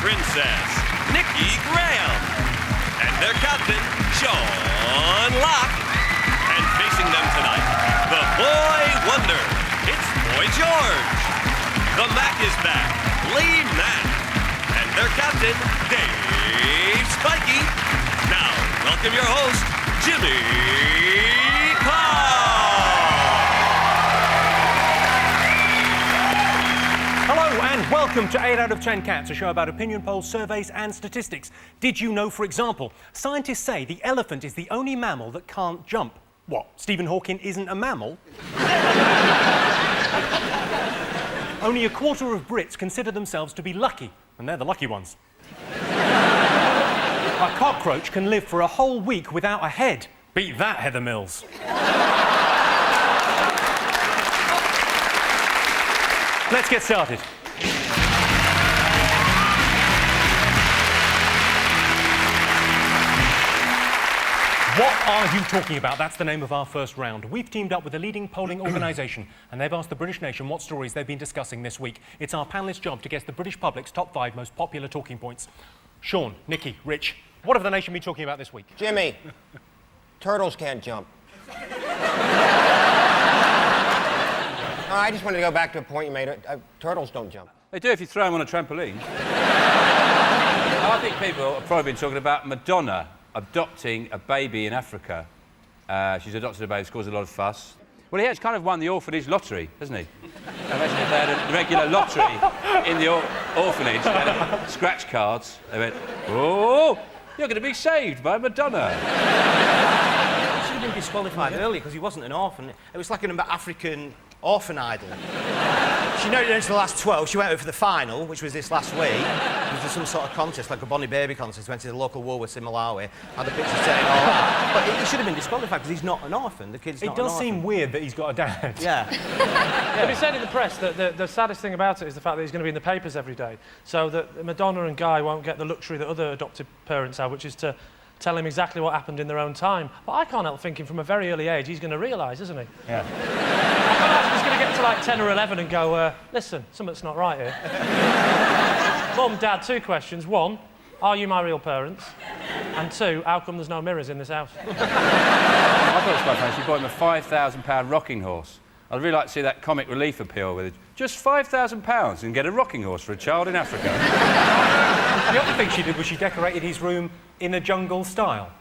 princess, Nikki Graham, and their captain, Sean Locke. And facing them tonight, the boy wonder, it's Boy George. The Mac is back, Lee Mack, and their captain, Dave Spikey. Now, welcome your host, Jimmy Carr. Hello and welcome to 8 out of 10 Cats, a show about opinion polls, surveys and statistics. Did you know, for example, scientists say the elephant is the only mammal that can't jump? What, Stephen Hawking isn't a mammal? Only a quarter of Brits consider themselves to be lucky, and they're the lucky ones. A cockroach can live for a whole week without a head. Beat that, Heather Mills. Let's get started. What are you talking about? That's the name of our first round. We've teamed up with a leading polling organisation and they've asked the British nation what stories they've been discussing this week. It's our panellists' job to guess the British public's top 5 most popular talking points. Sean, Nikki, Rich, what have the nation been talking about this week? Jimmy, turtles can't jump. I just wanted to go back to a point you made. Turtles don't jump. They do if you throw them on a trampoline. I think people have probably been talking about Madonna adopting a baby in Africa. She's adopted a baby, it's caused a lot of fuss. Well, he has kind of won the orphanage lottery, hasn't he? Imagine if they had a regular lottery in the orphanage, they had scratch cards. They went, oh, you're going to be saved by Madonna. He should have been disqualified earlier because he wasn't an orphan. It was like an African orphan idol. She made it into the last 12. She went over for the final, which was this last week. It was some sort of contest, like a Bonnie Baby contest. Went to the local Woolworths in Malawi, had the pictures saying all that. But he should have been disqualified because he's not an orphan. The kid's not an orphan. It does seem weird that he's got a dad. Yeah. But he said in the press that the saddest thing about it is the fact that he's going to be in the papers every day, so that Madonna and Guy won't get the luxury that other adopted parents have, which is to tell him exactly what happened in their own time. But I can't help thinking from a very early age he's going to realise, isn't he? Yeah. He's going to get to like 10 or 11 and go, listen, something's not right here. Mum, Dad, 2 questions. 1, are you my real parents? And 2, how come there's no mirrors in this house? I thought it was quite funny. She bought him a £5,000 rocking horse. I'd really like to see that comic relief appeal with it. Just £5,000 and get a rocking horse for a child in Africa. The other thing she did was she decorated his room in a jungle style.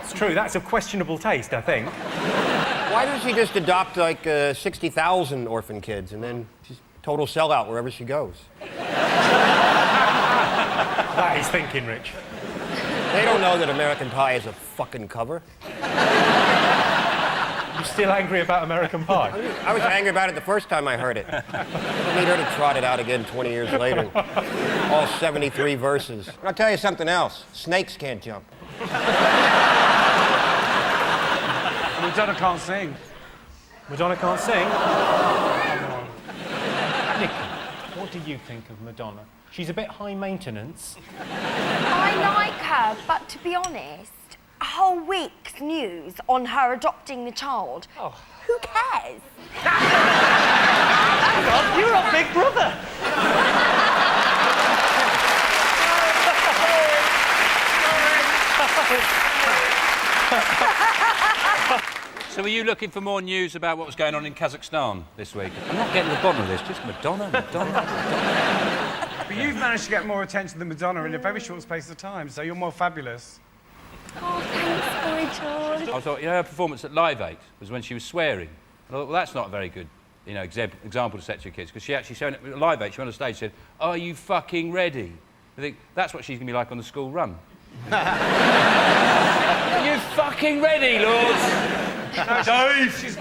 It's true, that's of questionable taste, I think. Why doesn't she just adopt, like, 60,000 orphan kids and then she's total sellout wherever she goes? That is thinking, Rich. They don't know that American Pie is a fucking cover. You still angry about American Pie? I was angry about it the first time I heard it. I need her to trot it out again 20 years later. All 73 verses. And I'll tell you something else. Snakes can't jump. Madonna can't sing. Madonna can't sing? Come on. Nikki, what do you think of Madonna? She's a bit high maintenance. I like her, but to be honest, a whole week's news on her adopting the child. Oh. Who cares? Hang on, you're on Big Brother. So were you looking for more news about what was going on in Kazakhstan this week? I'm not getting to the bottom of this, just Madonna. But you've managed to get more attention than Madonna in a very short space of time, so you're more fabulous. Oh, thanks, Boy George. I thought, her performance at Live 8 was when she was swearing. And I thought, well, that's not a very good, example to set to your kids, because she actually showed it at Live 8, she went on stage and said, are you fucking ready? I think that's what she's going to be like on the school run. Are you fucking ready, lords? Dave! She's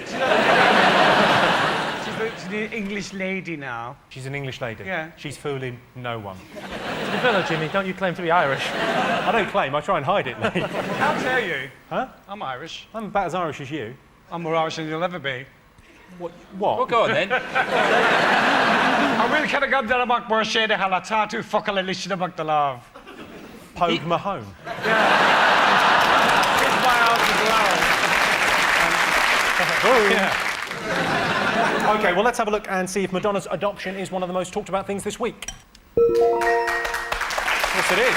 the English lady now. She's an English lady? Yeah. She's fooling no one. To be fair, Jimmy, don't you claim to be Irish? I don't claim, I try and hide it, mate. How dare you? Huh? I'm Irish. I'm about as Irish as you. I'm more Irish than you'll ever be. What? Well, go on then. I will kind of go down about where shade of halatatu fuck a lishida back the love. Pogue Mahone. Yeah. It's my house as well. Yeah. OK, well, let's have a look and see if Madonna's adoption is one of the most talked about things this week. Yes, it is.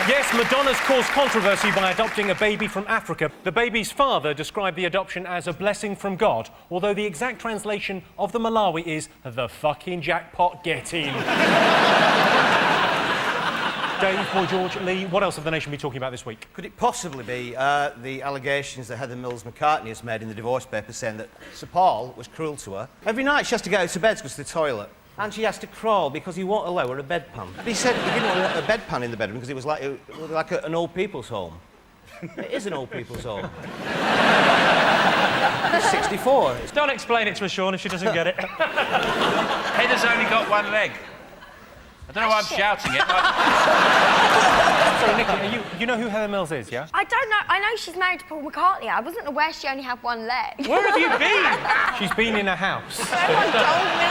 Yes, Madonna's caused controversy by adopting a baby from Africa. The baby's father described the adoption as a blessing from God, although the exact translation of the Malawi is the fucking jackpot, get in. Dave, Boy George, Lee, what else have the nation been talking about this week? Could it possibly be the allegations that Heather Mills-McCartney has made in the divorce papers saying that Sir Paul was cruel to her? Every night she has to go to bed to go to the toilet. And she has to crawl because he won't allow her a bedpan. He said he didn't want a bedpan in the bedroom because it was like an old people's home. It is an old people's home. He's 64. Don't explain it to her, Sean, if she doesn't get it. Heather's only got one leg. I don't know why I'm shouting it. Sorry, Nicky, you know who Heather Mills is, yeah? I don't know. I know she's married to Paul McCartney. I wasn't aware she only had one leg. Where have you been? She's been in a house. Someone told me.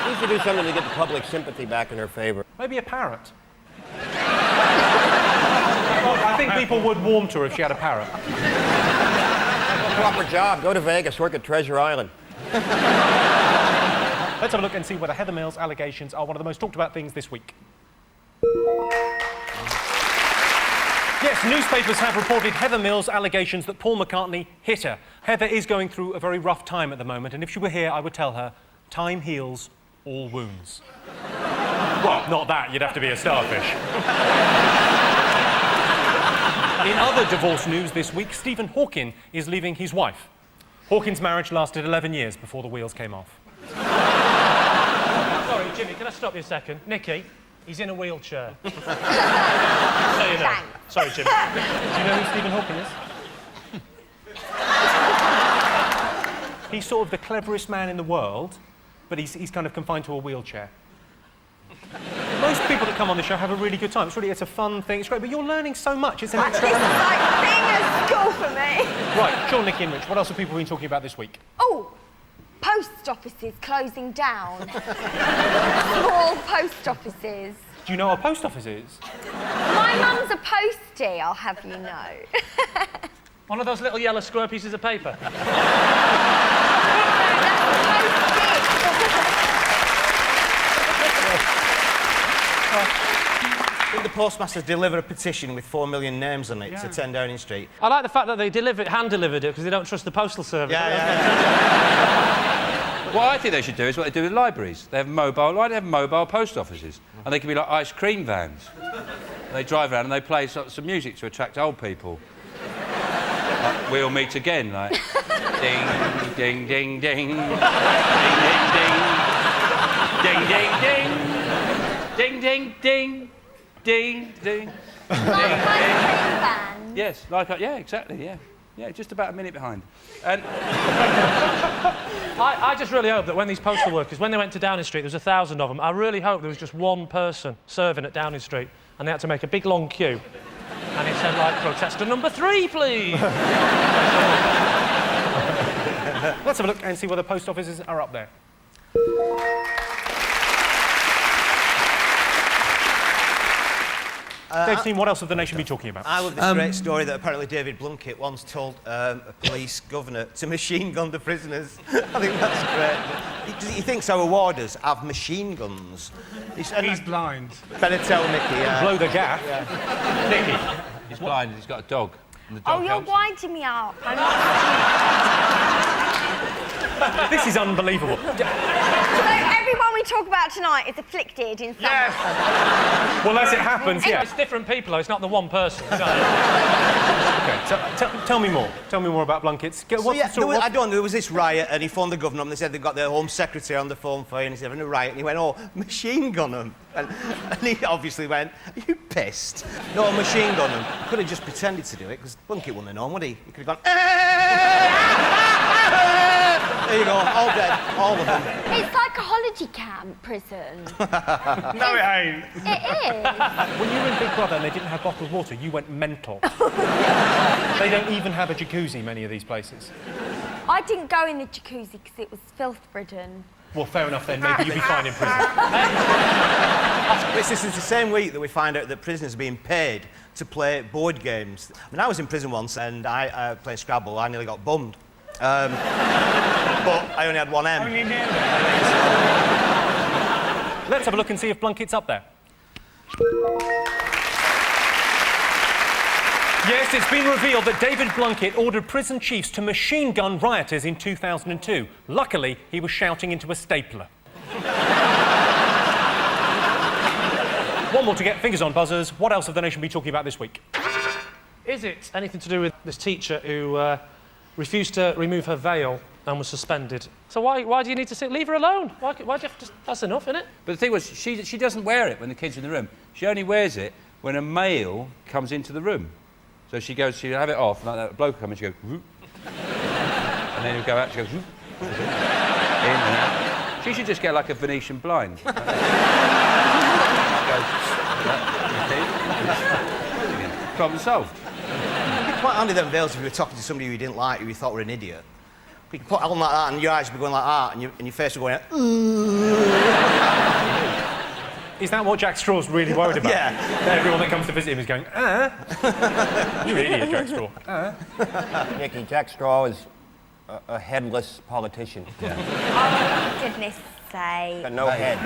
She needs to do something to get the public sympathy back in her favour. Maybe a parrot. I think people would warm to her if she had a parrot. Proper job. Go to Vegas, work at Treasure Island. Let's have a look and see whether Heather Mills' allegations are one of the most talked about things this week. Yes, newspapers have reported Heather Mills' allegations that Paul McCartney hit her. Heather is going through a very rough time at the moment, and if she were here, I would tell her, time heals all wounds. Well, not that, you'd have to be a starfish. In other divorce news this week, Stephen Hawking is leaving his wife. Hawking's marriage lasted 11 years before the wheels came off. Sorry, Jimmy, can I stop you a second? Nicky, he's in a wheelchair. So you know. Sorry, Jimmy. Do you know who Stephen Hawking is? He's sort of the cleverest man in the world, but he's kind of confined to a wheelchair. Most people that come on the show have a really good time. It's a fun thing. It's great, but you're learning so much. It's an extra This is element. like being at school for me. Right, Sean, Nicky and Rich, what else have people been talking about this week? Oh, post offices closing down. Small post offices. Do you know what a post office is? My mum's a postie, I'll have you know. One of those little yellow square pieces of paper. I think the postmasters deliver a petition with 4 million names on it to 10 Downing Street. I like the fact that they hand-delivered it because they don't trust the postal service. What I think they should do is what they do with libraries. They have mobile post offices, and they can be like ice cream vans. They drive around and they play some music to attract old people. Like, we'll meet again, like ding, ding, ding, ding, ding, ding, ding, ding, ding, ding, ding, ding, ding, ding. Yes, yeah, exactly, yeah. Yeah, just about a minute behind. And I just really hope that when these postal workers, when they went to Downing Street, there was 1,000 of them, I really hope there was just one person serving at Downing Street and they had to make a big long queue. And it said, like, protester number 3, please. Let's have a look and see whether post offices are up there. Dave Steen, what else have the nation been talking about? I love this great story that apparently David Blunkett once told a police governor to machine gun the prisoners. I think that's great. He thinks our warders have machine guns. He's blind. Better tell Nicky. Blow the gaff. Nicky, he's blind, he's got a dog. And the dog Oh, you're helps him. winding me up. I'm not... This is unbelievable. So everyone we talk about tonight is afflicted in some way. Well, as it happens, yeah. It's different people, though. It's not the one person. Okay, so tell me more. Tell me more about Blunkett's. There was this riot, and he phoned the governor up, and they said they've got their Home Secretary on the phone for you, and he said, "Having a riot," and he went, "Oh, machine gun them." And he obviously went, "Are you pissed?" No, machine gun them. Could have just pretended to do it, because Blunkett wouldn't have known, would he? He could have gone, there you go, all dead, all of them. It's like a holiday camp prison. No, it ain't. It is. When you were in Big Brother and they didn't have bottled water, you went mental. They don't even have a jacuzzi, many of these places. I didn't go in the jacuzzi because it was filth-ridden. Well, fair enough then. Maybe you'd be fine in prison. This is the same week that we find out that prisoners are being paid to play board games. I mean, I was in prison once and I played Scrabble. I nearly got bummed. But I only had one M. Only nearly. Let's have a look and see if Blunkett's up there. Yes, it's been revealed that David Blunkett ordered prison chiefs to machine gun rioters in 2002. Luckily, he was shouting into a stapler. One more to get. Fingers on buzzers. What else have the nation been talking about this week? Is it anything to do with this teacher who refused to remove her veil and was suspended? So why do you need to leave her alone? Why do you have to... That's enough, isn't it? But the thing was, she doesn't wear it when the kids are in the room. She only wears it when a male comes into the room. So she'll have it off, like that bloke will come in, she'll go, whoop. And then he'll go out, she goes, whoop. In and out. She should just get like a Venetian blind. Problem solved. It'd be quite handy them veils if you were talking to somebody who you didn't like, who you thought were an idiot. You could put on like that and your eyes would be going like that and your face would go going, Is that what Jack Straw's really worried about? Yeah. Everyone that comes to visit him is going, You're an idiot, Jack Straw. Nicky, Jack Straw is a headless politician. Oh, goodness sake. Got no head.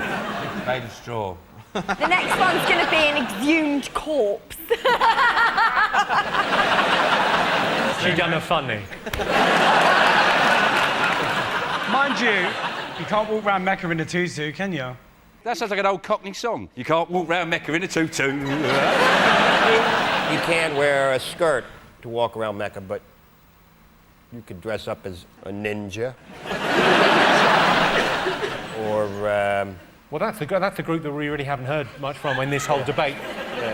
Made of straw. The next one's going to be an exhumed corpse. She done a funny. Mind you can't walk around Mecca in a tutu, can you? That sounds like an old Cockney song. You can't walk round Mecca in a tutu. You can't wear a skirt to walk around Mecca, but you could dress up as a ninja. Or, Well, that's the group that we really haven't heard much from in this whole debate.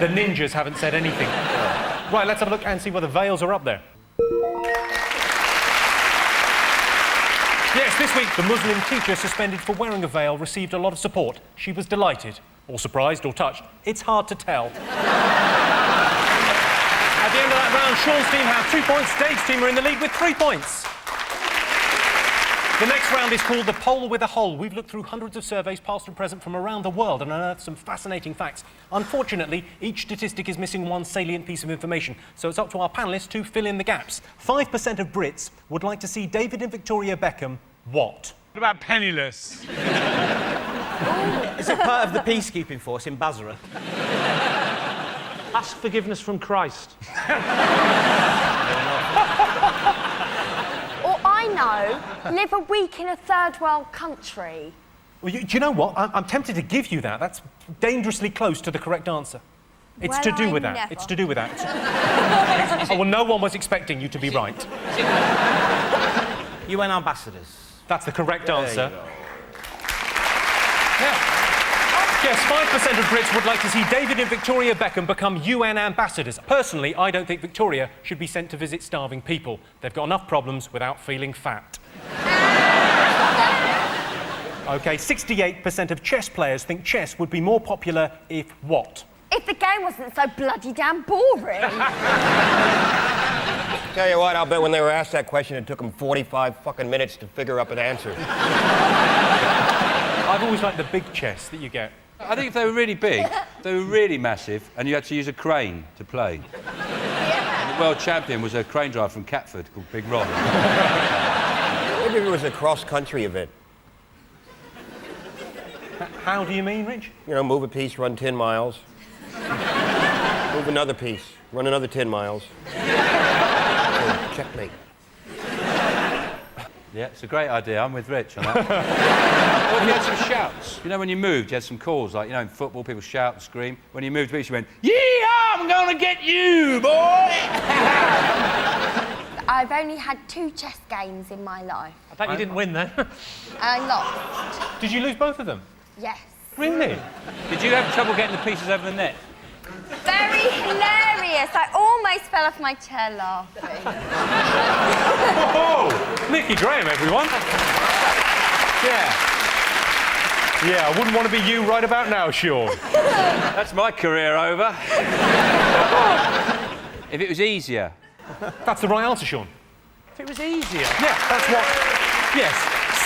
The ninjas haven't said anything. Right, let's have a look and see whether veils are up there. Yes, this week, the Muslim teacher suspended for wearing a veil received a lot of support. She was delighted, or surprised, or touched. It's hard to tell. At the end of that round, Sean's team have 2 points. Dave's team are in the lead with 3 points. The next round is called The Poll with a Hole. We've looked through hundreds of surveys, past and present, from around the world and unearthed some fascinating facts. Unfortunately, each statistic is missing one salient piece of information, so it's up to our panellists to fill in the gaps. 5% of Brits would like to see David and Victoria Beckham what? What about penniless? Is it part of the peacekeeping force in Basra? Ask forgiveness from Christ. Or I know, live a week in a third world country. Well, do you know what? I'm tempted to give you that. That's dangerously close to the correct answer. It's Well, to do I with that. never. It's to do with that. Oh, well, no one was expecting you to be right. UN ambassadors. That's the correct There you answer. go. Yes, 5% of Brits would like to see David and Victoria Beckham become UN ambassadors. Personally, I don't think Victoria should be sent to visit starving people. They've got enough problems without feeling fat. OK, 68% of chess players think chess would be more popular if what? If the game wasn't so bloody damn boring. tell you what, I'll bet when they were asked that question, it took them 45 fucking minutes to figure up an answer. I've always liked the big chess that you get. I think if they were really big, they were really massive, and you had to use a crane to play. Yeah. The world champion was a crane driver from Catford called Big Ron. Maybe it was a cross-country event. How do you mean, Rich? You know, move a piece, run 10 miles. Move another piece, run another 10 miles. So, checkmate. Yeah, it's a great idea. I'm with Rich on that. Well, you had some shouts. You know, when you moved, you had some calls. Like, you know, in football, people shout and scream. When you moved to beach, you went, "Yeehaw, I'm gonna get you, boy!" I've only had 2 chess games in my life. I bet you didn't win then. I lost. Did you lose both of them? Yes. Really? Did you have trouble getting the pieces over the net? Very hilarious. I almost fell off my chair laughing. Oh, Nicky Graham, everyone. Yeah. Yeah, I wouldn't want to be you right about now, Sean. That's my career over. If it was easier. That's the right answer, Sean. If it was easier. Yeah, that's what... Yes,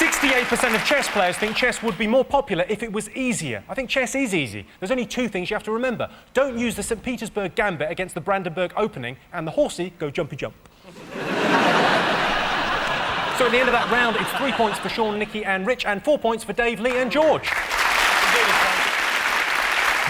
68% of chess players think chess would be more popular if it was easier. I think chess is easy. There's only 2 things you have to remember. Don't use the St. Petersburg Gambit against the Brandenburg Opening, and the horsey, go jumpy jump. So at the end of that round, it's 3 points for Sean, Nicky and Rich, and 4 points for Dave, Lee and George.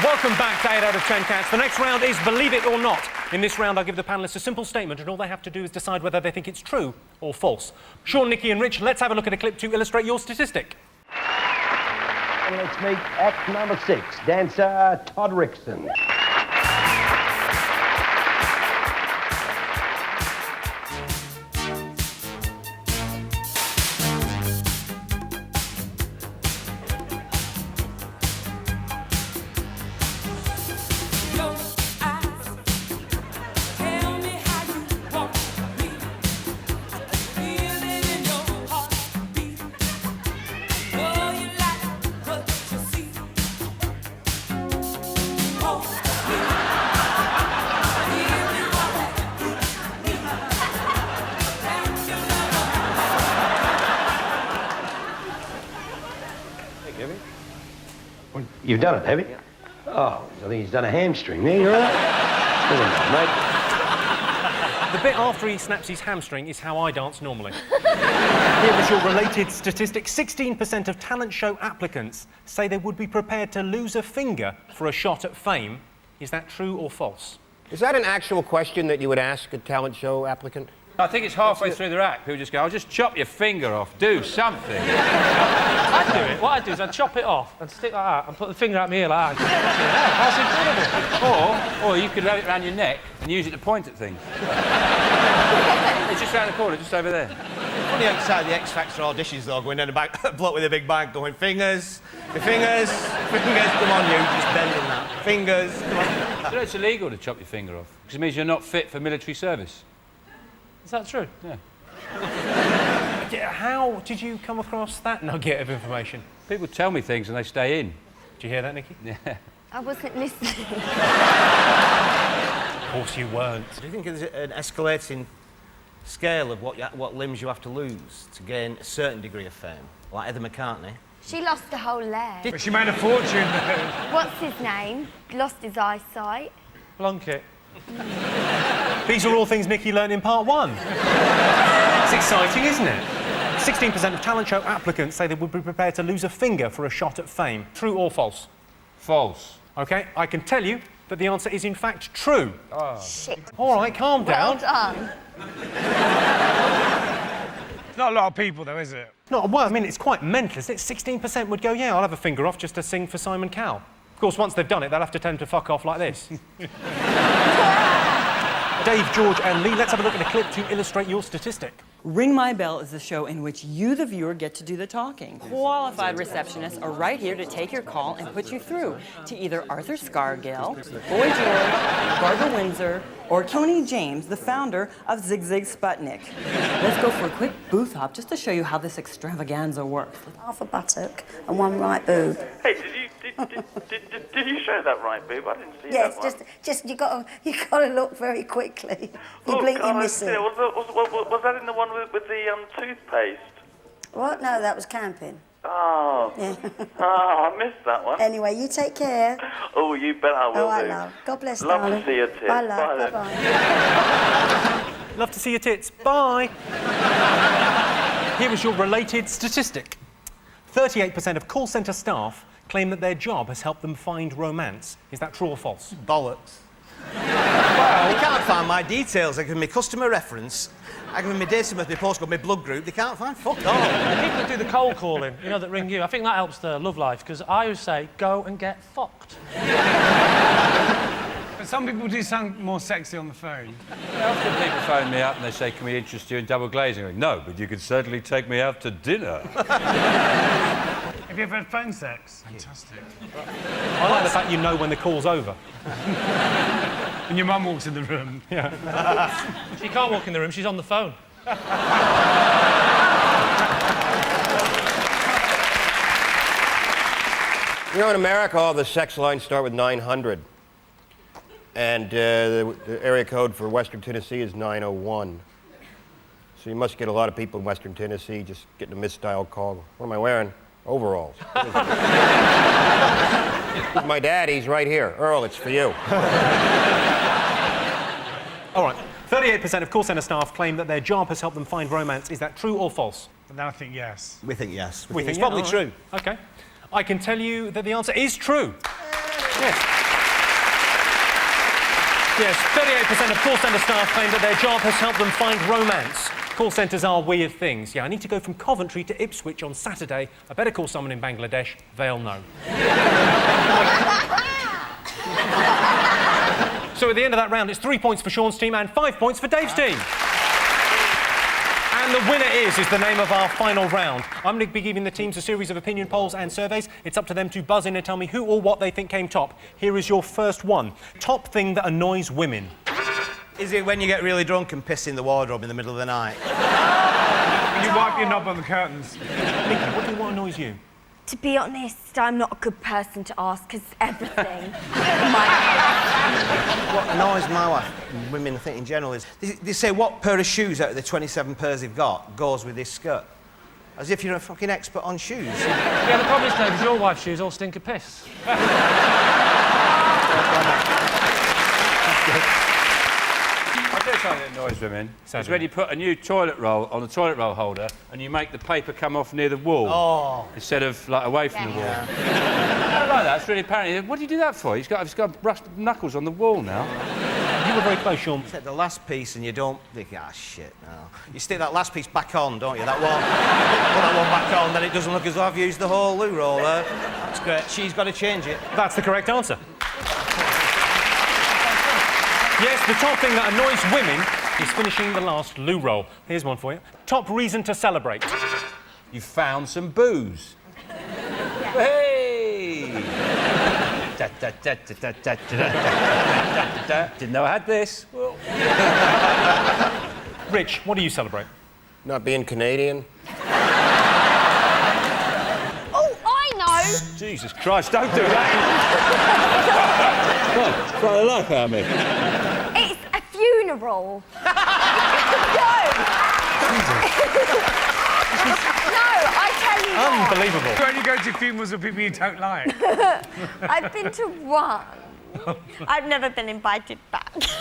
Welcome back to 8 out of 10 Cats. The next round is Believe It or Not. In this round, I'll give the panellists a simple statement and all they have to do is decide whether they think it's true or false. Sean, Nikki and Rich, let's have a look at a clip to illustrate your statistic. Let's meet act number 6, dancer Todd Rickson. Well, you've done it, have you? Yeah. Oh, I think he's done a hamstring. There, you're right. The bit after he snaps his hamstring is how I dance normally. Here was your related statistic. 16% of talent show applicants say they would be prepared to lose a finger for a shot at fame. Is that true or false? Is that an actual question that you would ask a talent show applicant? I think it's halfway through the act. People just go, I'll just chop your finger off. Do something. I'd do it. What I'd do is I'd chop it off and stick like that and put the finger at me ear like that. That's incredible. Or you could have it around your neck and use it to point at things. It's just round the corner, just over there. Funny outside the X Factor auditions, though, going down the back, a bloke with a big bag going, fingers, your fingers, fingers, come on, you, just bending that. Fingers, come on. You know, it's illegal to chop your finger off, because it means you're not fit for military service. Is that true? Yeah. How did you come across that nugget of information? People tell me things and they stay in. Did you hear that, Nikki? Yeah. I wasn't listening. Of course you weren't. Do you think there's an escalating scale of what limbs you have to lose to gain a certain degree of fame? Like Heather McCartney? She lost a whole leg. But she made a fortune. What's his name? Lost his eyesight. Plunkett. These are all things Nikki learned in part 1. It's exciting, isn't it? 16% of talent show applicants say they would be prepared to lose a finger for a shot at fame. True or false? False. OK, I can tell you that the answer is in fact true. Oh. Shit. All right, calm down. Well done. Not a lot of people, though, is it? No, well, I mean, it's quite mental, isn't it? 16% would go, yeah, I'll have a finger off just to sing for Simon Cowell. Of course, once they've done it, they'll have to tend to fuck off like this. Dave, George and Lee, let's have a look at a clip to illustrate your statistic. Ring My Bell is the show in which you, the viewer, get to do the talking. Qualified receptionists are right here to take your call and put you through to either Arthur Scargill, Boy George, Barbara Windsor, or Tony James, the founder of Zig Zig Sputnik. Let's go for a quick booth hop just to show you how this extravaganza works. Half a buttock and one right boob. Hey, did you show that right boob? I didn't see that one. Yes, just you got to look very quickly. You blink, you miss it. Was that in the one with the toothpaste? What? No, that was camping. Oh. Yeah. Oh, I missed that one. Anyway, you take care. Oh, you bet I will. Oh, I do. love. God bless, Love darling. to see your tits. Bye, love. Bye, Bye-bye. Love to see your tits. Bye. Here is your related statistic. 38% of call centre staff claim that their job has helped them find romance. Is that true or false? Bollocks. Well, they can't find my details. I give them my customer reference. I give them my date of birth, my postcode, my blood group. They can't find fuck all. The people that do the cold calling, you know, that ring you, I think that helps their love life, because I always say, go and get fucked. But some people do sound more sexy on the phone. Often people phone me up and they say, can we interest you in double glazing? I go, no, but you could certainly take me out to dinner. Have you ever had phone sex? Fantastic. I like the fact you know when the call's over. And your mum walks in the room. Yeah. She can't walk in the room, she's on the phone. You know, in America, all the sex lines start with 900. And the area code for Western Tennessee is 901. So you must get a lot of people in Western Tennessee just getting a misdialed call. What am I wearing? Overalls. My daddy's right here. Earl, it's for you. All right. 38% of call centre staff claim that their job has helped them find romance. Is that true or false? And I think yes. We think yes. We think it's probably true. OK. I can tell you that the answer is true. Yes, 38% of call centre staff claim that their job has helped them find romance. Call centres are weird things. Yeah, I need to go from Coventry to Ipswich on Saturday. I better call someone in Bangladesh. They'll know. So at the end of that round, it's 3 points for Sean's team and 5 points for Dave's team. And the winner is the name of our final round. I'm going to be giving the teams a series of opinion polls and surveys. It's up to them to buzz in and tell me who or what they think came top. Here is your first one. Top thing that annoys women. Is it when you get really drunk and piss in the wardrobe in the middle of the night? When you wipe your knob on the curtains. Nikki, what annoys you? To be honest, I'm not a good person to ask because everything. What annoys my wife, and women I think in general, is they say what pair of shoes out of the 27 pairs they've got goes with this skirt. As if you're a fucking expert on shoes. Yeah, the problem is, Dave, is your wife's shoes all stink of piss. I'll tell you something that annoys women. It's when you put a new toilet roll on a toilet roll holder and you make the paper come off near the wall instead of like away from the wall. I don't like that. It's really apparent. What do you do that for? He's got rusted knuckles on the wall now. You were very close, Sean. You take the last piece and you don't think, shit, no. You stick that last piece back on, don't you? That one. Put that one back on, then it doesn't look as though I've used the whole loo roller. That's great. She's got to change it. That's the correct answer. Yes, the top thing that annoys women is finishing the last loo roll. Here's one for you. Top reason to celebrate. You found some booze. Hey! Didn't know I had this. Rich, what do you celebrate? Not being Canadian. Oh, I know! Jesus Christ, don't do that! What? Try the life out of me. It's a funeral. No! No, I tell you what. Unbelievable. You only go to funerals with people you don't like. I've been to one. I've never been invited back. Invited.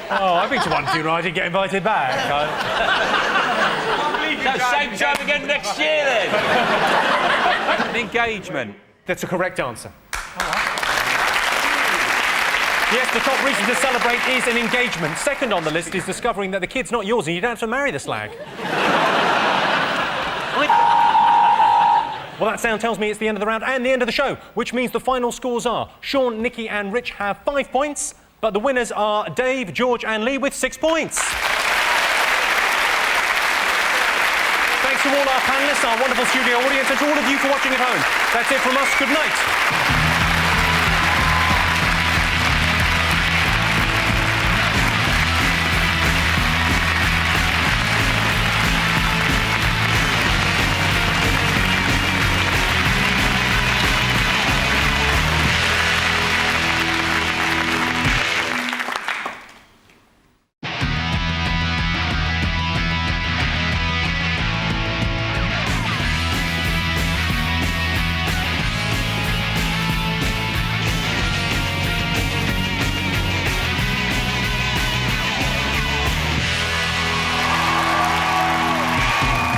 Oh, I've been to one funeral, I didn't get invited back. So same time again next year, then. An engagement. That's a correct answer. Yes, the top reason to celebrate is an engagement. Second on the list is discovering that the kid's not yours and you don't have to marry the slag. Well, that sound tells me it's the end of the round and the end of the show, which means the final scores are Sean, Nikki and Rich have 5 points, but the winners are Dave, George and Lee with 6 points. Thanks to all our panellists, our wonderful studio audience and to all of you for watching at home. That's it from us. Good night.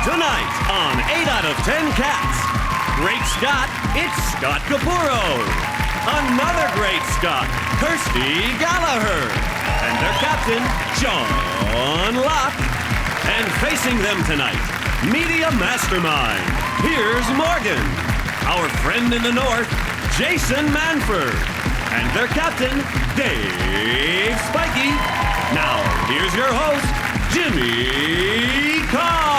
Tonight on 8 out of 10 Cats. Great Scott, it's Scott Capurro. Another great Scott, Kirsty Gallagher. And their captain, John Locke. And facing them tonight, Media Mastermind. Here's Morgan. Our friend in the north, Jason Manford. And their captain, Dave Spikey. Now, here's your host, Jimmy Carr.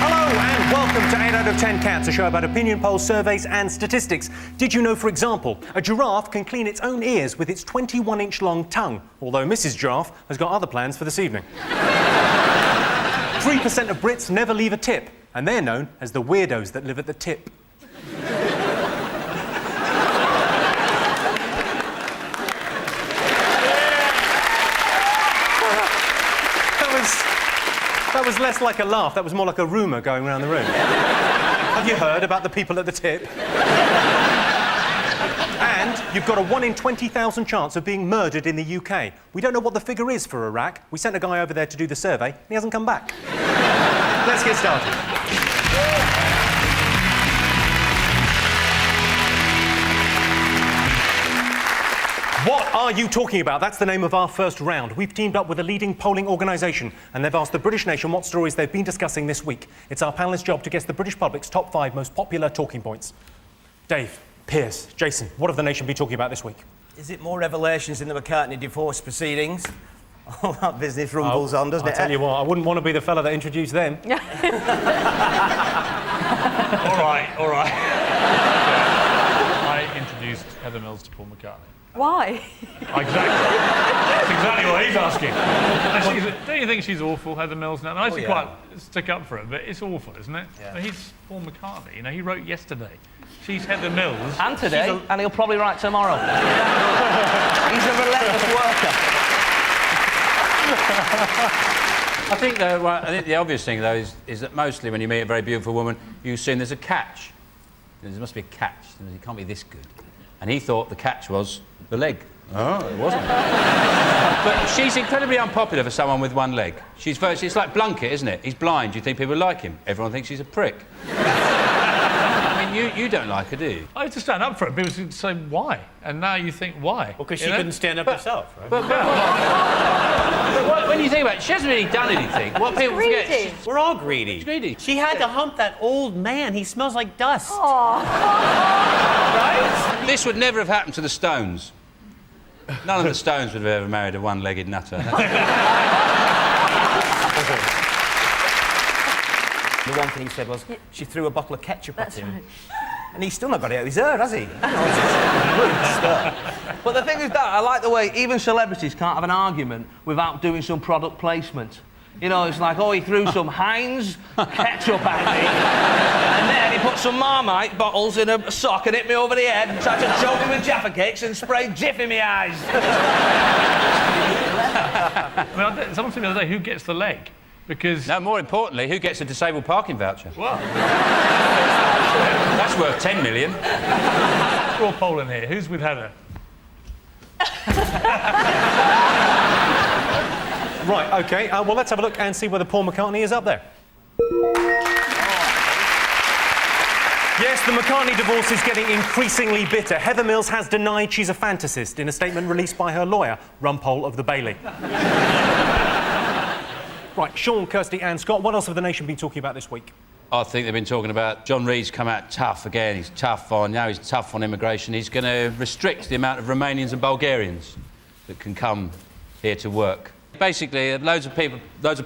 Hello and welcome to 8 out of 10 Cats, a show about opinion polls, surveys and statistics. Did you know, for example, a giraffe can clean its own ears with its 21-inch long tongue, although Mrs. Giraffe has got other plans for this evening. 3% of Brits never leave a tip, and they're known as the weirdos that live at the tip. That was less like a laugh, that was more like a rumour going around the room. Have you heard about the people at the tip? And you've got a 1 in 20,000 chance of being murdered in the UK. We don't know what the figure is for Iraq. We sent a guy over there to do the survey, and he hasn't come back. Let's get started. What are you talking about? That's the name of our first round. We've teamed up with a leading polling organisation, and they've asked the British nation what stories they've been discussing this week. It's our panellists' job to guess the British public's top 5 most popular talking points. Dave, Piers, Jason, what have the nation been talking about this week? Is it more revelations in the McCartney divorce proceedings? All that business rumbles on, doesn't it? I'll tell you what, I wouldn't want to be the fella that introduced them. All right. I introduced Heather Mills to Paul McCartney. Why? Exactly. That's exactly what he's asking. Don't you think she's awful, Heather Mills? Now, I actually quite stick up for her, but it's awful, isn't it? Yeah. But he's Paul McCartney. You know, he wrote yesterday. She's Heather Mills. And today, and he'll probably write tomorrow. He's a relentless worker. I think the obvious thing, though, is that mostly when you meet a very beautiful woman, you assume there's a catch. There must be a catch. It can't be this good. And he thought the catch was the leg. Oh, it wasn't. But she's incredibly unpopular for someone with one leg. It's like Blunkett, isn't it? He's blind. You think people like him? Everyone thinks he's a prick. I mean, you don't like her, do you? I used to stand up for it. People would say, why? And now you think, why? Well, because she couldn't stand up herself, right? But when you think about it, she hasn't really done anything. What people forget... We're all greedy. She's greedy. She had to hump that old man. He smells like dust. Right? This would never have happened to the Stones. None of the Stones would have ever married a one-legged nutter. The one thing he said was, she threw a bottle of ketchup at him. Right. And he's still not got it out of his hair, has he? But the thing is that, I like the way even celebrities can't have an argument without doing some product placement. You know, it's like, oh, he threw some Heinz ketchup at me, and then he put some Marmite bottles in a sock and hit me over the head, and tried to choke me with Jaffa cakes and sprayed Jif in my eyes. I mean, someone said the other day, who gets the leg? Because... No, more importantly, who gets a disabled parking voucher? What? That's worth 10 million. Draw a poll in here. Who's with Heather? Right, OK. Well, let's have a look and see whether Paul McCartney is up there. Yes, the McCartney divorce is getting increasingly bitter. Heather Mills has denied she's a fantasist in a statement released by her lawyer, Rumpole of the Bailey. Right, Sean, Kirsty and Scott, what else have the nation been talking about this week? I think they've been talking about John Reid's come out tough again. He's tough on immigration. He's going to restrict the amount of Romanians and Bulgarians that can come here to work. Basically, loads of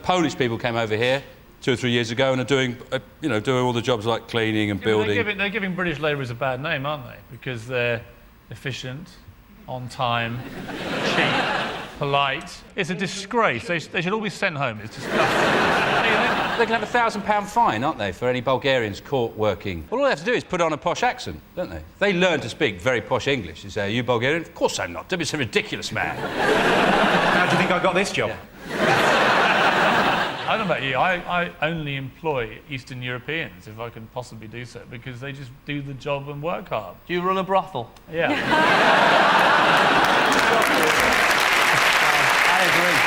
Polish people came over here 2 or 3 years ago and are doing all the jobs like cleaning and building. They're giving British labourers a bad name, aren't they? Because they're efficient, on time, cheap, polite. It's a disgrace. They should all be sent home. It's disgusting. They can have a £1,000 fine, aren't they, for any Bulgarians caught working? Well, all they have to do is put on a posh accent, don't they? They learn to speak very posh English. They say, are you Bulgarian? Of course I'm not. Don't be so ridiculous, man. How do you think I got this job? Yeah. I don't know about you. I only employ Eastern Europeans, if I can possibly do so, because they just do the job and work hard. Do you run a brothel? Yeah. I agree.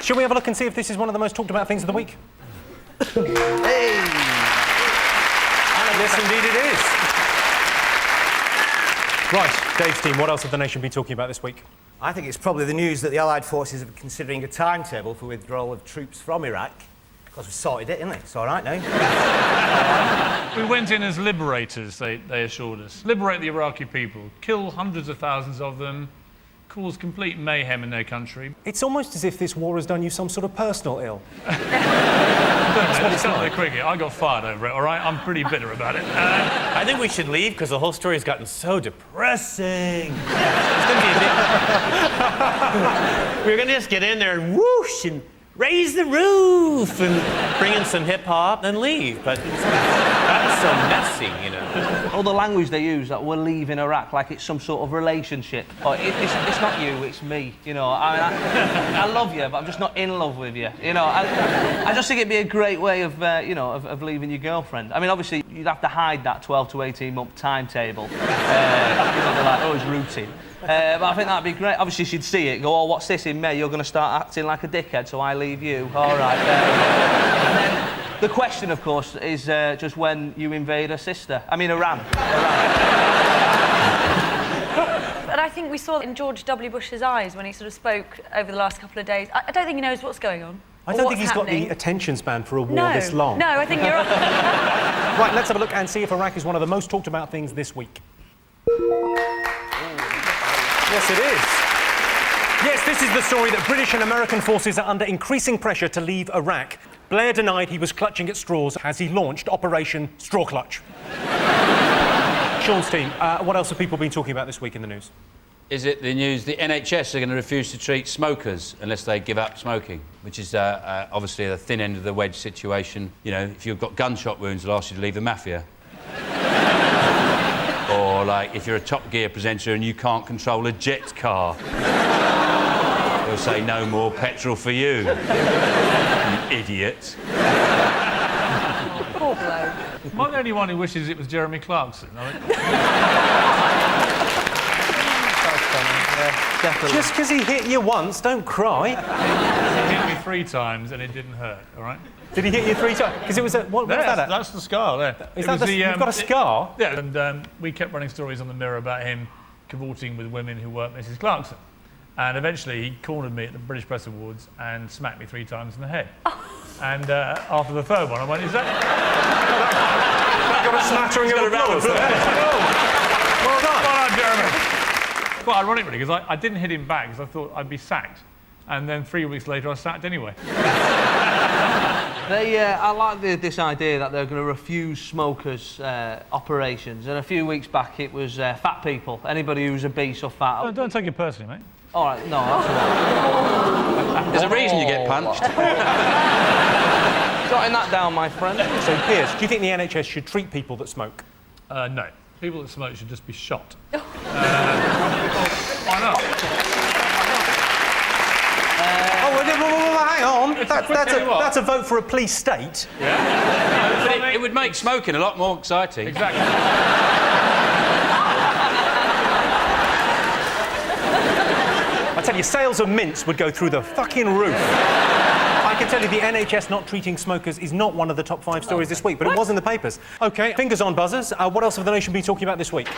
Shall we have a look and see if this is one of the most talked about things of the week? Hey! Yes, indeed it is. Right, Dave's team, what else have the nation been talking about this week? I think it's probably the news that the Allied forces are considering a timetable for withdrawal of troops from Iraq. Because we sorted it, isn't it? It's all right now. We went in as liberators, they assured us. Liberate the Iraqi people, kill hundreds of thousands of them, cause complete mayhem in their country. It's almost as if this war has done you some sort of personal ill. That's what it's like. Quickly, I got fired over it, all right? I'm pretty bitter about it. I think we should leave because the whole story has gotten so depressing. It's going to be a bit... We're going to just get in there and whoosh and raise the roof and bring in some hip-hop, then leave. But it's gotten so messy, you know. All the language they use, that we're leaving Iraq like it's some sort of relationship. Or it's not you, it's me, you know. I love you, but I'm just not in love with you, you know. I just think it'd be a great way of, of leaving your girlfriend. I mean, obviously, you'd have to hide that 12 to 18 month timetable. You know, they're like, oh, it's routine. But I think that'd be great. Obviously, she'd see it, go, oh, what's this in May? You're going to start acting like a dickhead, so I leave you. All right, and then the question, of course, is just when you invade her sister. I mean, Iran. And I think we saw in George W. Bush's eyes when he sort of spoke over the last couple of days. I don't think he knows what's going on. I don't think he's got the attention span for a war this long. No, I think you're right. Right, let's have a look and see if Iraq is one of the most talked about things this week. Yes, it is. Yes, this is the story that British and American forces are under increasing pressure to leave Iraq. Blair denied he was clutching at straws as he launched Operation Straw Clutch. Sean's team, what else have people been talking about this week in the news? Is it the news the NHS are going to refuse to treat smokers unless they give up smoking, which is obviously the thin end of the wedge situation. You know, if you've got gunshot wounds, they'll ask you to leave the mafia. Or, like, if you're a Top Gear presenter and you can't control a jet car, they'll say no more petrol for you, you idiot. Poor bloke. Am I the only one who wishes it was Jeremy Clarkson? I mean... Just because he hit you once, don't cry. He hit me 3 times and it didn't hurt, all right? Did he hit you 3 times? Because it was a... What was that at? That's the scar there. Is that you've got a scar? Yeah, and we kept running stories on the Mirror about him cavorting with women who weren't Mrs. Clarkson. And eventually he cornered me at the British Press Awards and smacked me 3 times in the head. And after the 3rd one, I went, is that... got a smattering of applause. Well done. Well done, Jeremy. Quite ironic, really, because I didn't hit him back because I thought I'd be sacked. And then 3 weeks later, I was sacked anyway. I like this idea that they're going to refuse smokers' operations. And a few weeks back, it was fat people. Anybody who's obese or fat. Don't take it personally, mate. All right, no, that's all right. There's a reason you get punched. Jotting that down, my friend. So, Piers, do you think the NHS should treat people that smoke? No. People that smoke should just be shot. Why not? Hang on. That's a vote for a police state. Yeah. No, it would make smoking a lot more exciting. Exactly. I tell you, sales of mints would go through the fucking roof. I can tell you the NHS not treating smokers is not one of the top 5 stories this week, but it was in the papers. OK, fingers on buzzers. What else have the nation been talking about this week?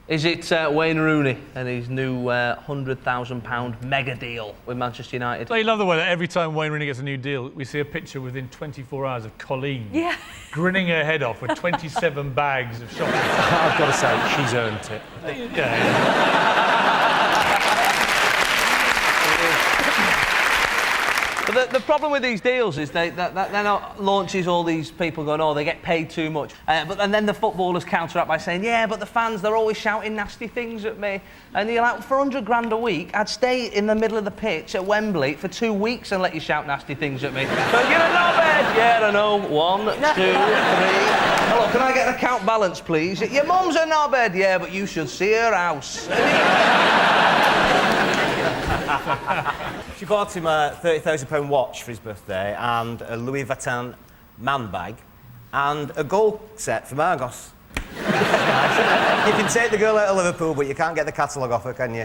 Is it Wayne Rooney and his new £100,000 mega deal with Manchester United? I love the way that every time Wayne Rooney gets a new deal, we see a picture within 24 hours of Colleen grinning her head off with 27 bags of shopping. I've got to say, she's earned it. Yeah. But the problem with these deals is that launches all these people going, oh, they get paid too much. And then the footballers counteract by saying, yeah, but the fans, they're always shouting nasty things at me. And you're like, for £100 a week, I'd stay in the middle of the pitch at Wembley for 2 weeks and let you shout nasty things at me. But you're a knobhead! Yeah, I know. 1, 2, 3. Hello, can I get an account balance, please? Your mum's a knobhead. Yeah, but you should see her house. She bought him a £30,000 watch for his birthday and a Louis Vuitton man bag and a goal set from Argos. You can take the girl out of Liverpool, but you can't get the catalogue off her, can you?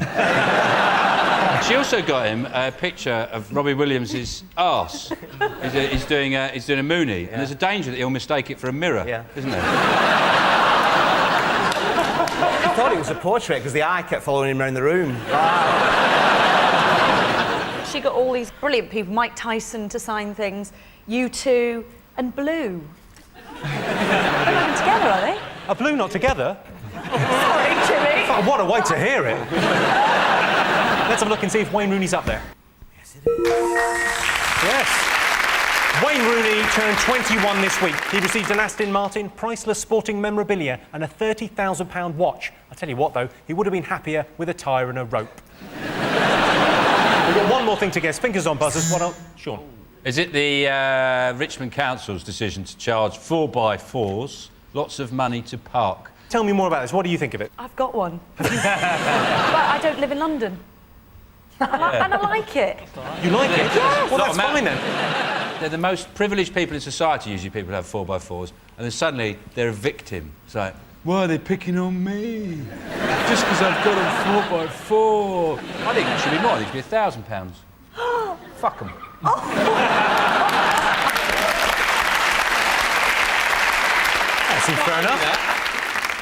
She also got him a picture of Robbie Williams' arse. He's doing a moonie, and there's a danger that he'll mistake it for a mirror, isn't there? I thought it was a portrait because the eye kept following him around the room. She got all these brilliant people, Mike Tyson to sign things, U2 and Blue. They're not even together, are they? Are Blue not together? Sorry, Jimmy. Oh, what a way to hear it. Let's have a look and see if Wayne Rooney's up there. Yes, it is. Yes. Wayne Rooney turned 21 this week. He received an Aston Martin, priceless sporting memorabilia and a £30,000 watch. I'll tell you what, though, he would have been happier with a tyre and a rope. We've got one more thing to guess. Fingers on buzzers. What else? Sean. Is it the Richmond Council's decision to charge 4x4s lots of money to park? Tell me more about this. What do you think of it? I've got one. But I don't live in London. And I like it. You like it? Yes. Well, that's fine then. They're the most privileged people in society, usually people who have 4x4s, and then suddenly they're a victim. It's like, why are they picking on me? Just because I've got a 4x4. I think it should be more. I think it should be £1,000. Fuck them. That seems fair enough.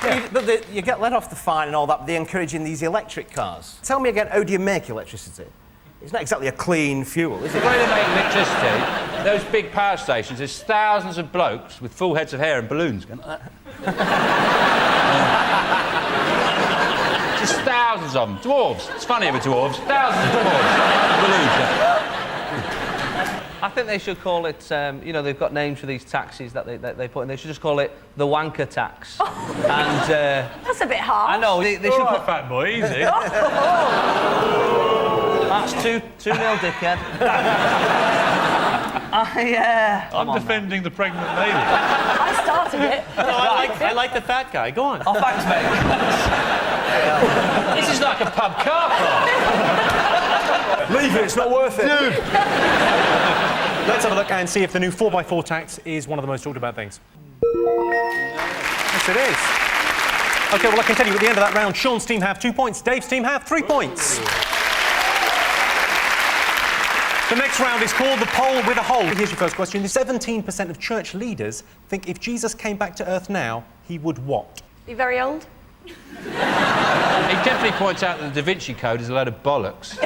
Yeah. But you get let off the fine and all that, but they're encouraging these electric cars. Tell me again, how do you make electricity? It's not exactly a clean fuel, is it? The way they make electricity, those big power stations, there's thousands of blokes with full heads of hair and balloons going like that. Just thousands of them. Dwarves. It's funny with dwarves. Thousands of dwarves. Balloons. I think they should call it, you know, they've got names for these taxis that they put in. They should just call it the wanker tax. And that's a bit harsh. I know. They should put fat boy, easy. That's 2-0, dickhead. I'm defending the pregnant lady. I started it. No, I like the fat guy. Go on. Oh, thanks, mate. This is like a pub car park. Leave it, it's not worth it. Let's have a look and see if the new 4x4 tax is one of the most talked about things. Yes, it is. OK, well, I can tell you at the end of that round, Sean's team have 2 points, Dave's team have 3 points. The next round is called the poll with a hole. Here's your first question. 17% of church leaders think if Jesus came back to Earth now, he would what? Be very old? He definitely points out that the Da Vinci Code is a load of bollocks. He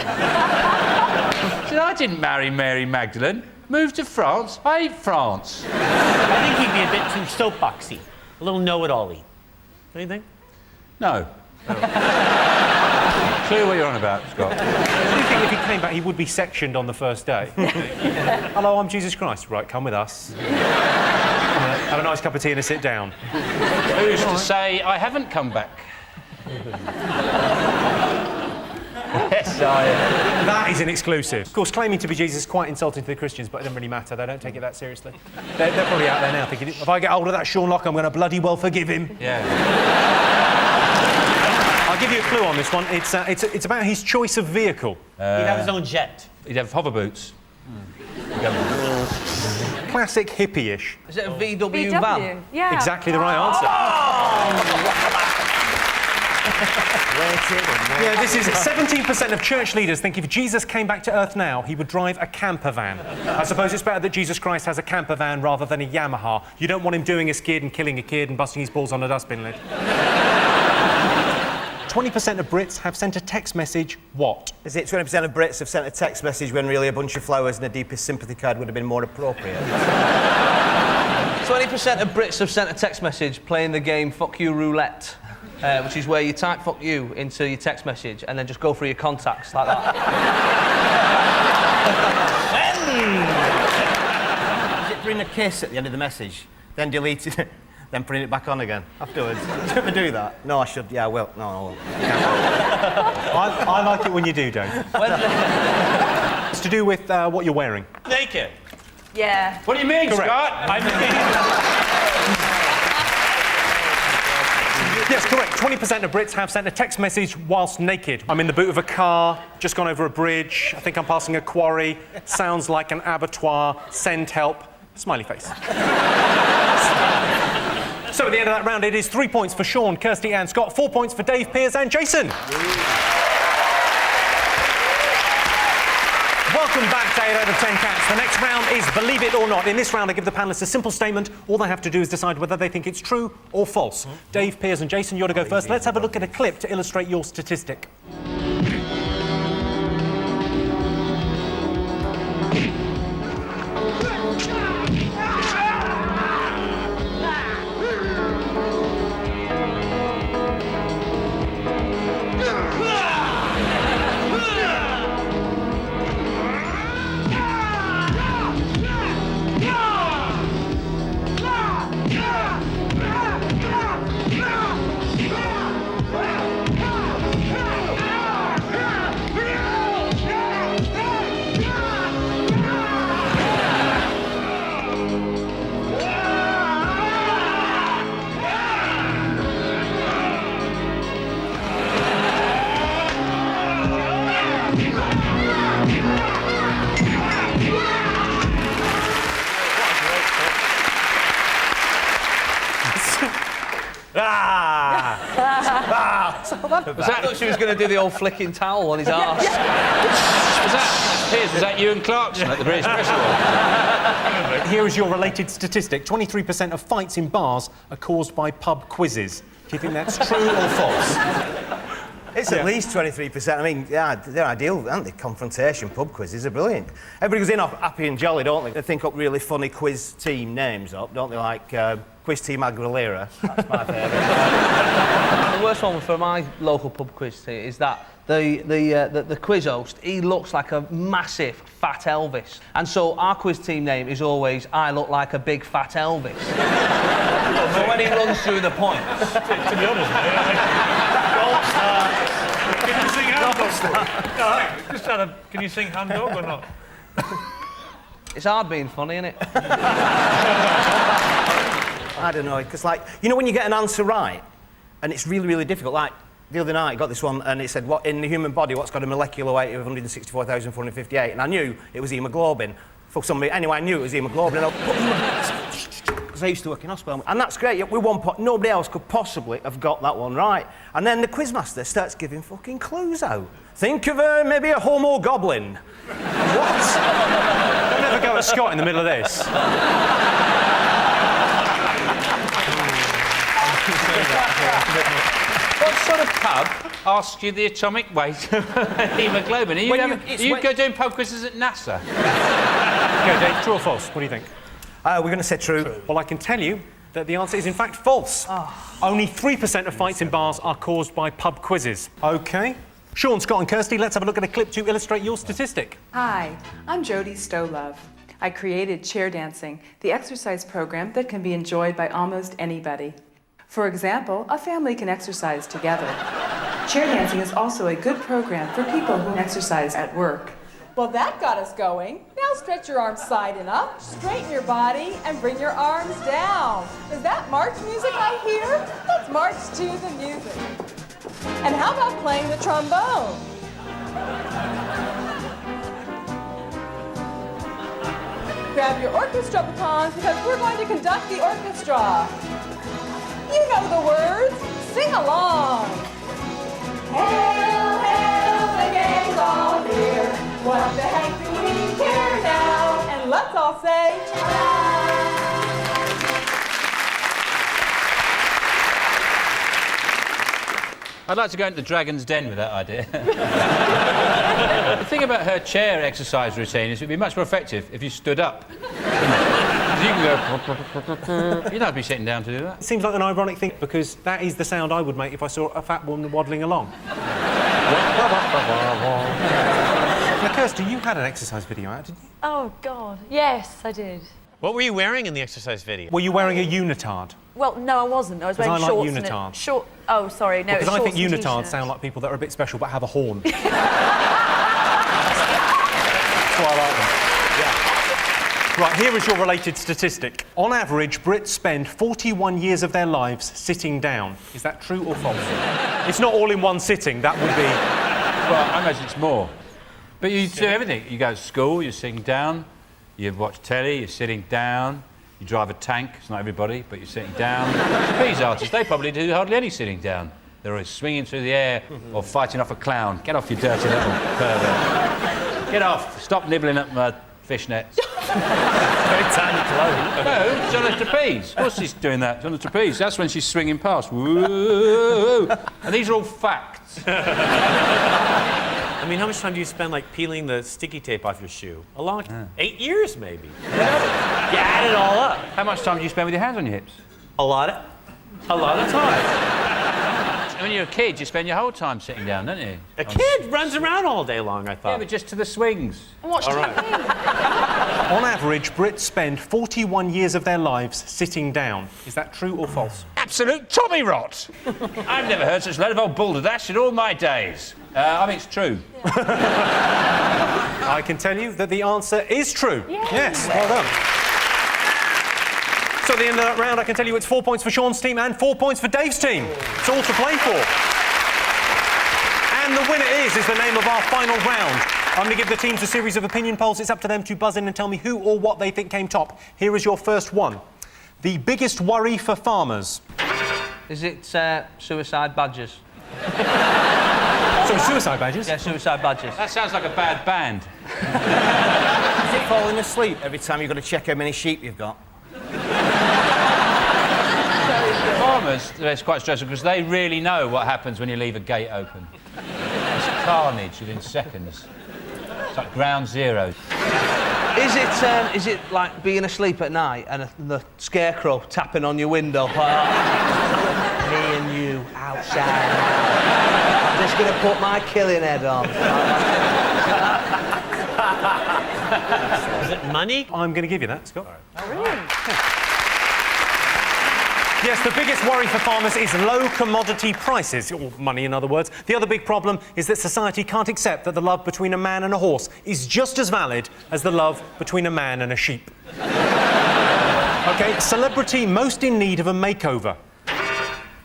said, I didn't marry Mary Magdalene. Moved to France. I hate France. I think he'd be a bit too soapboxy. A little know-it-all-y. Don't you think? No. Clear what you're on about, Scott. Do you think if he came back, he would be sectioned on the first day? Hello, I'm Jesus Christ. Right, come with us. Have a nice cup of tea and a sit down. Who's to say I haven't come back? Yes, I am. That is an exclusive. Of course, claiming to be Jesus is quite insulting to the Christians, but it doesn't really matter. They don't take it that seriously. They're probably out there now thinking, if I get hold of that Sean Locke, I'm going to bloody well forgive him. Yeah. I'll give you a clue on this one. It's about his choice of vehicle. He'd have his own jet. He'd have hover boots. Classic hippie-ish. Is it a VW van? Yeah. Exactly the right answer. Yeah, this is 17% of church leaders think if Jesus came back to Earth now, he would drive a camper van. I suppose it's better that Jesus Christ has a camper van rather than a Yamaha. You don't want him doing a skid and killing a kid and busting his balls on a dustbin lid. 20% of Brits have sent a text message, what? Is it 20% of Brits have sent a text message when really a bunch of flowers and a deepest sympathy card would have been more appropriate? 20% of Brits have sent a text message playing the game Fuck You Roulette, which is where you type fuck you into your text message and then just go through your contacts like that. Is it putting a kiss at the end of the message, then deleting it, then putting it back on again afterwards? Should I do that? No, I should. Yeah, I will. No, I won't. I like it when you do, Dave. It's to do with what you're wearing. Naked. Yeah. What do you mean, Correct. Scott? Yes, correct. 20% of Brits have sent a text message whilst naked. I'm in the boot of a car, just gone over a bridge, I think I'm passing a quarry, sounds like an abattoir, send help, smiley face. So at the end of that round, it is 3 points for Sean, Kirsty and Scott, 4 points for Dave, Piers and Jason. Welcome back to 8 out of 10 Cats. The next round is Believe It or Not. In this round, I give the panellists a simple statement. All they have to do is decide whether they think it's true or false. Dave, Piers and Jason, you're to go first. Let's have a look at a clip to illustrate your statistic. I thought she was going to do the old flicking towel on his arse. Was that you and Clarkson at the British Press Club? Here is your related statistic. 23% of fights in bars are caused by pub quizzes. Do you think that's true or false? It's at least 23%. I mean, yeah, they're ideal, aren't they? Confrontation pub quizzes are brilliant. Everybody goes in off happy and jolly, don't they? They think up really funny quiz team names up, don't they? Like Quiz Team Aguilera. That's my favourite. The worst one for my local pub quiz team is that the quiz host, he looks like a massive fat Elvis. And so our quiz team name is always, I look like a big fat Elvis. So when he runs through the points... To be honest, can you sing Hand Dog? Can you sing Hand Dog or not? It's hard being funny, isn't it? I don't know, because, like, you know when you get an answer right, and it's really, really difficult, like, the other night I got this one, and it said, what in the human body, what's got a molecular weight of 164,458? And I knew it was haemoglobin. For some reason, anyway, I knew it was haemoglobin, and because I used to work in hospital. And that's great, with one pot, nobody else could possibly have got that one right. And then the quizmaster starts giving fucking clues out. Think of maybe a homo goblin. What? Don't ever go at Scott in the middle of this. What sort of pub asks you the atomic weight of haemoglobin? Are you doing pub quizzes at NASA? OK, Dave, true or false? What do you think? We're going to say true. Well, I can tell you that the answer is, in fact, false. Only 3% of fights in bars are caused by pub quizzes. OK. Sean, Scott and Kirsty, let's have a look at a clip to illustrate your statistic. Hi, I'm Jodie Stolove. I created chair dancing, the exercise program that can be enjoyed by almost anybody. For example, a family can exercise together. Chair dancing is also a good program for people who exercise at work. Well, that got us going. Now stretch your arms side and up, straighten your body, and bring your arms down. Is that march music I hear? Let's march to the music. And how about playing the trombone? Grab your orchestra batons because we're going to conduct the orchestra. You know the words. Sing along. Hail, hail, the gang's all here. What the heck do we care now? And let's all say, I'd like to go into the Dragon's Den with that idea. The thing about her chair exercise routine is it'd be much more effective if you stood up. You can go... You don't have to be sitting down to do that. It seems like an ironic thing, because that is the sound I would make if I saw a fat woman waddling along. Now, Kirsty, you had an exercise video out, didn't you? Oh, God. Yes, I did. What were you wearing in the exercise video? Were you wearing a unitard? Well, no, I wasn't. I was wearing shorts. I like unitards. Short. Oh, sorry. No, because I think unitards unitards sound like people that are a bit special but have a horn. That's why I like them. Right, here is your related statistic. On average, Brits spend 41 years of their lives sitting down. Is that true or false? It's not all in one sitting, that would be... Well, I imagine it's more. But you do everything. You go to school, you're sitting down, you watch telly, you're sitting down, you drive a tank, it's not everybody, but you're sitting down. These artists, they probably do hardly any sitting down. They're always swinging through the air or fighting off a clown. Get off, you dirty little pervert. Get off, stop nibbling at my fishnets. Very tiny clothes. No, she's on a trapeze. Of course she's doing that. She's on a trapeze. That's when she's swinging past. Whoa. And these are all facts. I mean, how much time do you spend, like, peeling the sticky tape off your shoe? A long time. 8 years, maybe. You add it all up. How much time do you spend with your hands on your hips? A lot of time. When you're a kid, you spend your whole time sitting down, don't you? A kid runs around all day long, I thought. Yeah, but just to the swings. Watch all right. On average, Brits spend 41 years of their lives sitting down. Is that true or false? Absolute Tommy rot! I've never heard such a load of old balderdash in all my days. I think it's true. I can tell you that the answer is true. Yay. Yes, well done. So at the end of that round, I can tell you it's 4 points for Sean's team and 4 points for Dave's team. It's all to play for. And the winner is the name of our final round. I'm going to give the teams a series of opinion polls. It's up to them to buzz in and tell me who or what they think came top. Here is your first one. The biggest worry for farmers. Is it suicide badgers? So suicide badgers? Yeah, suicide badgers. That sounds like a bad band. Is it falling asleep every time you've got to check how many sheep you've got? Farmers, it's quite stressful because they really know what happens when you leave a gate open. It's carnage within seconds. It's like ground zero. Is it like being asleep at night and the scarecrow tapping on your window? Me and you outside. I'm just going to put my killing head on. Is it money? I'm going to give you that, Scott. Brilliant. Yes, the biggest worry for farmers is low commodity prices, or money in other words. The other big problem is that society can't accept that the love between a man and a horse is just as valid as the love between a man and a sheep. OK, celebrity most in need of a makeover.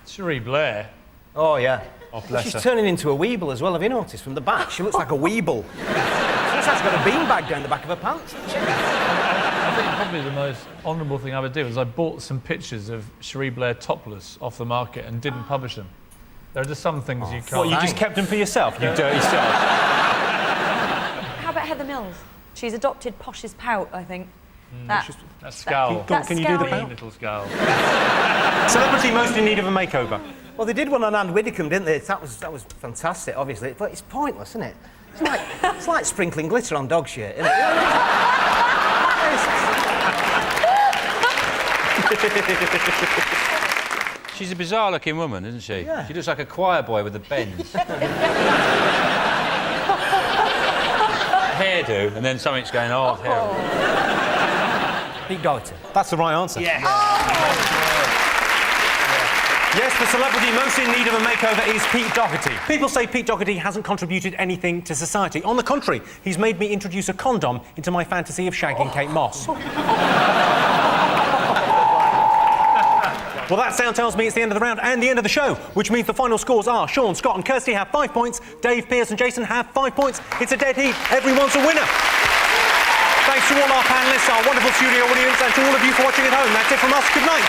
Cherie Blair. Oh, yeah. Oh, bless She's her. turning into a weeble as well, have you noticed? From the back, she looks like a weeble. She looks like she's got a beanbag down the back of her pants. I think probably the most honourable thing I ever did was I bought some pictures of Cherie Blair topless off the market and didn't publish them. There are just some things you can't... What, you just kept them for yourself, you dirty soul? How about Heather Mills? She's adopted Posh's Pout, I think. That scowl. Can you do the scowl. Little scowl. Celebrity most in need of a makeover. Well, they did one on Anne Widdecombe, didn't they? That was fantastic, obviously. But it's pointless, isn't it? It's like sprinkling glitter on dog shit, isn't it? She's a bizarre-looking woman, isn't she? Yeah. She looks like a choir boy with a bends. Hairdo, and then something's going on. Pete Doherty. That's the right answer. Yeah. Yes, the celebrity most in need of a makeover is Pete Doherty. People say Pete Doherty hasn't contributed anything to society. On the contrary, he's made me introduce a condom into my fantasy of shagging Kate Moss. Well, that sound tells me it's the end of the round and the end of the show, which means the final scores are Sean, Scott and Kirsty have 5 points, Dave, Piers and Jason have 5 points. It's a dead heat. Everyone's a winner. Thanks to all our panellists, our wonderful studio audience, and to all of you for watching at home. That's it from us. Good night.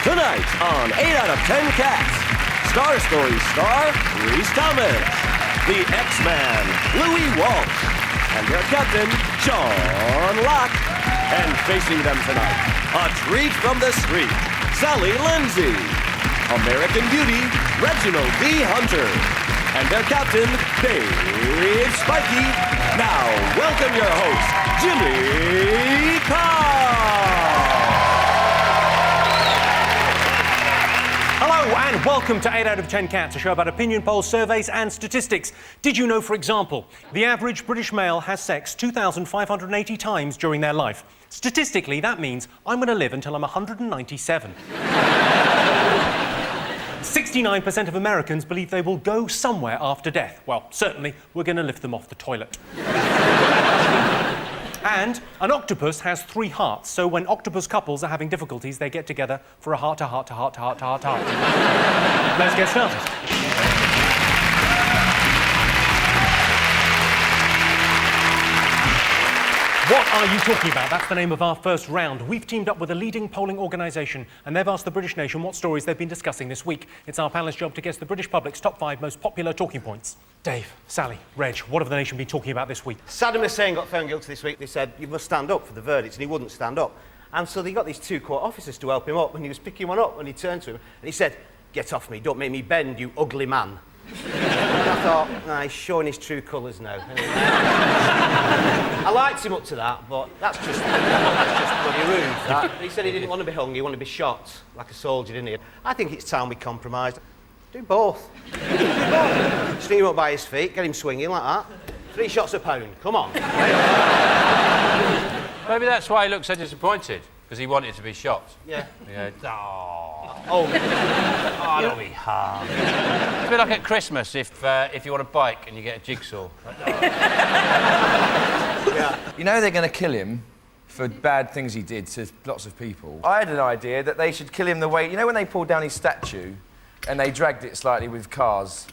Tonight on 8 out of 10 Cats, Star Story star Reese Thomas, the X-Man Louis Walsh, and their captain John Locke. And facing them tonight, a treat from the street, Sally Lindsay, American Beauty Reginald D. Hunter, and their captain Dave Spikey. Now welcome your host, Jimmy Carr. Hello and welcome to 8 out of 10 Cats, a show about opinion polls, surveys and statistics. Did you know, for example, the average British male has sex 2,580 times during their life? Statistically, that means I'm going to live until I'm 197. 69% of Americans believe they will go somewhere after death. Well, certainly, we're going to lift them off the toilet. And an octopus has 3 hearts, so when octopus couples are having difficulties, they get together for a heart-to-heart-to-heart-to-heart-to-heart. Let's get started. What are you talking about? That's the name of our first round. We've teamed up with a leading polling organisation, and they've asked the British nation what stories they've been discussing this week. It's our panellists' job to guess the British public's top 5 most popular talking points. Dave, Sally, Reg, what have the nation been talking about this week? Saddam Hussein got found guilty this week. They said, you must stand up for the verdict, and he wouldn't stand up. And so they got these 2 court officers to help him up, and he was picking one up, and he turned to him, and he said, "Get off me, don't make me bend, you ugly man." And I thought, nah, he's showing his true colours now. I liked him up to that, but that's just bloody rude. That. He said he didn't want to be hung, he wanted to be shot like a soldier, didn't he? I think it's time we compromised. Do both. String him up by his feet, get him swinging like that. 3 shots a pound, come on. Maybe that's why he looked so disappointed, because he wanted to be shot. Yeah. Oh, don't be hard. It's a bit like at Christmas if you want a bike and you get a jigsaw. Yeah. You know they're going to kill him for bad things he did to lots of people. I had an idea that they should kill him the way... You know when they pulled down his statue and they dragged it slightly with cars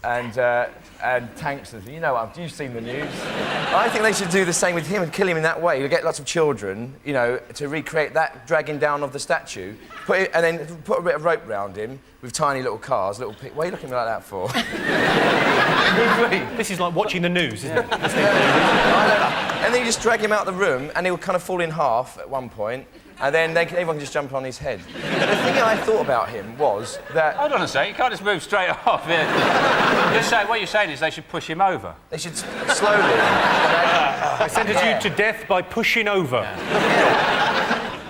and tanks and things? You know what? You've seen the news. I think they should do the same with him and kill him in that way. You'll get lots of children, you know, to recreate that dragging down of the statue, and then put a bit of rope round him with tiny little cars, What are you looking like that for? This is like watching the news, isn't it? And then you just drag him out of the room, and he'll kind of fall in half at one point, and then everyone can just jump on his head. But the thing I thought about him was that... Hold on a sec, you can't just move straight off. What you're saying is they should push him over. They should slowly... I sentence you to death by pushing over.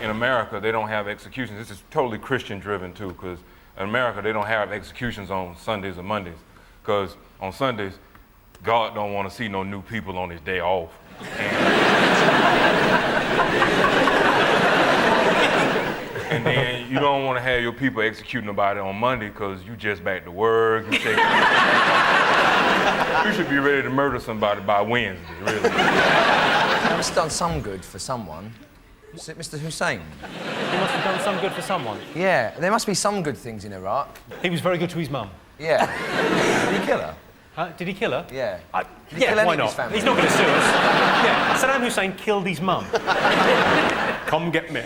In America, they don't have executions. This is totally Christian-driven, too, because in America, they don't have executions on Sundays or Mondays, because on Sundays, God don't want to see no new people on his day off. And then you don't want to have your people executing nobody on Monday because you just back to work. You should be ready to murder somebody by Wednesday, really. He must have done some good for someone. Is it Mr. Hussein? He must have done some good for someone. Yeah, there must be some good things in Iraq. He was very good to his mum. Yeah. Did he kill her? Did he kill her? Yeah. Did he Yeah, kill why any of not? his family? He's not going to sue us. Yeah, Saddam Hussein killed his mum. Come get me.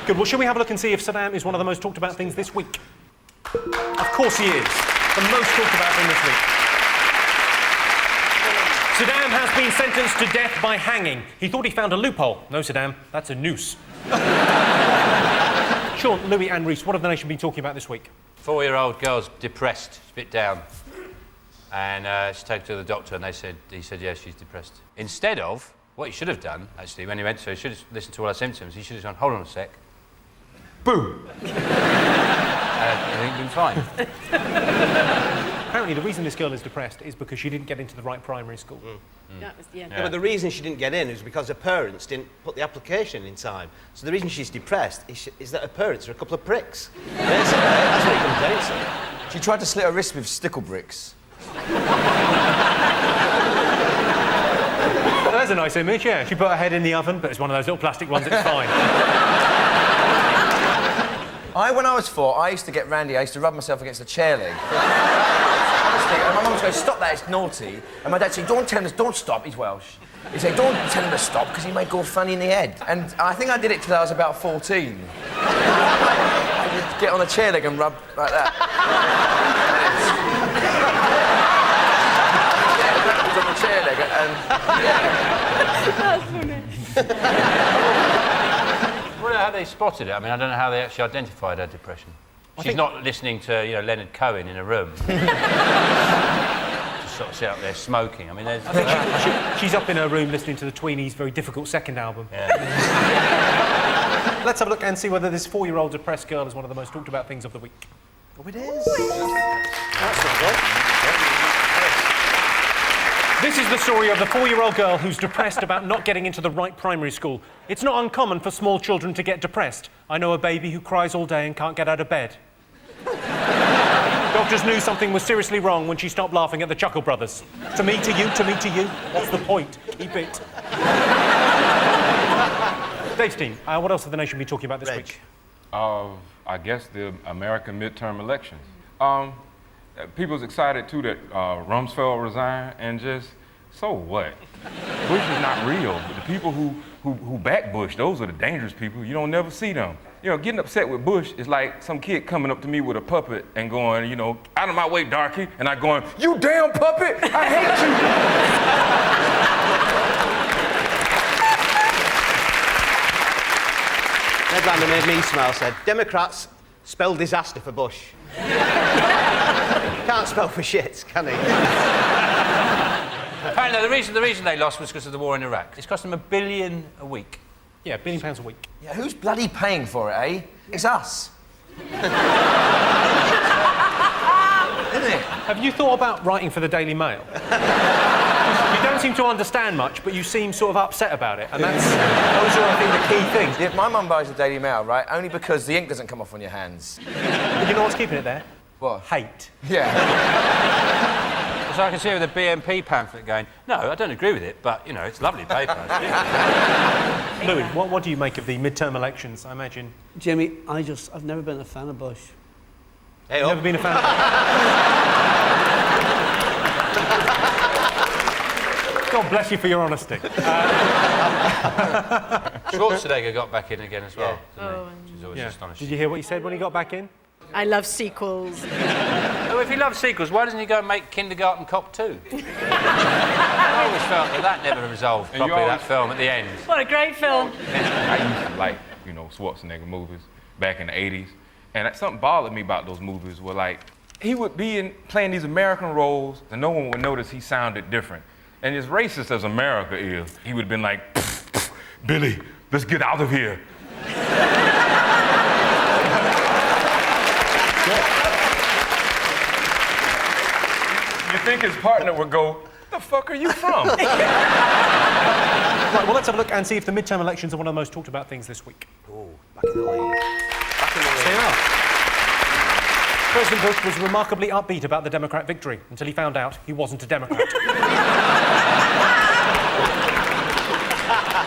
Good, well, shall we have a look and see if Saddam is one of the most talked about things this week? Of course he is. The most talked about thing this week. Saddam has been sentenced to death by hanging. He thought he found a loophole. No, Saddam, that's a noose. Sean, Louis and Reese, what have the nation been talking about this week? 4-year-old girl's depressed, a bit down. And she took her to the doctor and he said, yes, she's depressed. Instead of, what he should have done, actually, when he went to her, he should have listened to all her symptoms. He should have gone, hold on a sec. Boom! Everything's been fine. Apparently, the reason this girl is depressed is because she didn't get into the right primary school. That was, yeah, but the reason she didn't get in is because her parents didn't put the application in time. So the reason she's depressed is that her parents are a couple of pricks. Basically, that's what it comes down to. She tried to slit her wrist with stickle bricks. There's a nice image, yeah. She put her head in the oven, but it's one of those little plastic ones, it's fine. When I was 4, I used to get randy. I used to rub myself against a chair leg. Honestly, and my mum would go, stop that, it's naughty. And my dad said, don't tell him, don't stop, he's Welsh. He said, don't tell him to stop, because he may go funny in the head. And I think I did it till I was about 14. I would get on a chair leg and rub like that. On the chair leg and... That's funny. I wonder how they spotted it. I mean, I don't know how they actually identified her depression. She's not listening to, Leonard Cohen in a room. Just sort of sit up there smoking. I mean, there's... I think she's up in her room listening to the Tweenies' very difficult second album. Yeah. Let's have a look and see whether this 4-year-old depressed girl is one of the most talked about things of the week. Oh, it is. That's not good. This is the story of the 4-year-old girl who's depressed about not getting into the right primary school. It's not uncommon for small children to get depressed. I know a baby who cries all day and can't get out of bed. Doctors knew something was seriously wrong when she stopped laughing at the Chuckle Brothers. To me, to you, to me, to you. What's the point? Keep it. Dave's team, what else have the nation been talking about this week? I guess the American midterm elections. People's excited, too, that Rumsfeld resigned, and just, so what? Bush is not real. The people who back Bush, those are the dangerous people. You don't never see them. Getting upset with Bush is like some kid coming up to me with a puppet and going, out of my way, darky, and I going, you damn puppet, I hate you. Headline that made me smile said, Democrats spell disaster for Bush. Can't spell for shit, can he? Apparently, the reason they lost was because of the war in Iraq. It's cost them $1 billion a week. Yeah, £1 billion a week. Yeah, who's bloody paying for it, eh? It's us. Have you thought about writing for the Daily Mail? You don't seem to understand much, but you seem sort of upset about it, and those are, I think, the key things. Yeah, my mum buys the Daily Mail, right? Only because the ink doesn't come off on your hands. But you know what's keeping it there? What? Hate. Yeah. So I can see with the BNP pamphlet going, no, I don't agree with it, but, you know, it's lovely paper. Louis, what do you make of the midterm elections, I imagine? Jimmy, I've never been a fan of Bush. Hey, Never been a fan of God bless you for your honesty. Schwarzenegger got back in again as well, didn't he? Which is always astonishing. Did you hear what he said when he got back in? I love sequels. Oh, if he loves sequels, why doesn't he go and make Kindergarten Cop 2? I always felt that never resolved properly, that film at the end. What a great film. I used to like, you know, Schwarzenegger movies back in the 80s. And something bothered me about those movies were like, he would be playing these American roles and no one would notice he sounded different. And as racist as America is, he would have been like, pff, pff, Billy, let's get out of here. You think his partner would go, what the fuck are you from? Right, well, let's have a look and see if the midterm elections are one of the most talked about things this week. Oh, back in the lead. They are. President Bush was remarkably upbeat about the Democrat victory until he found out he wasn't a Democrat.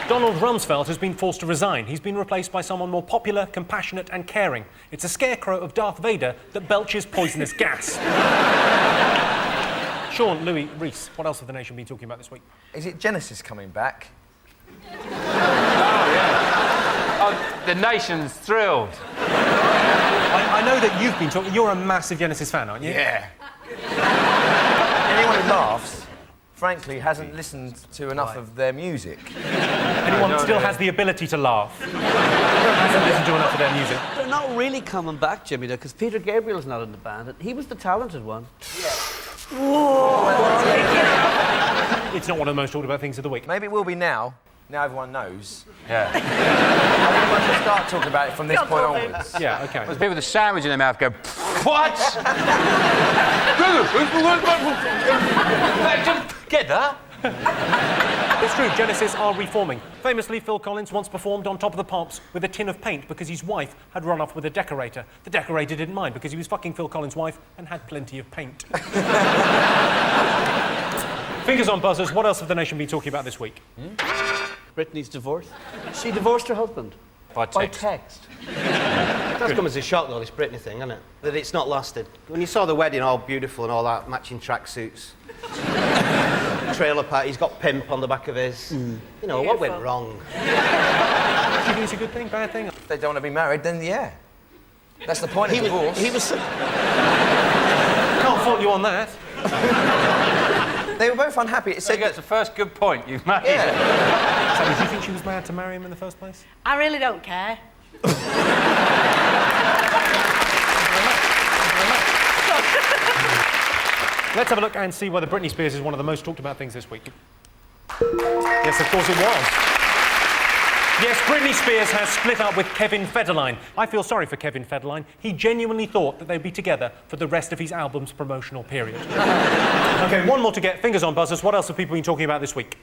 Donald Rumsfeld has been forced to resign. He's been replaced by someone more popular, compassionate and caring. It's a scarecrow of Darth Vader that belches poisonous gas. Sean, Louis, Reese, what else have the nation been talking about this week? Is it Genesis coming back? Oh, the nation's thrilled. I know that you've been talking... You're a massive Genesis fan, aren't you? Yeah. Anyone who laughs, frankly, hasn't listened to enough of their music. Anyone that still has the ability to laugh hasn't listened to enough of their music. They're not really coming back, Jimmy, though, because Peter Gabriel's not in the band. He was the talented one. Yeah. Whoa! It's not one of the most talked about things of the week. Maybe it will be now. Now everyone knows. Yeah. I think we'll just start talking about it from this point onwards. Yeah, OK. There's people with a sandwich in their mouth go, what? Get that? It's true, Genesis are reforming. Famously, Phil Collins once performed on top of the Pops with a tin of paint because his wife had run off with a decorator. The decorator didn't mind because he was fucking Phil Collins' wife and had plenty of paint. Fingers on buzzers, what else have the nation been talking about this week? Britney's divorce. She divorced her husband. By text. That's come as a shock, though, this Britney thing, hasn't it? That it's not lasted. When you saw the wedding, all beautiful and all that, matching tracksuits. Trailer park, he's got pimp on the back of his. You know, what went wrong? Do you think it's a good thing, bad thing? If they don't want to be married, then yeah. That's the point of divorce. He was... Can't fault you on that. They were both unhappy. It So said that's the first good point you've made. Yeah. Sammy, do you think she was mad to marry him in the first place? I really don't care. Let's have a look and see whether Britney Spears is one of the most talked about things this week. Yes, of course it was. Yes, Britney Spears has split up with Kevin Federline. I feel sorry for Kevin Federline. He genuinely thought that they'd be together for the rest of his album's promotional period. OK, one more to get. Fingers on buzzers. What else have people been talking about this week?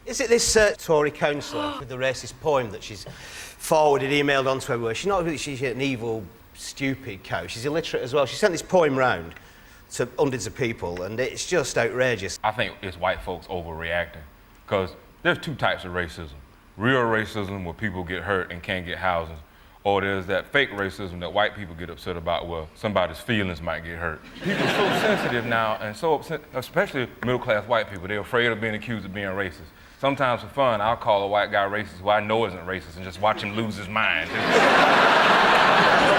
Is it this Tory councillor with the racist poem that she's forwarded, emailed onto everywhere? She's not really, she's an evil, stupid cow. She's illiterate as well. She sent this poem round to hundreds of people, and it's just outrageous. I think it's white folks overreacting, because there's two types of racism. Real racism, where people get hurt and can't get housing, or there's that fake racism that white people get upset about, where somebody's feelings might get hurt. People are so sensitive now, and so upset, especially middle-class white people. They're afraid of being accused of being racist. Sometimes for fun, I'll call a white guy racist who I know isn't racist and just watch him lose his mind.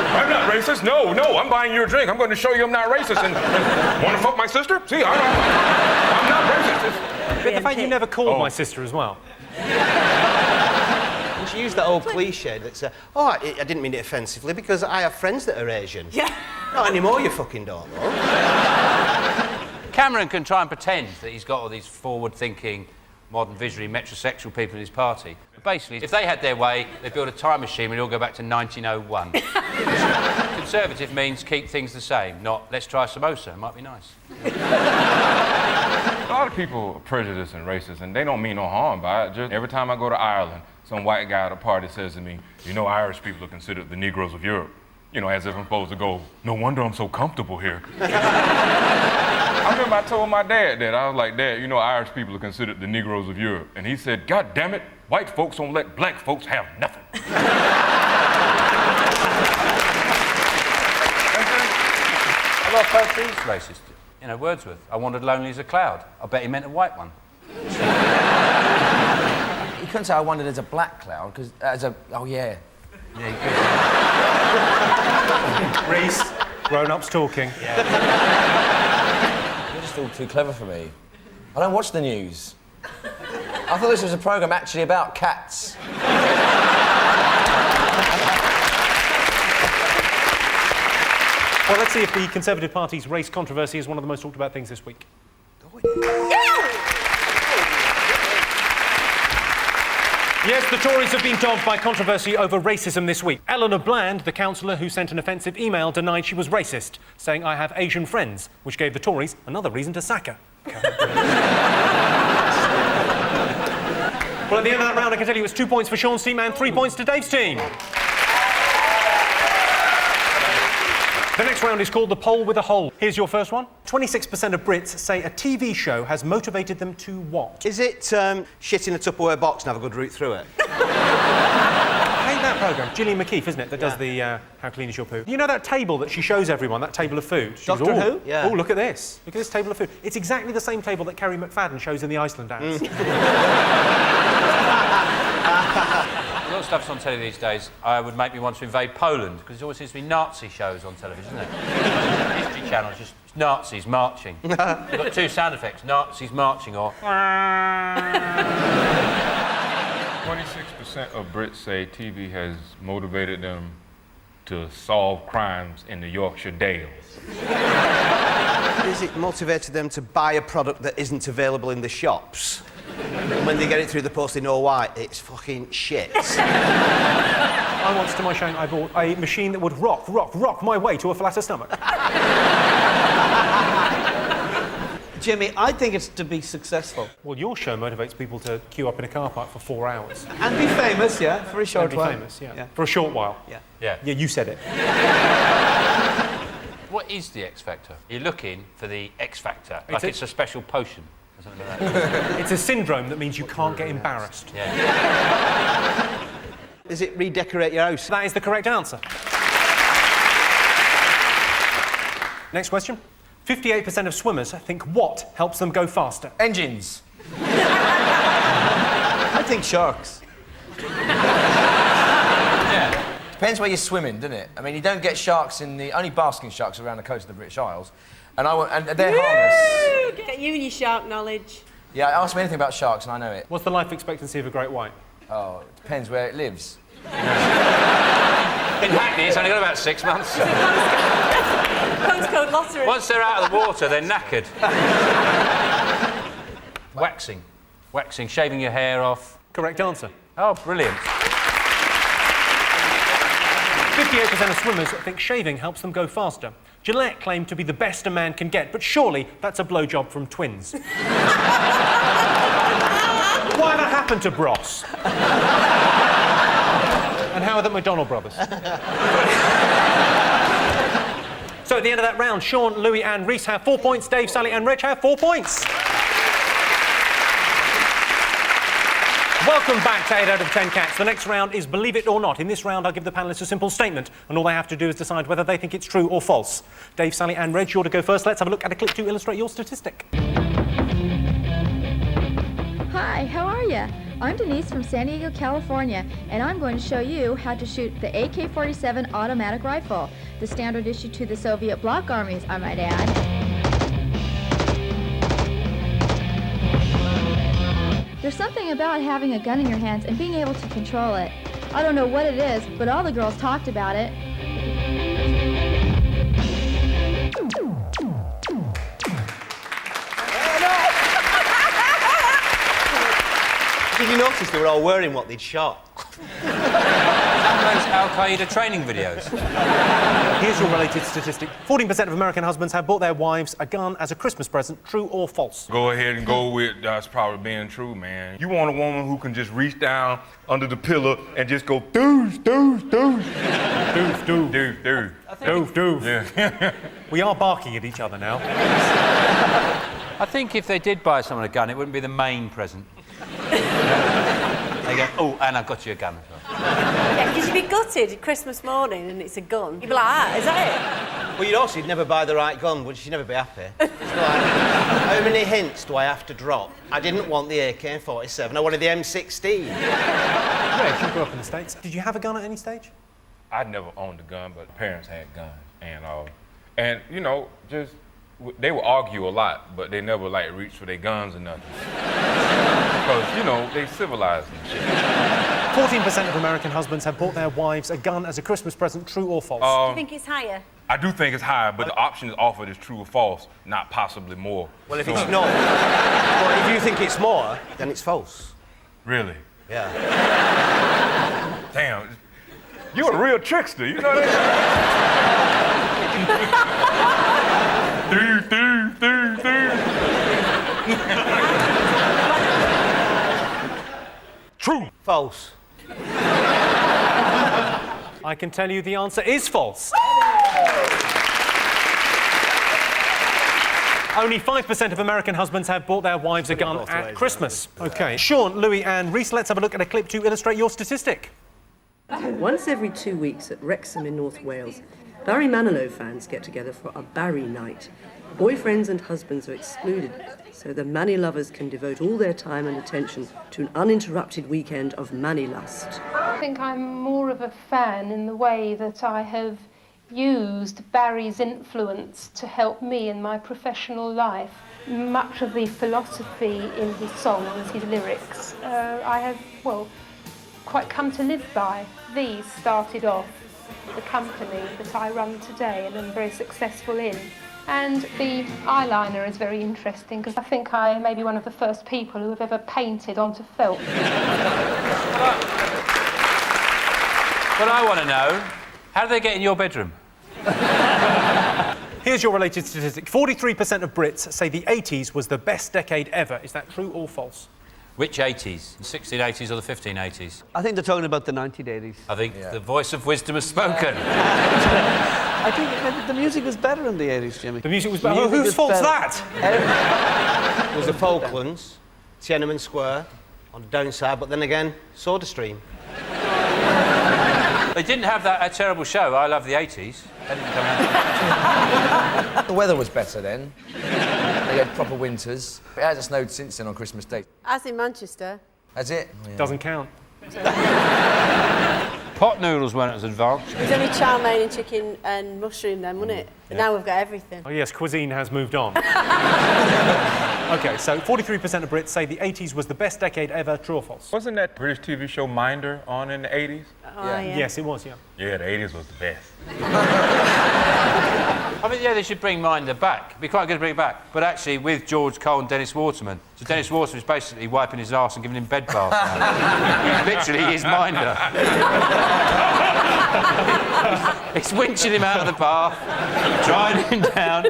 I'm not racist. No, I'm buying you a drink. I'm going to show you I'm not racist. And want to fuck my sister? See, I'm not racist. But the fact you never called my sister as well. And she used that old cliche that's, I didn't mean it offensively because I have friends that are Asian. Yeah. Not anymore, you fucking don't, though. Cameron can try and pretend that he's got all these forward-thinking, modern visionary metrosexual people in his party. But basically, if they had their way, they'd build a time machine and we'd all go back to 1901. Conservative means keep things the same, not let's try samosa, it might be nice. A lot of people are prejudiced and racist, and they don't mean no harm by it. Just every time I go to Ireland, some white guy at a party says to me, you know, Irish people are considered the Negroes of Europe. You know, as if I'm supposed to go, no wonder I'm so comfortable here. I remember I told my dad that. I was like, Dad, you know, Irish people are considered the Negroes of Europe. And he said, God damn it, white folks don't let black folks have nothing. A lot of poetry is racist. You know, Wordsworth, I wandered lonely as a cloud. I bet he meant a white one. You couldn't say I wandered as a black cloud, because as a... Oh, yeah. Yeah, you could. Reese, grown-ups talking. Yeah. You're just all too clever for me. I don't watch the news. I thought this was a programme actually about cats. Well, let's see if the Conservative Party's race controversy is one of the most talked about things this week. Yes, the Tories have been dogged by controversy over racism this week. Eleanor Bland, the councillor who sent an offensive email, denied she was racist, saying, I have Asian friends, which gave the Tories another reason to sack her. Well, at the end of that round, I can tell you it's 2 points for Sean's team and 3 points to Dave's team. The next round is called the poll with a hole. Here's your first one. 26% of Brits say a TV show has motivated them to what? Is it shit in a Tupperware box and have a good route through it? I hate that programme. Gillian McKeith, isn't it, that does the How Clean Is Your Poo? You know that table that she shows everyone, that table of food? She Doctor goes, Who? Yeah. Oh, look at this. Look at this table of food. It's exactly the same table that Kerry McFadden shows in the Iceland ads. A lot of stuff's on telly these days. Would make me want to invade Poland, because there always seems to be Nazi shows on television, isn't it? History Channel, it's just Nazis marching. You've got two sound effects, Nazis marching or... 26% of Brits say TV has motivated them to solve crimes in the Yorkshire Dales. Is it motivated them to buy a product that isn't available in the shops? And when they get it through the post, they know why. It's fucking shit. I once, to my shame, I bought a machine that would rock my way to a flatter stomach. Jimmy, I think it's to be successful. Well, your show motivates people to queue up in a car park for 4 hours. And be famous, yeah, for a short while. And be famous, yeah. For a short while. Yeah. Yeah. Yeah, you said it. What is the X Factor? You're looking for the X Factor, like it's a special potion. Or something like that. It's a syndrome that means you can't get embarrassed. Yeah. Is it redecorate your house? That is the correct answer. Next question. 58% of swimmers think what helps them go faster? Engines. I think sharks. Yeah. Depends where you're swimming, doesn't it? I mean, you don't get sharks in the... Only basking sharks around the coast of the British Isles. And they're harmless. Get you and your shark knowledge. Yeah, ask me anything about sharks and I know it. What's the life expectancy of a great white? Oh, it depends where it lives. In Hackney, it's only got about 6 months. Postcode lottery. Once they're out of the water, they're knackered. Waxing. Waxing, shaving your hair off. Correct answer. Oh, brilliant. 58% of swimmers think shaving helps them go faster. Gillette claimed to be the best a man can get, but surely that's a blowjob from twins. Why that happened to Bros? And how are the McDonald brothers? So at the end of that round, Sean, Louis and Reese have 4 points, Dave, Sally and Reg have 4 points. Welcome back to 8 out of 10 Cats. The next round is Believe It or Not. In this round, I'll give the panellists a simple statement, and all they have to do is decide whether they think it's true or false. Dave, Sally and Reg, you're to go first. Let's have a look at a clip to illustrate your statistic. Hi, how are you? I'm Denise from San Diego, California, and I'm going to show you how to shoot the AK-47 automatic rifle, the standard issue to the Soviet bloc armies, I might add. There's something about having a gun in your hands and being able to control it. I don't know what it is, but all the girls talked about it. Did you notice they were all wearing what they'd shot? face Al-Qaeda training videos. Here's your related statistic. 14% of American husbands have bought their wives a gun as a Christmas present. True or false? Go ahead and go with that's probably being true, man. You want a woman who can just reach down under the pillow and just go doof, doof, doof. Doof, doof. Doof, doof. Doof, doof. Yeah. We are barking at each other now. I think if they did buy someone a gun, it wouldn't be the main present. They go, oh, and I've got you a gun as well. Yeah, because you'd be gutted Christmas morning and it's a gun. You'd be like, ah, is that it? Well, you'd also never buy the right gun, would you? You'd never be happy. It's like, how many hints do I have to drop? I didn't want the AK-47, I wanted the M16. Greg, you grew up in the States. Did you have a gun at any stage? I never owned a gun, but parents had guns. And you know, just, they would argue a lot, but they never, like, reach for their guns or nothing. Because, you know, they civilized and shit. 14% of American husbands have bought their wives a gun as a Christmas present. True or false? Do you think it's higher? I do think it's higher, but the option is offered is true or false, not possibly more. Well, if it's not... Well, if you think it's more, then it's false. Really? Yeah. Damn. You're a real trickster, you know that? True. False. I can tell you the answer is false. Only 5% of American husbands have bought their wives a gun at Christmas. OK. Sean, Louis and Reese, let's have a look at a clip to illustrate your statistic. Once every 2 weeks at Wrexham in North Wales, Barry Manilow fans get together for a Barry night. Boyfriends and husbands are excluded, so the Manny lovers can devote all their time and attention to an uninterrupted weekend of Manny lust. I think I'm more of a fan in the way that I have used Barry's influence to help me in my professional life. Much of the philosophy in his songs, his lyrics, I have, well, quite come to live by. These started off the company that I run today and am very successful in. And the eyeliner is very interesting because I think I may be one of the first people who have ever painted onto felt. What I want to know, how do they get in your bedroom? Here's your related statistic. 43% of Brits say the 80s was the best decade ever. Is that true or false? Which 80s? The 1680s or the 1580s? I think they're talking about the 1980s. I think the voice of wisdom has spoken. I think the music was better in the 80s, Jimmy. The music was better? Whose fault's that? It was the Falklands, Tiananmen Square, on the downside, but then again, SodaStream. They didn't have that terrible show, I Love the 80s. That didn't come out. The weather was better then. They had proper winters. It hasn't snowed since then on Christmas Day. As in Manchester. Has it? Oh, yeah. Doesn't count. Pot noodles weren't as advanced. It was only chow mein and chicken and mushroom then, wasn't it? But now we've got everything. Oh, yes, cuisine has moved on. OK, so 43% of Brits say the 80s was the best decade ever. True or false? Wasn't that British TV show Minder on in the 80s? Oh, yeah. Yes, it was, yeah. Yeah, the 80s was the best. I think, yeah, they should bring Minder back. It'd be quite good to bring it back. But actually, with George Cole and Dennis Waterman. So Dennis Waterman's basically wiping his arse and giving him bed baths now. Literally, he's Minder. He's winching him out of the bath, drying him down,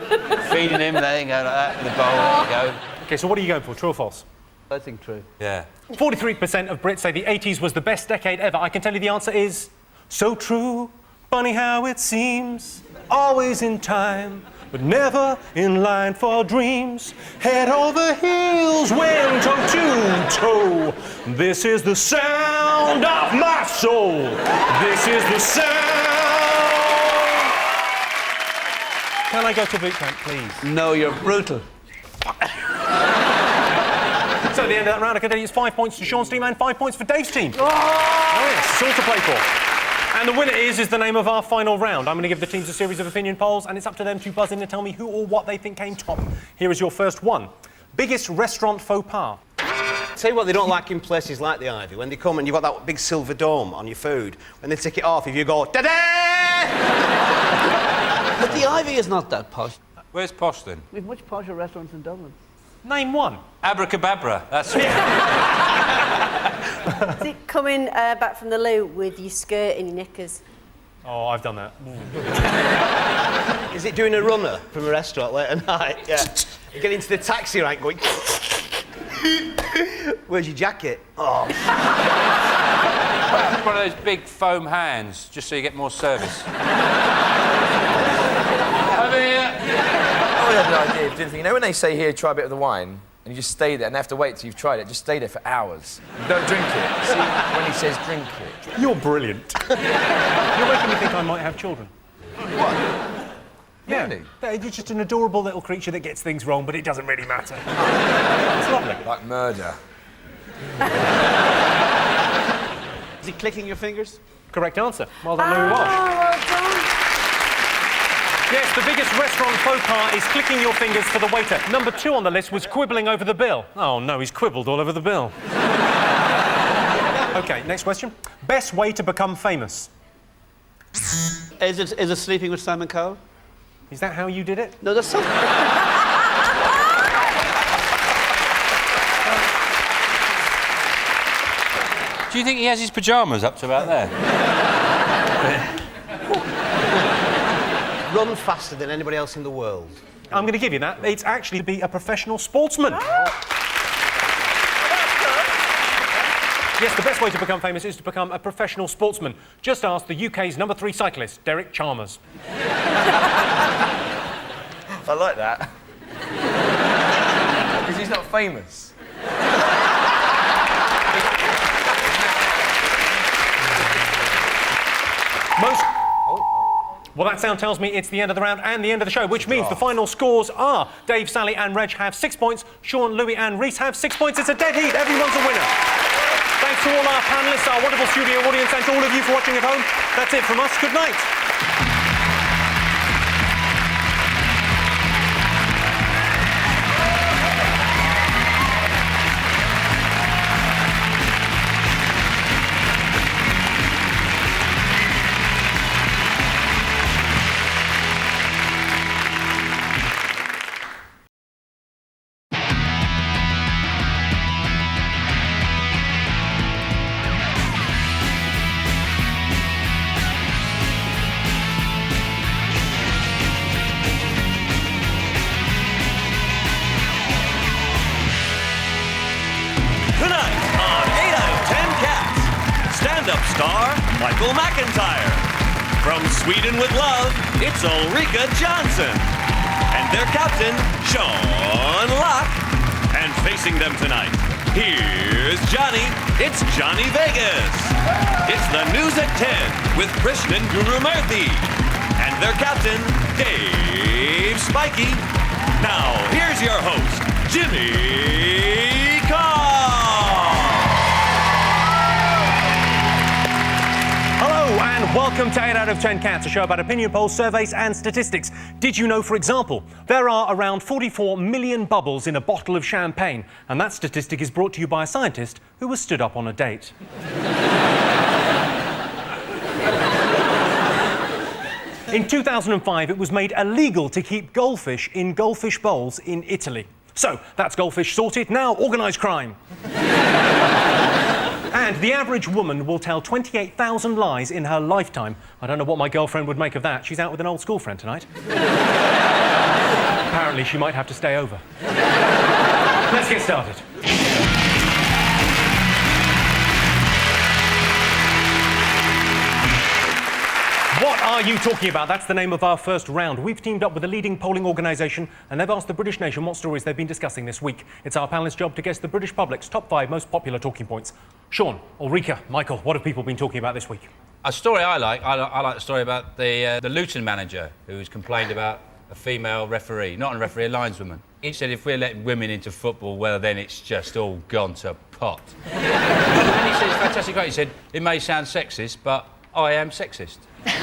feeding him, there you go, like that, in the bowl, there you go. OK, so what are you going for, true or false? I think true. Yeah. 43% of Brits say the 80s was the best decade ever. I can tell you the answer is so true, funny how it seems, always in time, but never in line for dreams. Head over heels, went toe to toe. This is the sound of my soul. This is the sound. Can I go to boot camp, please? No, you're brutal. So at the end of that round, I can tell you it's 5 points to Sean's team and 5 points for Dave's team. Oh, yes, it's all to play for. And the winner is the name of our final round. I'm going to give the teams a series of opinion polls, and it's up to them to buzz in and tell me who or what they think came top. Here is your first one. Biggest restaurant faux pas. Tell you what they don't like in places like the Ivy, when they come and you've got that big silver dome on your food, when they take it off, if you go, da-da! But the Ivy is not that posh. Where's posh, then? We've much posher restaurants in Dublin. Name one. Abracababra, that's it. Is it coming back from the loo with your skirt in your knickers? Oh, I've done that. Is it doing a runner from a restaurant late at night? Yeah. You get into the taxi rank going... Where's your jacket? Oh. One of those big foam hands, just so you get more service. Over here. Oh, I had an idea of doing thing. You know when they say here, try a bit of the wine, and you just stay there, and they have to wait till you've tried it, just stay there for hours. Don't drink it. See, when he says drink it. You're brilliant. You're making me think I might have children. What? Yeah. Really? You're just an adorable little creature that gets things wrong, but it doesn't really matter. It's lovely. Like murder. Is he clicking your fingers? Correct answer. Well done, Louis Walsh. Well done. Yes, the biggest restaurant faux pas is clicking your fingers for the waiter. Number 2 on the list was quibbling over the bill. Oh, no, he's quibbled all over the bill. OK, next question. Best way to become famous? Is it sleeping with Simon Cowell? Is that how you did it? No, that's something. Do you think he has his pyjamas up to about there? Run faster than anybody else in the world. I'm going to give you that. It's actually to be a professional sportsman. Yes, the best way to become famous is to become a professional sportsman. Just ask the UK's number 3 cyclist, Derek Chalmers. I like that. Because he's not famous. Well, that sound tells me it's the end of the round and the end of the show, which means the final scores are Dave, Sally and Reg have 6 points, Sean, Louis and Reese have 6 points. It's a dead heat. Everyone's a winner. Thanks to all our panellists, our wonderful studio audience, and to all of you for watching at home. That's it from us. Good night. From Sweden with love, it's Ulrika Johnson. And their captain, Sean Locke. And facing them tonight, here's Johnny. It's Johnny Vegas. It's the news at 10 with Krishnan Gurumurthy. And their captain, Dave Spikey. Now, here's your host, Jimmy Carr. Hello and welcome to 8 out of 10 Cats, a show about opinion polls, surveys and statistics. Did you know, for example, there are around 44 million bubbles in a bottle of champagne? And that statistic is brought to you by a scientist who was stood up on a date. In 2005, it was made illegal to keep goldfish in goldfish bowls in Italy. So, that's goldfish sorted. Now, organised crime. And the average woman will tell 28,000 lies in her lifetime. I don't know what my girlfriend would make of that. She's out with an old school friend tonight. Apparently, she might have to stay over. Let's get started. What are you talking about? That's the name of our first round. We've teamed up with a leading polling organisation and they've asked the British nation what stories they've been discussing this week. It's our panellists' job to guess the British public's top 5 most popular talking points. Sean, Ulrika, Michael, what have people been talking about this week? A story I like the story about the Luton manager who's complained about a female referee, not a referee, a lineswoman. He said if we're letting women into football, well, then it's just all gone to pot. And he said, it's fantastic, great. He said, it may sound sexist, but I am sexist. It's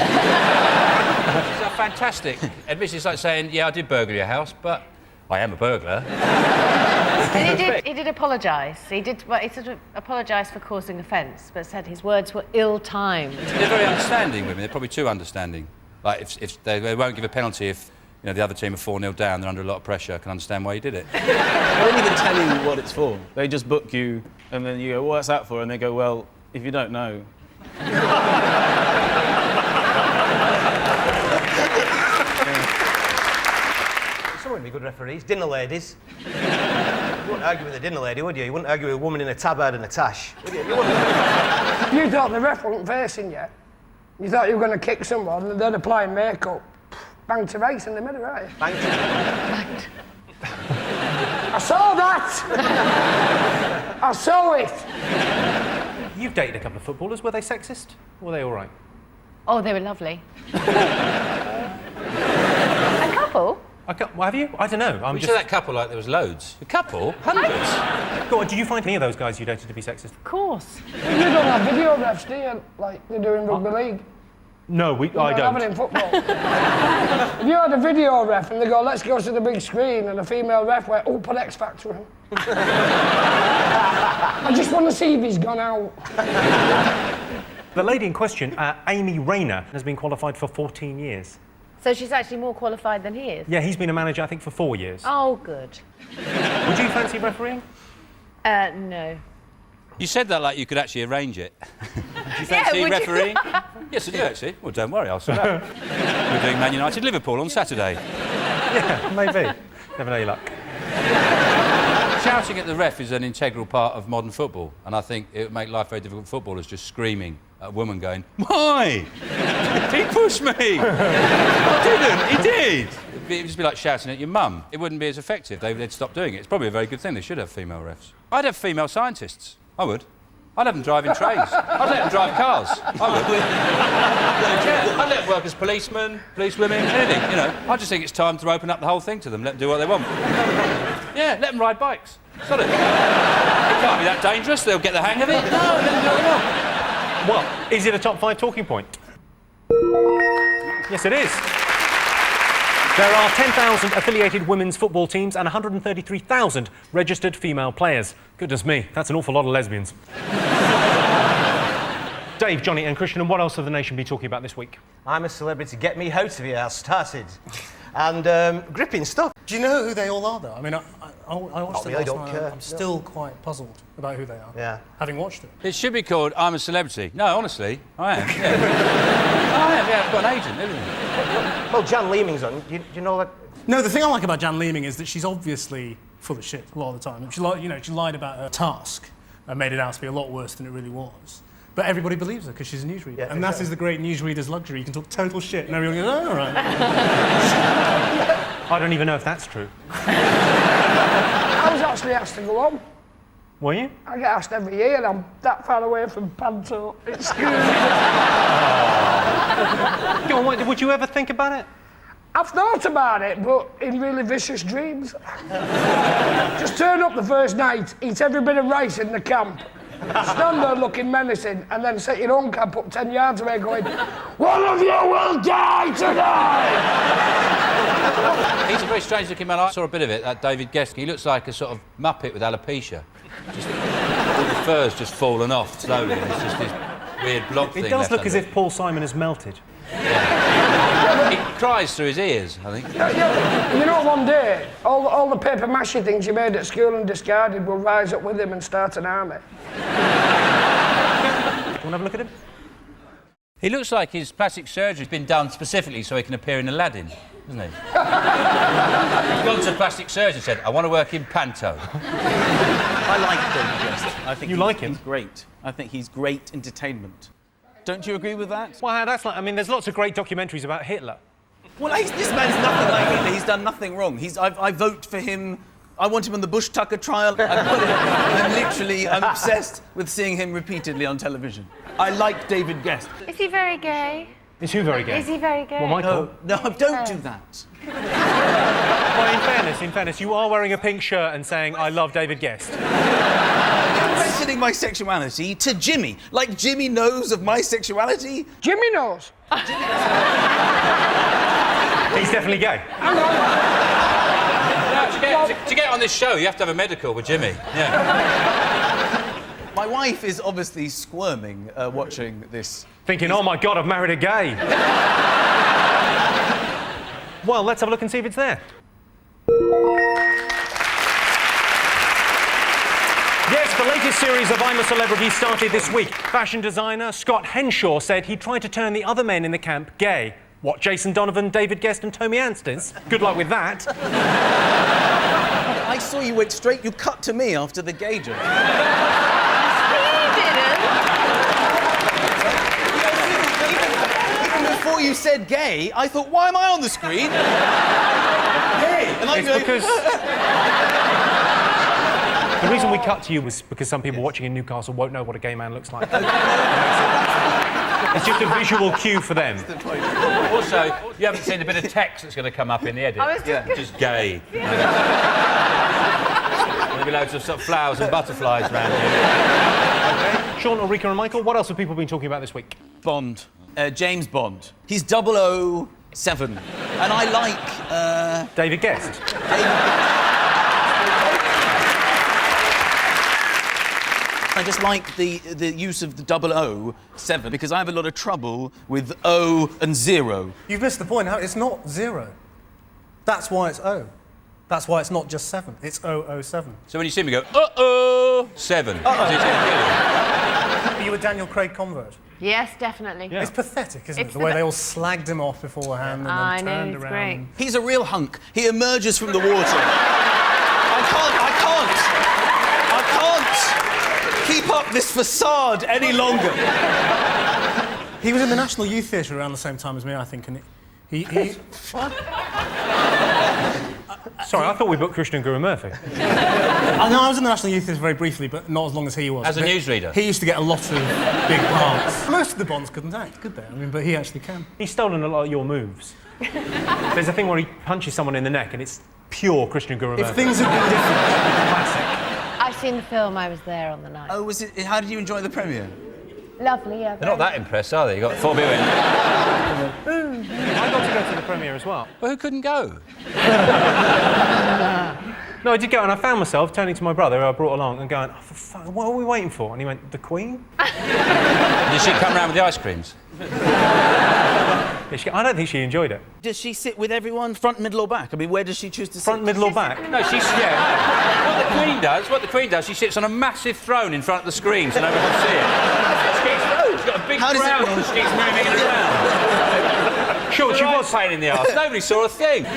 fantastic. Admission, it's like saying, yeah, I did burgle your house, but I am a burglar. And he did apologise. He sort of apologised for causing offence, but said his words were ill-timed. They're very understanding women. They're probably too understanding. Like, if they won't give a penalty if the other team are 4-0 down, they're under a lot of pressure. I can understand why you did it. They don't even tell you what it's for. They just book you And then you go, what's that for? And they go, well, if you don't know. Some would be good referees. Dinner ladies. You wouldn't argue with a dinner lady, would you? You wouldn't argue with a woman in a tabard and a tash, would you? You wouldn't. You thought the ref wasn't facing you. You thought you were going to kick someone and they're applying makeup. Bang to race in the middle, right? Bang to race. I saw that! I saw it! You've dated a couple of footballers. Were they sexist? Or were they all right? Oh, they were lovely. A couple? Well, have you? I don't know. You said that couple like there was loads. A couple? Hundreds? Go on, did you find any of those guys you dated to be sexist? Of course. Well, you don't have video refs, do you? Like they do in rugby league. No, I don't don't. have it in football. If you had a video ref and they go, let's go to the big screen, and a female ref went, oh, put X Factor in. I just want to see if he's gone out. The lady in question, Amy Rayner, has been qualified for 14 years. So she's actually more qualified than he is? Yeah, he's been a manager, I think, for 4 years. Oh, good. Would you fancy refereeing? No. You said that like you could actually arrange it. Do you fancy refereeing? Yes, I do, actually. Well, don't worry, I'll sort out. We're doing Man United Liverpool on Saturday. Yeah, maybe. Never know your luck. Shouting at the ref is an integral part of modern football, and I think it would make life very difficult for footballers just screaming at a woman going, why? He pushed me! I didn't, he did! It'd just be like shouting at your mum. It wouldn't be as effective. They'd stop doing it. It's probably a very good thing. They should have female refs. I'd have female scientists. I would. I'd have them driving trains. I'd let them drive cars. I would. I'd let them work as policemen, policewomen, anything, you know. I just think it's time to open up the whole thing to them, let them do what they want. Yeah, let them ride bikes. Sod it. It can't be that dangerous, they'll get the hang of it. No, let them do what they want. Well, is it a top 5 talking point? Yes, it is. There are 10,000 affiliated women's football teams and 133,000 registered female players. Goodness me, that's an awful lot of lesbians. Dave, Johnny and Christian, and what else have the nation been talking about this week? I'm a celebrity. Get me out of here. Started. And gripping stuff. Do you know who they all are, though? I mean, I watched it I last don't night. care. I'm still quite puzzled about who they are. Yeah. Having watched it. It should be called I'm a Celebrity. No, honestly, I am. Yeah. I am, yeah, I've got an agent, isn't it? Well, Jan Leeming's on. Do you know that? No, the thing I like about Jan Leeming is that she's obviously full of shit a lot of the time. She lied about her task and made it out to be a lot worse than it really was. But everybody believes her because she's a newsreader. Yeah, and that is the great newsreader's luxury. You can talk total shit and everyone goes, oh, all right. I don't even know if that's true. I was actually asked to go on. Were you? I get asked every year and I'm that far away from Panto. Excuse me. Go on, would you ever think about it? I've thought about it, but in really vicious dreams. Just turn up the first night, eat every bit of rice in the camp, stand there looking menacing, and then set your own camp up 10 yards away going, one of you will die tonight! He's a very strange looking man. I saw a bit of it, that David Guest. He looks like a sort of Muppet with alopecia. Just, all the fur's just fallen off slowly, and it's just this weird blob thing. It does look as if Paul Simon has melted. He cries through his ears, I think. You know, one day, all the paper mache things you made at school and discarded will rise up with him and start an army. Want to have a look at him? He looks like his plastic surgery's been done specifically so he can appear in Aladdin, doesn't he? He's gone to plastic surgeon and said, I want to work in Panto. I like David Guest. I think you like him? He's great. I think he's great entertainment. Don't you agree with that? Well, that's like... I mean, there's lots of great documentaries about Hitler. Well, this man's nothing like Hitler. He's done nothing wrong. I vote for him. I want him on the Bush Tucker trial. I'm obsessed with seeing him repeatedly on television. I like David Guest. Is he very gay? Is who very gay? Is he very gay? Well, Michael. No, don't do that. Well, in fairness, you are wearing a pink shirt and saying, I love David Guest. Mentioning my sexuality to Jimmy. Like Jimmy knows of my sexuality. Jimmy knows. He's definitely gay. To get on this show, you have to have a medical with Jimmy. Yeah. My wife is obviously squirming watching this. Thinking, oh my God, I've married a gay. Well, let's have a look and see if it's there. Yes, the latest latest series of I'm a Celebrity started this week. Fashion designer Scott Henshaw said he tried to turn the other men in the camp gay. What, Jason Donovan, David Guest and Tommy Anstins? Good luck with that. I saw you went straight, you cut to me after the gay joke. Even before you said gay, I thought, why am I on the screen? Gay! And I'm It's because... The reason we cut to you was because some people watching in Newcastle won't know what a gay man looks like. It's just a visual cue for them. Also, you haven't seen a bit of text that's going to come up in the edit. Just gay. There'll be loads of sort of flowers and butterflies around here. Okay. Sean, Ulrika and Michael, what else have people been talking about this week? Bond. James Bond. He's 007. And I like... David Guest. I just like the use of the 007 because I have a lot of trouble with O and 0. You've missed the point. It's not 0. That's why it's O. That's why it's not just 7. It's 007. So when you see me go, uh-oh, 7. Are you a Daniel Craig convert? Yes, definitely. Yeah. It's pathetic, isn't it? The way they all slagged him off beforehand and then turned around. Great. He's a real hunk. He emerges from the water. I can't keep up this facade any longer. He was in the National Youth Theatre around the same time as me, I think, and he... Sorry, I thought we booked Christian Guru Murphy. I know I was in the National Youth Theatre very briefly, but not as long as he was. As a newsreader? He used to get a lot of big parts. Most of the Bonds couldn't act, could they? I mean, but he actually can. He's stolen a lot of your moves. There's a thing where he punches someone in the neck and it's pure Christian Guru Murphy. If things had been different, classic. I've seen the film, I was there on the night. Oh, was it? How did you enjoy the premiere? Lovely, yeah. They're not that impressed, are they? You got 4 viewing. I got to go to the premiere as well. Well, who couldn't go? No, I did go, and I found myself turning to my brother, who I brought along, and going, oh, for fuck, what are we waiting for? And he went, the Queen? Did she come round with the ice creams? I don't think she enjoyed it. Does she sit with everyone, front, middle, or back? I mean, where does she choose to sit? Front, middle, or back? No, she's... Yeah. What the Queen does, she sits on a massive throne in front of the screen so nobody can see it. She's got a big crown on, she keeps moving it around. Sure, she was a pain in the arse. Nobody saw a thing.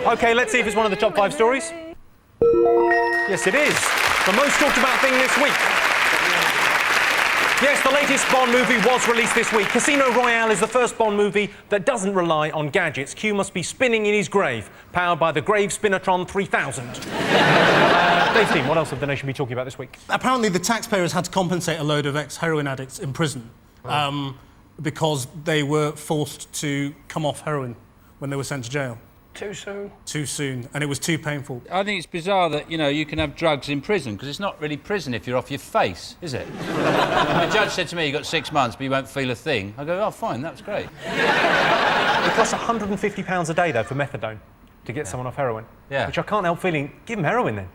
OK, let's see if it's one of the top 5 stories. Yes, it is. The most talked about thing this week. Yes, the latest Bond movie was released this week. Casino Royale is the first Bond movie that doesn't rely on gadgets. Q must be spinning in his grave, powered by the Grave Spinatron 3000. Dave Steen, what else have the nation been talking about this week? Apparently the taxpayers had to compensate a load of ex-heroin addicts in prison because they were forced to come off heroin when they were sent to jail. Too soon. Too soon, and it was too painful. I think it's bizarre that, you know, you can have drugs in prison, because it's not really prison if you're off your face, is it? The judge said to me, you've got 6 months, but you won't feel a thing. I go, oh, fine, that's great. It costs £150 a day, though, for methadone to get someone off heroin. Yeah. Which I can't help feeling, give them heroin, then.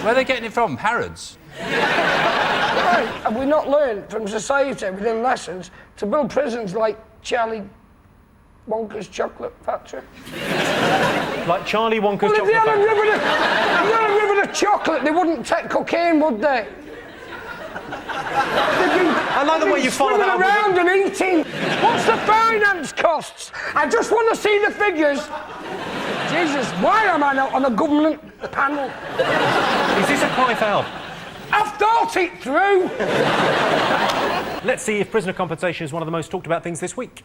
Where are they getting it from? Harrods? Right, have we not learned from society within lessons to build prisons like Charlie Wonka's chocolate factory? Like Charlie Wonka's chocolate factory? factory? If they had a ribbon of chocolate, they wouldn't take cocaine, would they? I like the way you follow that up around and eating. What's the finance costs? I just want to see the figures. Jesus, why am I not on a government panel? Is this a cry for help? I've thought it through. Let's see if prisoner compensation is one of the most talked about things this week.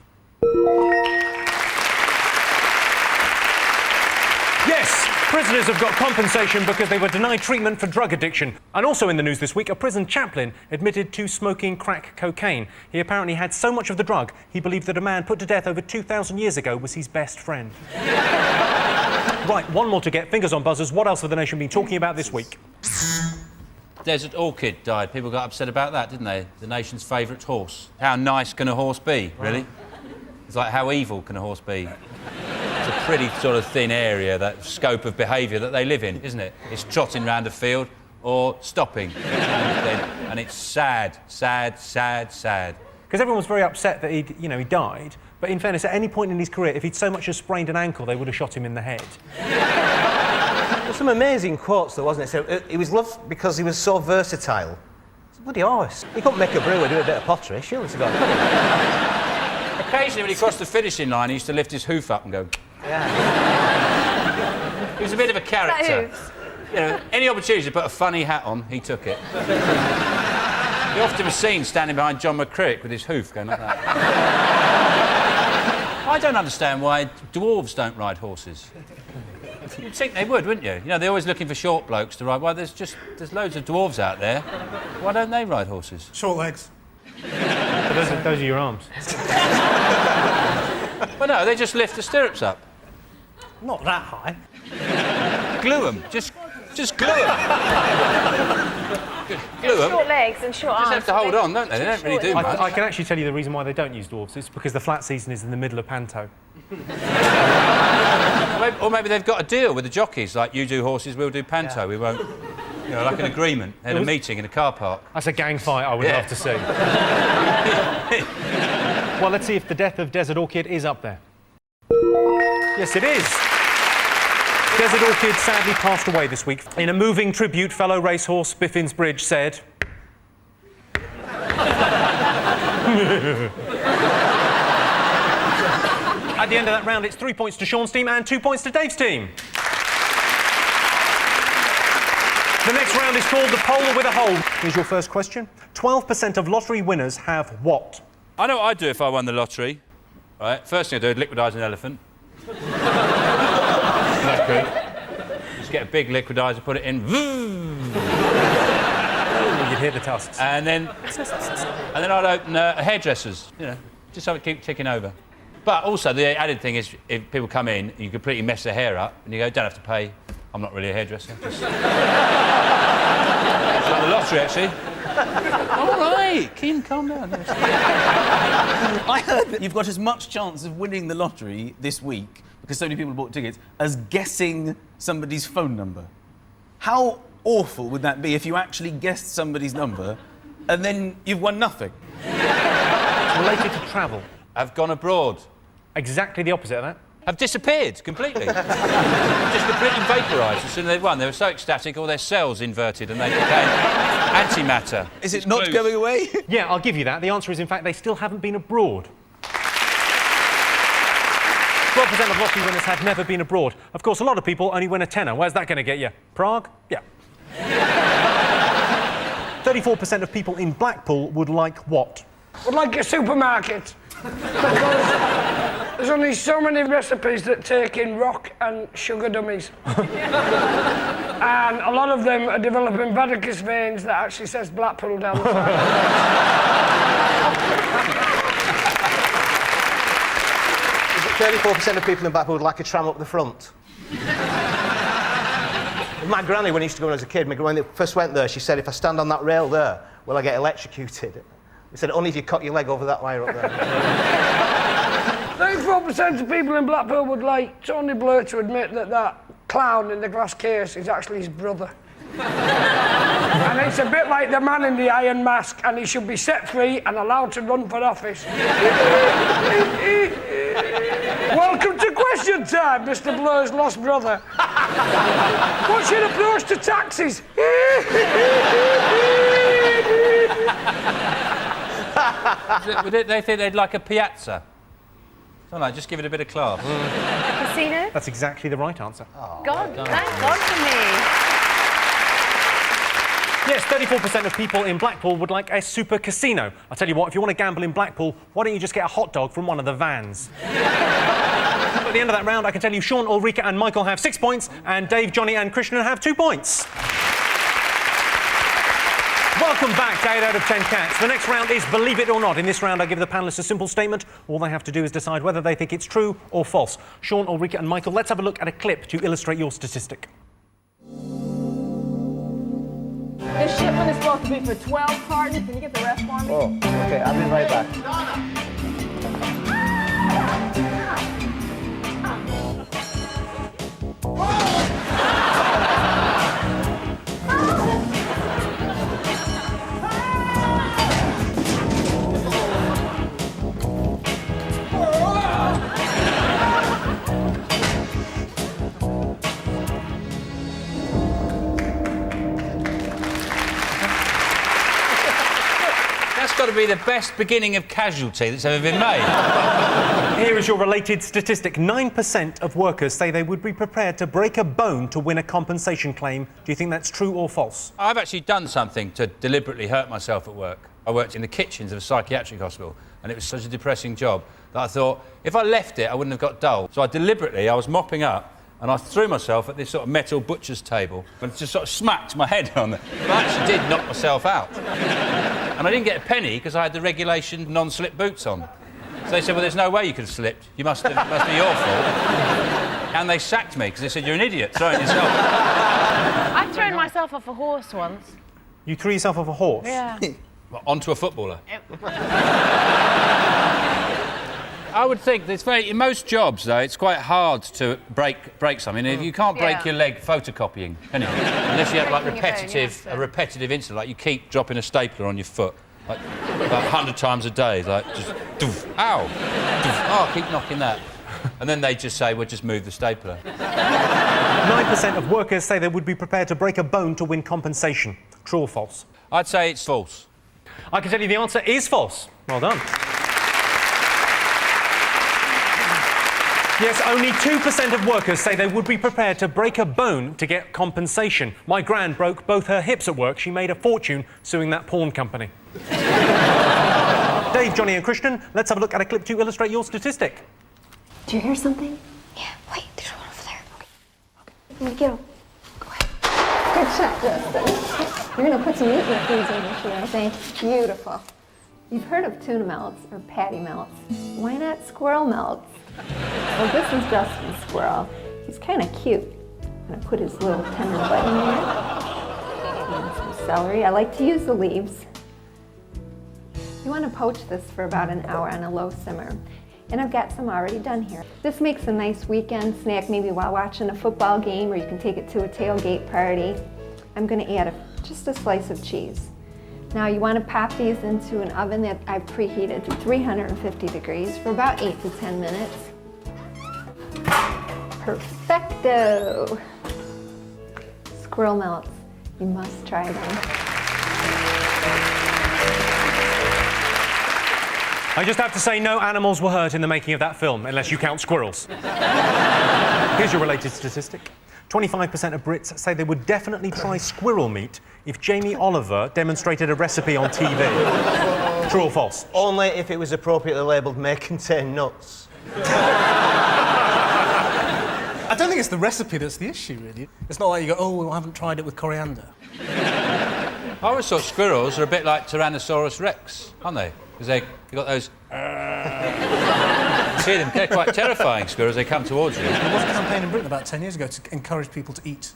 Yes, prisoners have got compensation because they were denied treatment for drug addiction. And also in the news this week, a prison chaplain admitted to smoking crack cocaine. He apparently had so much of the drug, he believed that a man put to death over 2,000 years ago was his best friend. Right, one more to get. Fingers on buzzers. What else have the nation been talking about this week? Desert Orchid died. People got upset about that, didn't they? The nation's favourite horse. How nice can a horse be, really? It's like, how evil can a horse be? It's a pretty sort of thin area, that scope of behaviour that they live in, isn't it? It's trotting round a field or stopping. And it's sad, sad, sad, sad. Because everyone was very upset that he died. But in fairness, at any point in his career, if he'd so much as sprained an ankle, they would have shot him in the head. some amazing quotes, though, wasn't it? So he was loved because he was so versatile. It's a bloody horse. He couldn't make a brew or do a bit of pottery. Surely to God. Occasionally, when he crossed the finishing line, he used to lift his hoof up and go. Yeah. He was a bit of a character. You know, any opportunity to put a funny hat on, he took it. He often was seen standing behind John McCrick with his hoof going like that. I don't understand why dwarves don't ride horses. You'd think they would, wouldn't you? You know, they're always looking for short blokes to ride. Why, there's loads of dwarves out there. Why don't they ride horses? Short legs. Those are your arms. Well, no, they just lift the stirrups up. Not that high. Glue them. Just glue them. Glue them. Short legs and short arms. Just have to hold on, don't they? They don't really do much. I can actually tell you the reason why they don't use dwarves. It's because the flat season is in the middle of Panto. Or maybe they've got a deal with the jockeys, like you do horses, we'll do Panto. Yeah. We won't, you know, like an agreement. They had a meeting in a car park. That's a gang fight I would love to see. Well, let's see if the death of Desert Orchid is up there. Yes, it is. Desert Orchid sadly passed away this week. In a moving tribute, fellow racehorse Biffins Bridge said... At the end of that round, it's 3 points to Sean's team and 2 points to Dave's team. The next round is called the Pole with a Hole. Here's your first question. 12% of lottery winners have what? I know what I'd do if I won the lottery. Right, first thing I'd do is liquidise an elephant. That's good. Just get a big liquidiser, put it in. You'd hear the tusks. And then I'd open a hairdresser's, you know, just so it keep ticking over. But also the added thing is, if people come in, you completely mess their hair up, and you go, don't have to pay. I'm not really a hairdresser. Just... It's like the lottery, actually. All right, Keen, calm down. I heard that you've got as much chance of winning the lottery this week, because so many people bought tickets, as guessing somebody's phone number. How awful would that be if you actually guessed somebody's number and then you've won nothing? It's related to travel. I've gone abroad. Exactly the opposite of that. Have disappeared completely. Just completely vaporised as soon as they won. They were so ecstatic, all their cells inverted and they became antimatter. Is it not going away? Yeah, I'll give you that. The answer is, in fact, they still haven't been abroad. 12% of lottery winners have never been abroad. Of course, a lot of people only win a tenner. Where's that going to get you? Prague? Yeah. 34% of people in Blackpool would like what? Would like a supermarket. Because there's only so many recipes that take in rock and sugar dummies. And a lot of them are developing varicose veins that actually says Blackpool down the side. 34% of people in Blackpool would like a tram up the front. My granny, when I used to go in as a kid, when they first went there, she said, if I stand on that rail there, will I get electrocuted? He said, only if you cut your leg over that wire up there. 34% of people in Blackpool would like Tony Blair to admit that that clown in the glass case is actually his brother. And it's a bit like the man in the iron mask, and he should be set free and allowed to run for office. Welcome to question time, Mr. Blair's lost brother. What's your approach to taxis? They think they'd like a piazza. Don't know, just give it a bit of class. Casino? That's exactly the right answer. Oh, God, thank God for me. Yes, 34% of people in Blackpool would like a super casino. I'll tell you what, if you want to gamble in Blackpool, why don't you just get a hot dog from one of the vans? At the end of that round, I can tell you Sean, Ulrika and Michael have 6 points, and Dave, Johnny and Krishna have 2 points. Welcome back to 8 out of 10 cats. The next round is Believe It or Not. In this round, I give the panellists a simple statement. All they have to do is decide whether they think it's true or false. Sean, Ulrika and Michael, let's have a look at a clip to illustrate your statistic. This shipment is supposed to be for 12 cartons. Can you get the rest for me? Oh, okay, I'll be right back. got to be the best beginning of Casualty that's ever been made. Here is your related statistic. 9% of workers say they would be prepared to break a bone to win a compensation claim. Do you think that's true or false? I've actually done something to deliberately hurt myself at work. I worked in the kitchens of a psychiatric hospital, and it was such a depressing job that I thought, if I left it, I wouldn't have got dull. So I was mopping up, and I threw myself at this sort of metal butcher's table and just sort of smacked my head on it. But I actually did knock myself out. And I didn't get a penny because I had the regulation non-slip boots on. So they said, well, there's no way you could have slipped. It must be your fault. And they sacked me because they said, you're an idiot, throw it yourself. I've thrown myself off a horse once. You threw yourself off a horse? Yeah. Well, onto a footballer. I would think that in most jobs, though, it's quite hard to break something. If you can't break your leg photocopying, can you? Unless you have like a repetitive incident, like you keep dropping a stapler on your foot, like about 100 times a day, like just doof, ow, doof, oh, keep knocking that, and then they just say, "Well, just move the stapler." 9% of workers say they would be prepared to break a bone to win compensation. True or false? I'd say it's false. I can tell you the answer is false. Well done. Yes, only 2% of workers say they would be prepared to break a bone to get compensation. My gran broke both her hips at work. She made a fortune suing that porn company. Dave, Johnny and Christian, let's have a look at a clip to illustrate your statistic. Do you hear something? Yeah, wait, there's one over there. I'm gonna get him. Go ahead. Good shot, Justin. You're gonna put some meat in the freezer this year, I think. Beautiful. You've heard of tuna melts or patty melts. Why not squirrel melts? Well, this is Justin's squirrel. He's kind of cute. I'm gonna put his little tender butt in there. And some celery. I like to use the leaves. You want to poach this for about an hour on a low simmer. And I've got some already done here. This makes a nice weekend snack, maybe while watching a football game, or you can take it to a tailgate party. I'm gonna add just a slice of cheese. Now you want to pop these into an oven that I've preheated to 350 degrees for about 8 to 10 minutes. Perfecto! Squirrel melts. You must try them. I just have to say no animals were hurt in the making of that film, unless you count squirrels. Here's your related statistic. 25% of Brits say they would definitely try squirrel meat if Jamie Oliver demonstrated a recipe on TV. True or false? Only if it was appropriately labelled may contain nuts. I don't think it's the recipe that's the issue, really. It's not like you go, oh, well, I haven't tried it with coriander. I always thought squirrels are a bit like Tyrannosaurus Rex, aren't they? Because they've got those... You see them, they're quite terrifying, squirrels. They come towards you. There was a campaign in Britain about 10 years ago to encourage people to eat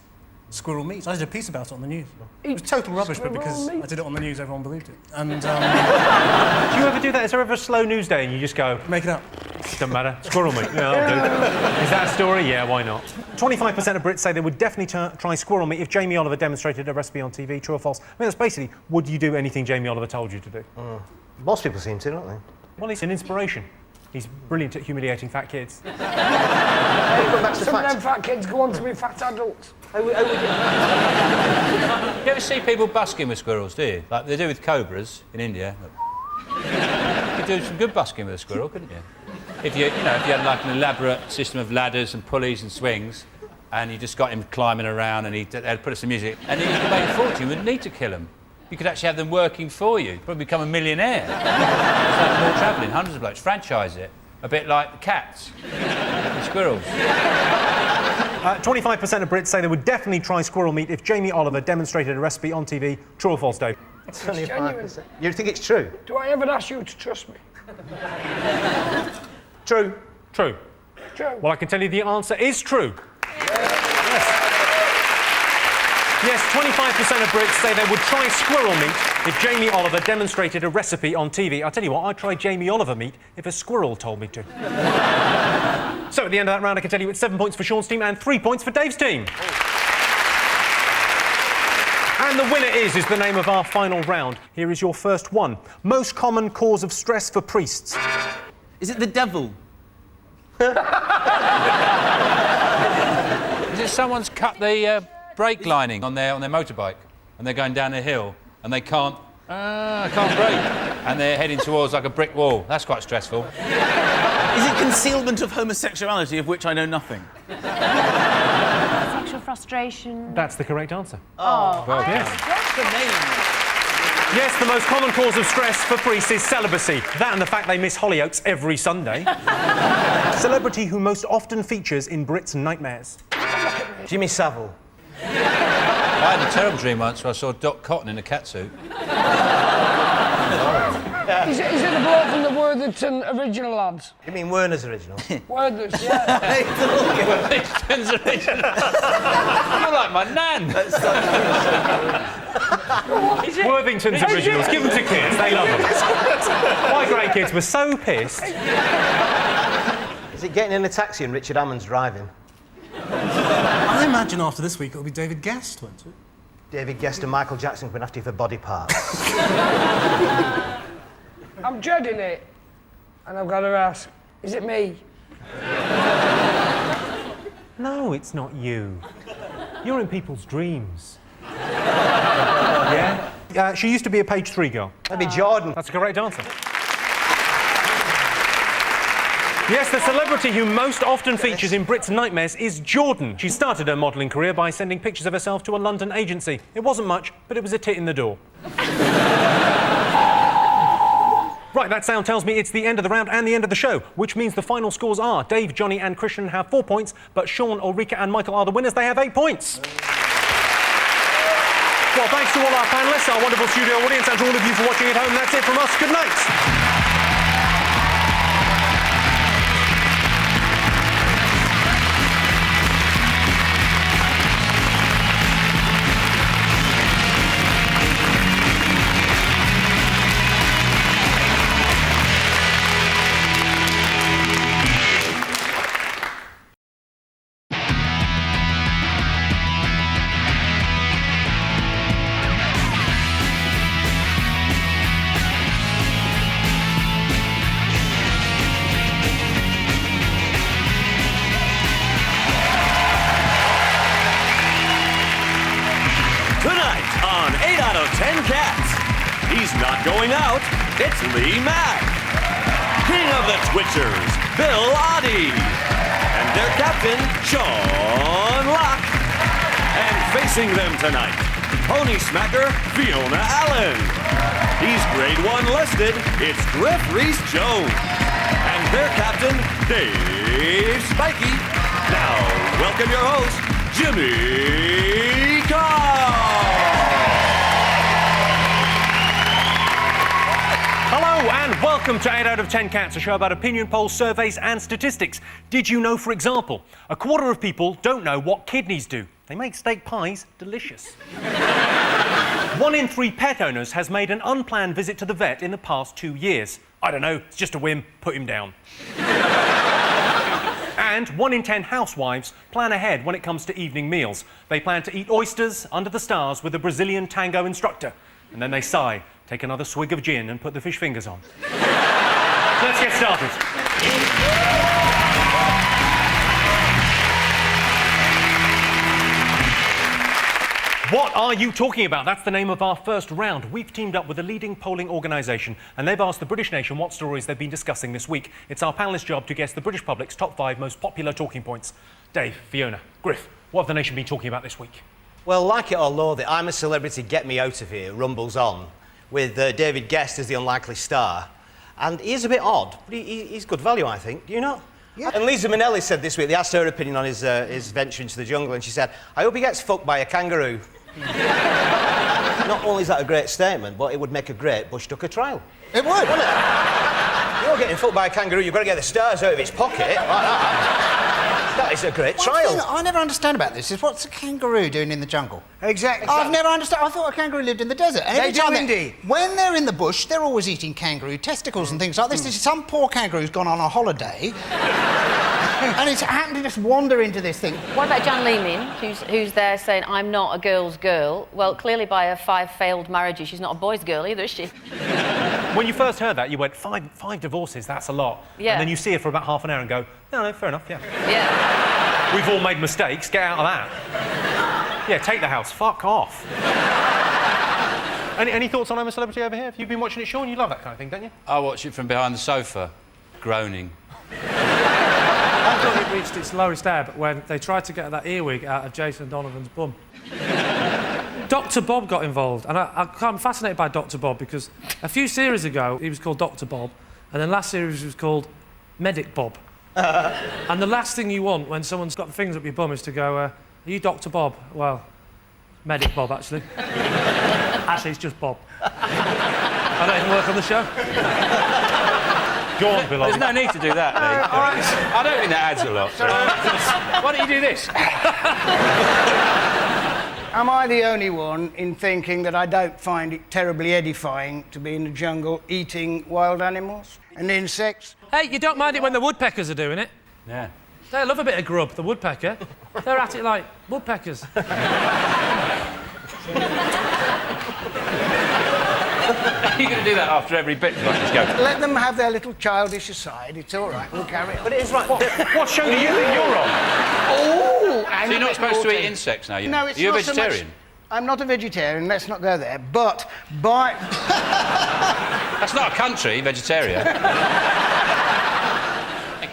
squirrel meat. I did a piece about it on the news. It was total rubbish, but because I did it on the news, everyone believed it. And, do you ever do that? Is there ever a slow news day and you just go... Make it up. Doesn't matter. Squirrel meat. Yeah, I'll do. Is that a story? Yeah, why not? 25% of Brits say they would definitely try squirrel meat if Jamie Oliver demonstrated a recipe on TV. True or false? I mean, that's basically, would you do anything Jamie Oliver told you to do? Most people seem to, don't they? Well, he's an inspiration. He's brilliant at humiliating fat kids. Some of them fat kids go on to be fat adults. You ever see people busking with squirrels, do you? Like they do with cobras in India. You could do some good busking with a squirrel, couldn't you? If you had like an elaborate system of ladders and pulleys and swings, and you just got him climbing around and they'd put some music, and then you could make a fortune. You wouldn't need to kill them. You could actually have them working for you. You'd probably become a millionaire. Start more travelling, hundreds of blokes. Franchise it. A bit like the cats, the squirrels. 25% of Brits say they would definitely try squirrel meat if Jamie Oliver demonstrated a recipe on TV. True or false, Dave? 25%. You think it's true? Do I ever ask you to trust me? True. True. True. Well, I can tell you the answer is true. Yes, 25% of Brits say they would try squirrel meat if Jamie Oliver demonstrated a recipe on TV. I'll tell you what, I'd try Jamie Oliver meat if a squirrel told me to. So at the end of that round, I can tell you it's 7 points for Sean's team and 3 points for Dave's team. And the winner is the name of our final round. Here is your first one. Most common cause of stress for priests. Is it the devil? Is it someone's cut the brake lining on their motorbike and they're going down a hill and they can't I can't breathe. And they're heading towards like a brick wall. That's quite stressful. Is it concealment of homosexuality, of which I know nothing? Sexual frustration. That's the correct answer. Oh. Well, yes. What's the name? Yes, the most common cause of stress for priests is celibacy. That and the fact they miss Hollyoaks every Sunday. Celebrity who most often features in Brits' nightmares. Jimmy Savile. I had a terrible dream once where I saw Doc Cotton in a catsuit. Is it the bloke from the Worthington original, lads? You mean Werner's original? Worthington, yeah. Worthington's original. You're like my nan. Worthington's originals. Give them to kids. They love them. My grandkids were so pissed. Is it getting in a taxi and Richard Hammond's driving? I imagine after this week it'll be David Guest, won't it? David Guest and Michael Jackson have been after you for body parts. I'm dreading it. And I've got to ask, is it me? No, it's not you. You're in people's dreams. Yeah? She used to be a page 3 girl. That'd be Jordan. That's a correct answer. Yes, the celebrity who most often features in Brits' nightmares is Jordan. She started her modelling career by sending pictures of herself to a London agency. It wasn't much, but it was a tit in the door. Right, that sound tells me it's the end of the round and the end of the show, which means the final scores are Dave, Johnny and Christian have 4 points, but Sean, Ulrika and Michael are the winners. They have 8 points. Well, thanks to all our panellists, our wonderful studio audience, and to all of you for watching at home. That's it from us. Good night. Going out, it's Lee Mack, King of the Twitchers, Bill Oddie, and their captain, Sean Locke. And facing them tonight, Pony Smacker, Fiona Allen. He's grade 1 listed, it's Griff Rhys-Jones. And their captain, Dave Spikey. Now, welcome your host, Jimmy Carr. Hello and welcome to 8 out of 10 Cats, a show about opinion polls, surveys and statistics. Did you know, for example, a quarter of people don't know what kidneys do? They make steak pies delicious. 1 in 3 pet owners has made an unplanned visit to the vet in the past 2 years. I don't know, it's just a whim, put him down. And 1 in 10 housewives plan ahead when it comes to evening meals. They plan to eat oysters under the stars with a Brazilian tango instructor. And then they sigh, take another swig of gin and put the fish fingers on. Let's get started. What are you talking about? That's the name of our first round. We've teamed up with a leading polling organisation and they've asked the British nation what stories they've been discussing this week. It's our panellists' job to guess the British public's top 5 most popular talking points. Dave, Fiona, Griff, what have the nation been talking about this week? Well, like it or loathe it, I'm a Celebrity, Get Me Out of Here rumbles on, with David Guest as the unlikely star. And he is a bit odd, but he's good value, I think. Do you not? Yeah. And Lisa Minnelli said this week, they asked her opinion on his venture into the jungle, and she said, I hope he gets fucked by a kangaroo. Not only is that a great statement, but it would make a great Bush Tucker trial. It would, wouldn't it? You're getting fucked by a kangaroo, you've got to get the stars out of its pocket, like that. That is a great trial. Thing I never understand about this is what's a kangaroo doing in the jungle? Exactly. I've never understood. I thought a kangaroo lived in the desert. And every time indeed. When they're in the bush, they're always eating kangaroo testicles and things like this. This is some poor kangaroo's gone on a holiday and it's happened to just wander into this thing. What about Jan Leeming, who's there saying, I'm not a girl's girl? Well, clearly by her 5 failed marriages, she's not a boy's girl either, is she? When you first heard that, you went, five divorces, that's a lot. Yeah. And then you see her for about half an hour and go, no, fair enough, yeah. Yeah. We've all made mistakes, get out of that. Yeah, take the house, fuck off. Any thoughts on I'm a Celebrity over here? Have you been watching it, Sean? You love that kind of thing, don't you? I watch it from behind the sofa, groaning. I thought it reached its lowest ebb when they tried to get that earwig out of Jason Donovan's bum. Dr. Bob got involved, and I'm fascinated by Dr. Bob because a few series ago he was called Dr. Bob, and then last series he was called Medic Bob. And the last thing you want when someone's got the fingers up your bum is to go, are you Dr. Bob? Well, Medic Bob, actually. Actually, it's just Bob. I don't even work on the show. Go on, Bill. There's no need to do that, Lee. I don't think that adds a lot. Why don't you do this? Am I the only one in thinking that I don't find it terribly edifying to be in the jungle eating wild animals and insects? Hey, you don't mind it when the woodpeckers are doing it? Yeah. They love a bit of grub, the woodpecker. They're at it like woodpeckers. You're going to do that after every bit, like, just go. Let them have their little childish aside. It's all right. We'll carry on. But it is right. What show do you think you're on? Oh, So you're not supposed to eat insects now? No, it's Are you a not so much- vegetarian? I'm not a vegetarian. Let's not go there. But by That's not a country, vegetarian.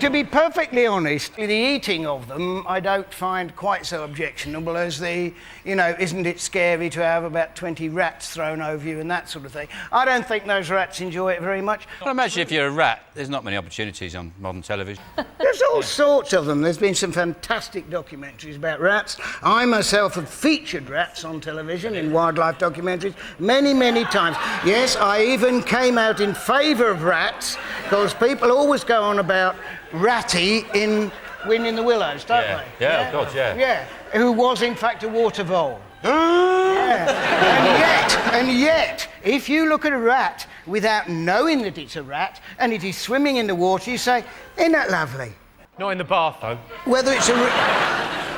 to be perfectly honest, the eating of them I don't find quite so objectionable as the, isn't it scary to have about 20 rats thrown over you and that sort of thing. I don't think those rats enjoy it very much. Well, imagine if you're a rat, there's not many opportunities on modern television. There's all sorts of them. There's been some fantastic documentaries about rats. I myself have featured rats on television in wildlife documentaries many, many times. Yes, I even came out in favour of rats because people always go on about Ratty in Wind in the Willows, don't they? Yeah, of course, yeah. Yeah, who was in fact a water vole. Yeah. And yet, if you look at a rat without knowing that it's a rat and it is swimming in the water, you say, isn't that lovely? Not in the bath, though. Whether it's a...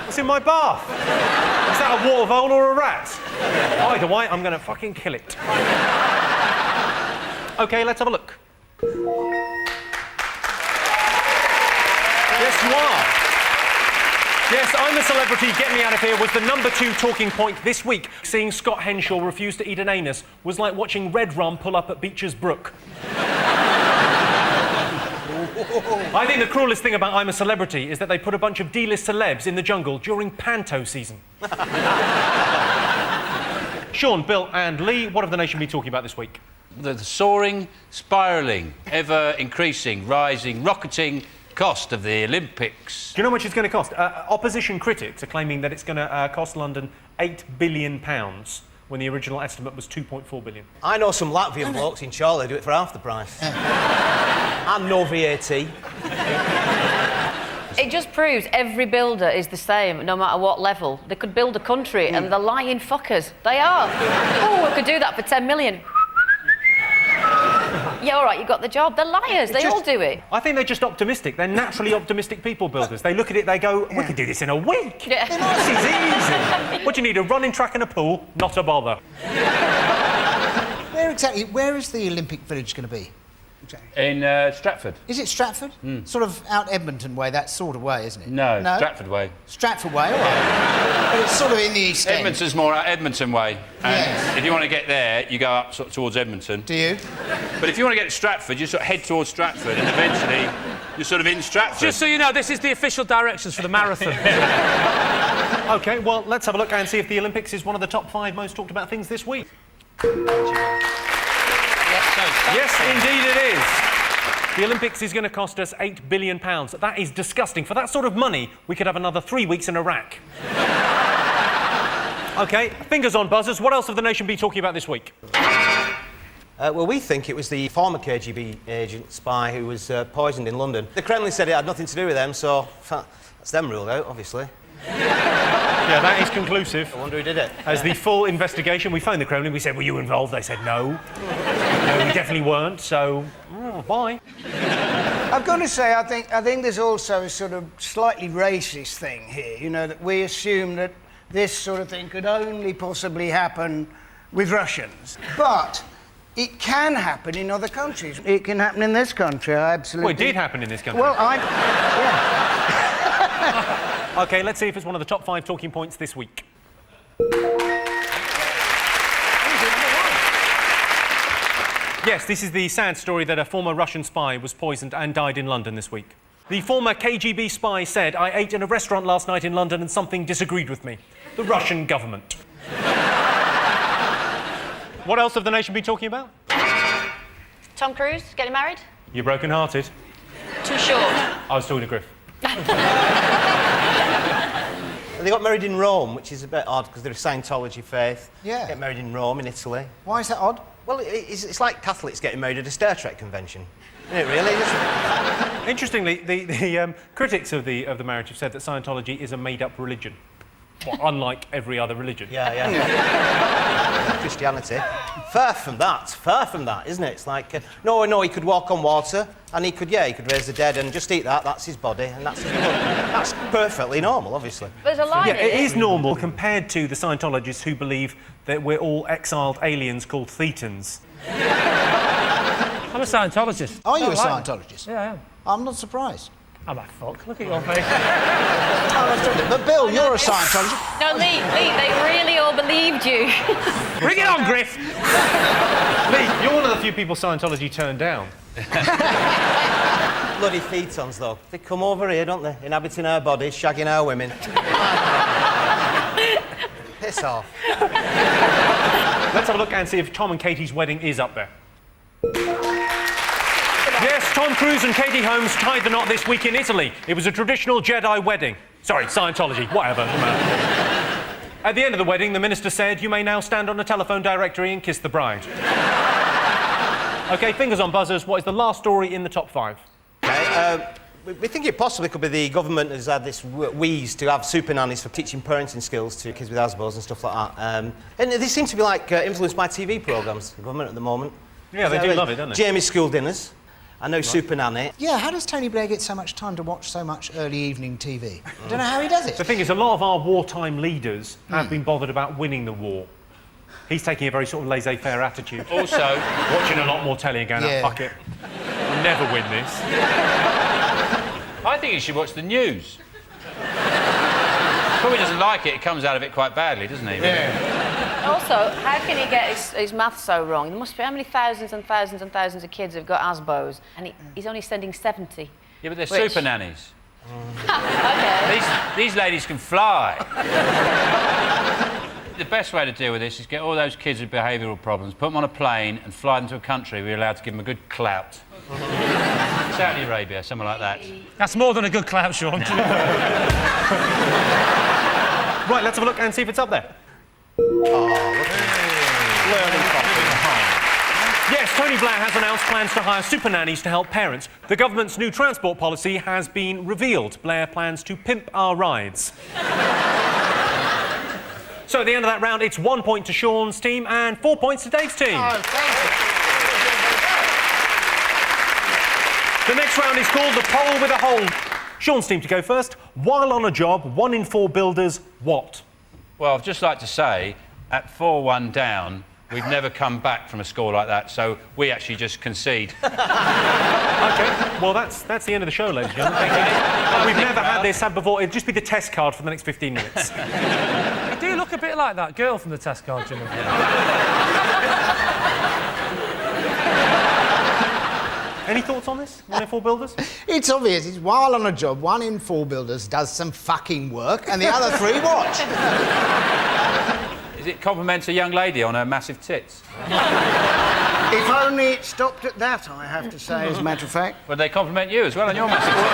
It's in my bath. Is that a water vole or a rat? Either way, I'm going to fucking kill it. OK, let's have a look. Yes, you are. Yes, I'm a Celebrity, Get Me Out of Here was the #2 talking point this week. Seeing Scott Henshaw refuse to eat an anus was like watching Red Rum pull up at Beecher's Brook. I think the cruelest thing about I'm a Celebrity is that they put a bunch of D-list celebs in the jungle during panto season. Sean, Bill and Lee, what have the nation been talking about this week? The soaring, spiralling, ever-increasing, rising, rocketing cost of the Olympics. Do you know how much it's going to cost? Opposition critics are claiming that it's going to cost London £8 billion when the original estimate was £2.4 billion. I know some Latvian blokes in Chorley do it for half the price. And no VAT. It just proves every builder is the same, no matter what level. They could build a country and they're lying fuckers. They are. Oh, we could do that for 10 million. Yeah, all right, you got the job. They're liars. They all do it. I think they're just optimistic. They're naturally optimistic people builders. They look at it, they go, we could do this in a week. Yeah. This is easy. What do you need, a running track and a pool? Not a bother. Where is the Olympic Village going to be? In Stratford. Is it Stratford? Sort of out Edmonton way, that sort of way, isn't it? No, Stratford way. Stratford way, all right. But it's sort of in the East End. Edmonton's more out Edmonton way. And if you want to get there, you go up sort of towards Edmonton. Do you? But if you want to get to Stratford, you sort of head towards Stratford and eventually you're sort of in Stratford. Just so you know, this is the official directions for the marathon. OK, well, let's have a look and see if the Olympics is one of the top 5 most talked about things this week. Yes, indeed it is. The Olympics is going to cost us £8 billion. That is disgusting. For that sort of money, we could have another 3 weeks in Iraq. OK, fingers on buzzers. What else have the nation been talking about this week? Well, we think it was the former KGB agent spy who was poisoned in London. The Kremlin said it had nothing to do with them, so that's them ruled out, obviously. Yeah, that is conclusive. I wonder who did it. As the full investigation, we phoned the Kremlin, we said, were you involved? They said no. No, we definitely weren't, so, bye. I've got to say, I think there's also a sort of slightly racist thing here, that we assume that this sort of thing could only possibly happen with Russians. But it can happen in other countries. It can happen in this country, I absolutely... Well, it did happen in this country. Well, yeah. OK, let's see if it's one of the top 5 talking points this week. Yes, this is the sad story that a former Russian spy was poisoned and died in London this week. The former KGB spy said, "I ate in a restaurant last night in London and something disagreed with me." The Russian government. What else have the nation been talking about? Tom Cruise getting married? You're broken-hearted. Too short. I was talking to Griff. They got married in Rome, which is a bit odd because they're a Scientology faith. Yeah. Get married in Rome, in Italy. Why is that odd? Well, it's like Catholics getting married at a Star Trek convention. Isn't it really? Interestingly, the critics of the marriage have said that Scientology is a made-up religion. Well, unlike every other religion. Yeah. Christianity. Far from that, isn't it? It's like, no, he could walk on water, and he could raise the dead and just eat that, that's his body, and that's his blood. That's perfectly normal, obviously. There's a line in it is normal compared to the Scientologists who believe that we're all exiled aliens called Thetans. I'm a Scientologist. Are you a Scientologist? Yeah, I am. I'm not surprised. I'm a fuck. Look at your face. But Bill, you're a Scientologist. No, Lee, they really all believed you. Bring it on, Griff! Lee, you're one of the few people Scientology turned down. Bloody Thetans, though. They come over here, don't they? Inhabiting our bodies, shagging our women. Piss off. Let's have a look and see if Tom and Katie's wedding is up there. Yes, Tom Cruise and Katie Holmes tied the knot this week in Italy. It was a traditional Jedi wedding. Sorry, Scientology, whatever. At the end of the wedding, the minister said, "You may now stand on the telephone directory and kiss the bride." OK, fingers on buzzers. What is the last story in the top 5? OK, we think it possibly could be the government has had this wheeze to have super nannies for teaching parenting skills to kids with Asbos and stuff like that. And they seem to be like influenced by TV programmes, the government at the moment. Yeah, they do love it, don't they? Jamie's School Dinners. I know Super Nanny. Yeah, how does Tony Blair get so much time to watch so much early evening TV? I don't know how he does it. The thing is, a lot of our wartime leaders have been bothered about winning the war. He's taking a very sort of laissez-faire attitude. Also, watching a lot more telly and going, "Oh, fuck it. We'll never win this." I think you should watch the news. Probably doesn't like it. It comes out of it quite badly, doesn't he? Yeah. Also, how can he get his maths so wrong? There must be how many thousands and thousands and thousands of kids have got Asbos, and he's only sending 70. Yeah, but they're super nannies. OK. These ladies can fly. The best way to deal with this is get all those kids with behavioural problems, put them on a plane and fly them to a country where you're allowed to give them a good clout. Saudi Arabia, something like that. That's more than a good clout, Sean. Right, let's have a look and see if it's up there. Learning properly. Yes, Tony Blair has announced plans to hire super nannies to help parents. The government's new transport policy has been revealed. Blair plans to pimp our rides. So at the end of that round, it's 1 point to Sean's team and 4 points to Dave's team. Oh, thank The next round is called the Pole with a Hole. Sean's team to go first. While on a job, 1 in 4 builders, what? Well, I'd just like to say, at 4-1 down, we've never come back from a score like that, so we actually just concede. OK, well, that's the end of the show, ladies and gentlemen. Thank you. We've never had this before. It'd just be the test card for the next 15 minutes. You do look a bit like that girl from the test card, Jimmy. Any thoughts on this? 1 in 4 builders? It's obvious. It's while on a job, 1 in 4 builders does some fucking work, and the other 3 watch. Is it compliments a young lady on her massive tits? If only it stopped at that, I have to say, as a matter of fact. Would they compliment you as well on your massive tits?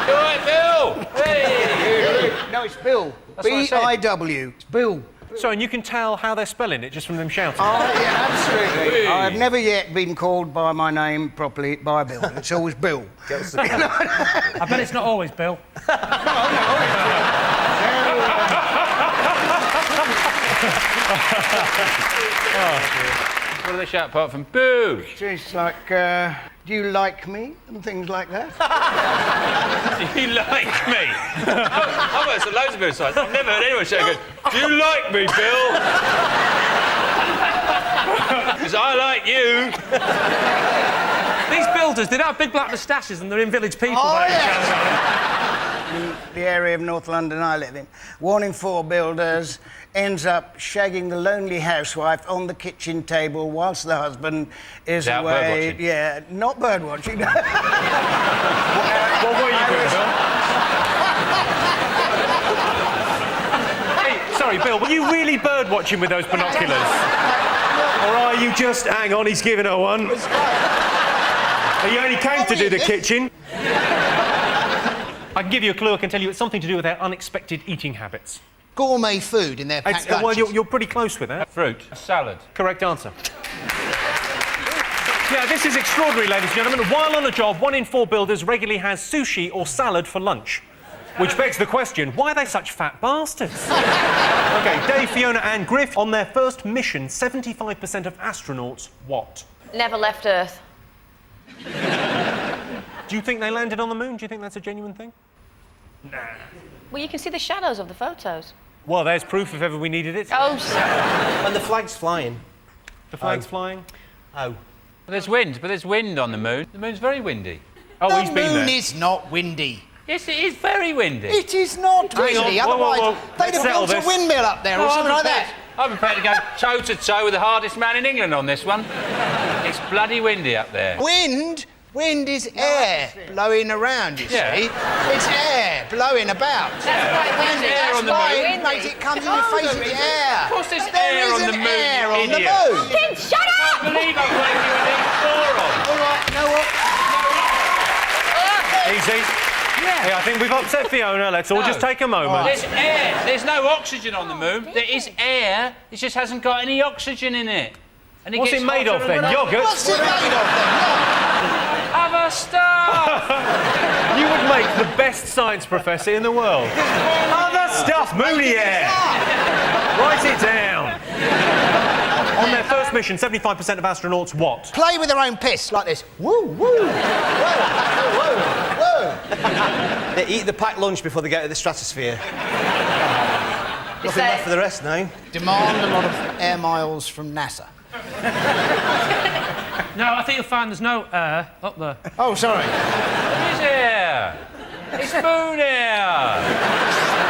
You all right, Bill? Hey! No, it's Bill. B-I-W. It's Bill. So, and you can tell how they're spelling it just from them shouting? Oh, yeah, absolutely. I've never yet been called by my name properly by Bill. It's always Bill. I bet it's not always Bill. What do they shout apart from boo? It's like, do you like me? And things like that. Do you like me? I've heard some loads of Bill sides. I've never heard anyone shout, "Do you like me, Bill?" Because I like you. These builders, they don't have big black moustaches and they're in Village People. Oh, yeah. The area of North London I live in. 1 in 4 builders ends up shagging the lonely housewife on the kitchen table whilst the husband is Out away. birdwatching. Yeah, not birdwatching. What were you doing, Bill? Hey, sorry, Bill, were you really bird watching with those binoculars? Or are you just... Hang on, he's giving her one. You only came to do the kitchen. I can give you a clue. I can tell you it's something to do with their unexpected eating habits. Gourmet food in their packed lunches. Well, you're pretty close with that. Fruit. A salad. Correct answer. Yeah, this is extraordinary, ladies and gentlemen. While on a job, 1 in 4 builders regularly has sushi or salad for lunch. Which begs the question, why are they such fat bastards? OK, Dave, Fiona and Griff, on their first mission, 75% of astronauts what? Never left Earth. Do you think they landed on the moon? Do you think that's a genuine thing? Nah. Well, you can see the shadows of the photos. Well, there's proof if ever we needed it. Oh, When the flag's flying. The flag's flying? Oh. But there's wind on the moon. The moon's very windy. Oh, he's been The there. moon is not windy. Yes, it is very windy. It is not Hang on, windy. whoa, whoa, Otherwise, whoa. they'd Let's have built settle a this. windmill up there or something like that. I'm prepared to go toe-to-toe with the hardest man in England on this one. It's bloody windy up there. Wind is air blowing around, you see. It's air blowing about. That's quite windy. That's on the why moon. it makes it comes in your face, it's air. Of course there's There air on isn't the moon, air you on the idiot. moon. Kid, shut I up! believe I'm playing you an moron. All right, you know what? Easy. Yeah, I think we've upset Fiona. Let's all just take a moment. There's air. There's no oxygen on the moon. There is air. It just hasn't got any oxygen in it. And What's gets it made hotter of then? and hotter. Yoghurt? What's it made of then? Other stuff. You would make the best science professor in the world. Other stuff, moony air. Write it down. On their first mission, 75% of astronauts what? Play with their own piss like this. Woo, woo. Whoa, whoa, whoa. They eat the packed lunch before they get to the stratosphere. Nothing left for the rest now. Demand a lot of air miles from NASA. No, I think you'll find there's no air up there. Oh, sorry. There is air. It's moon air.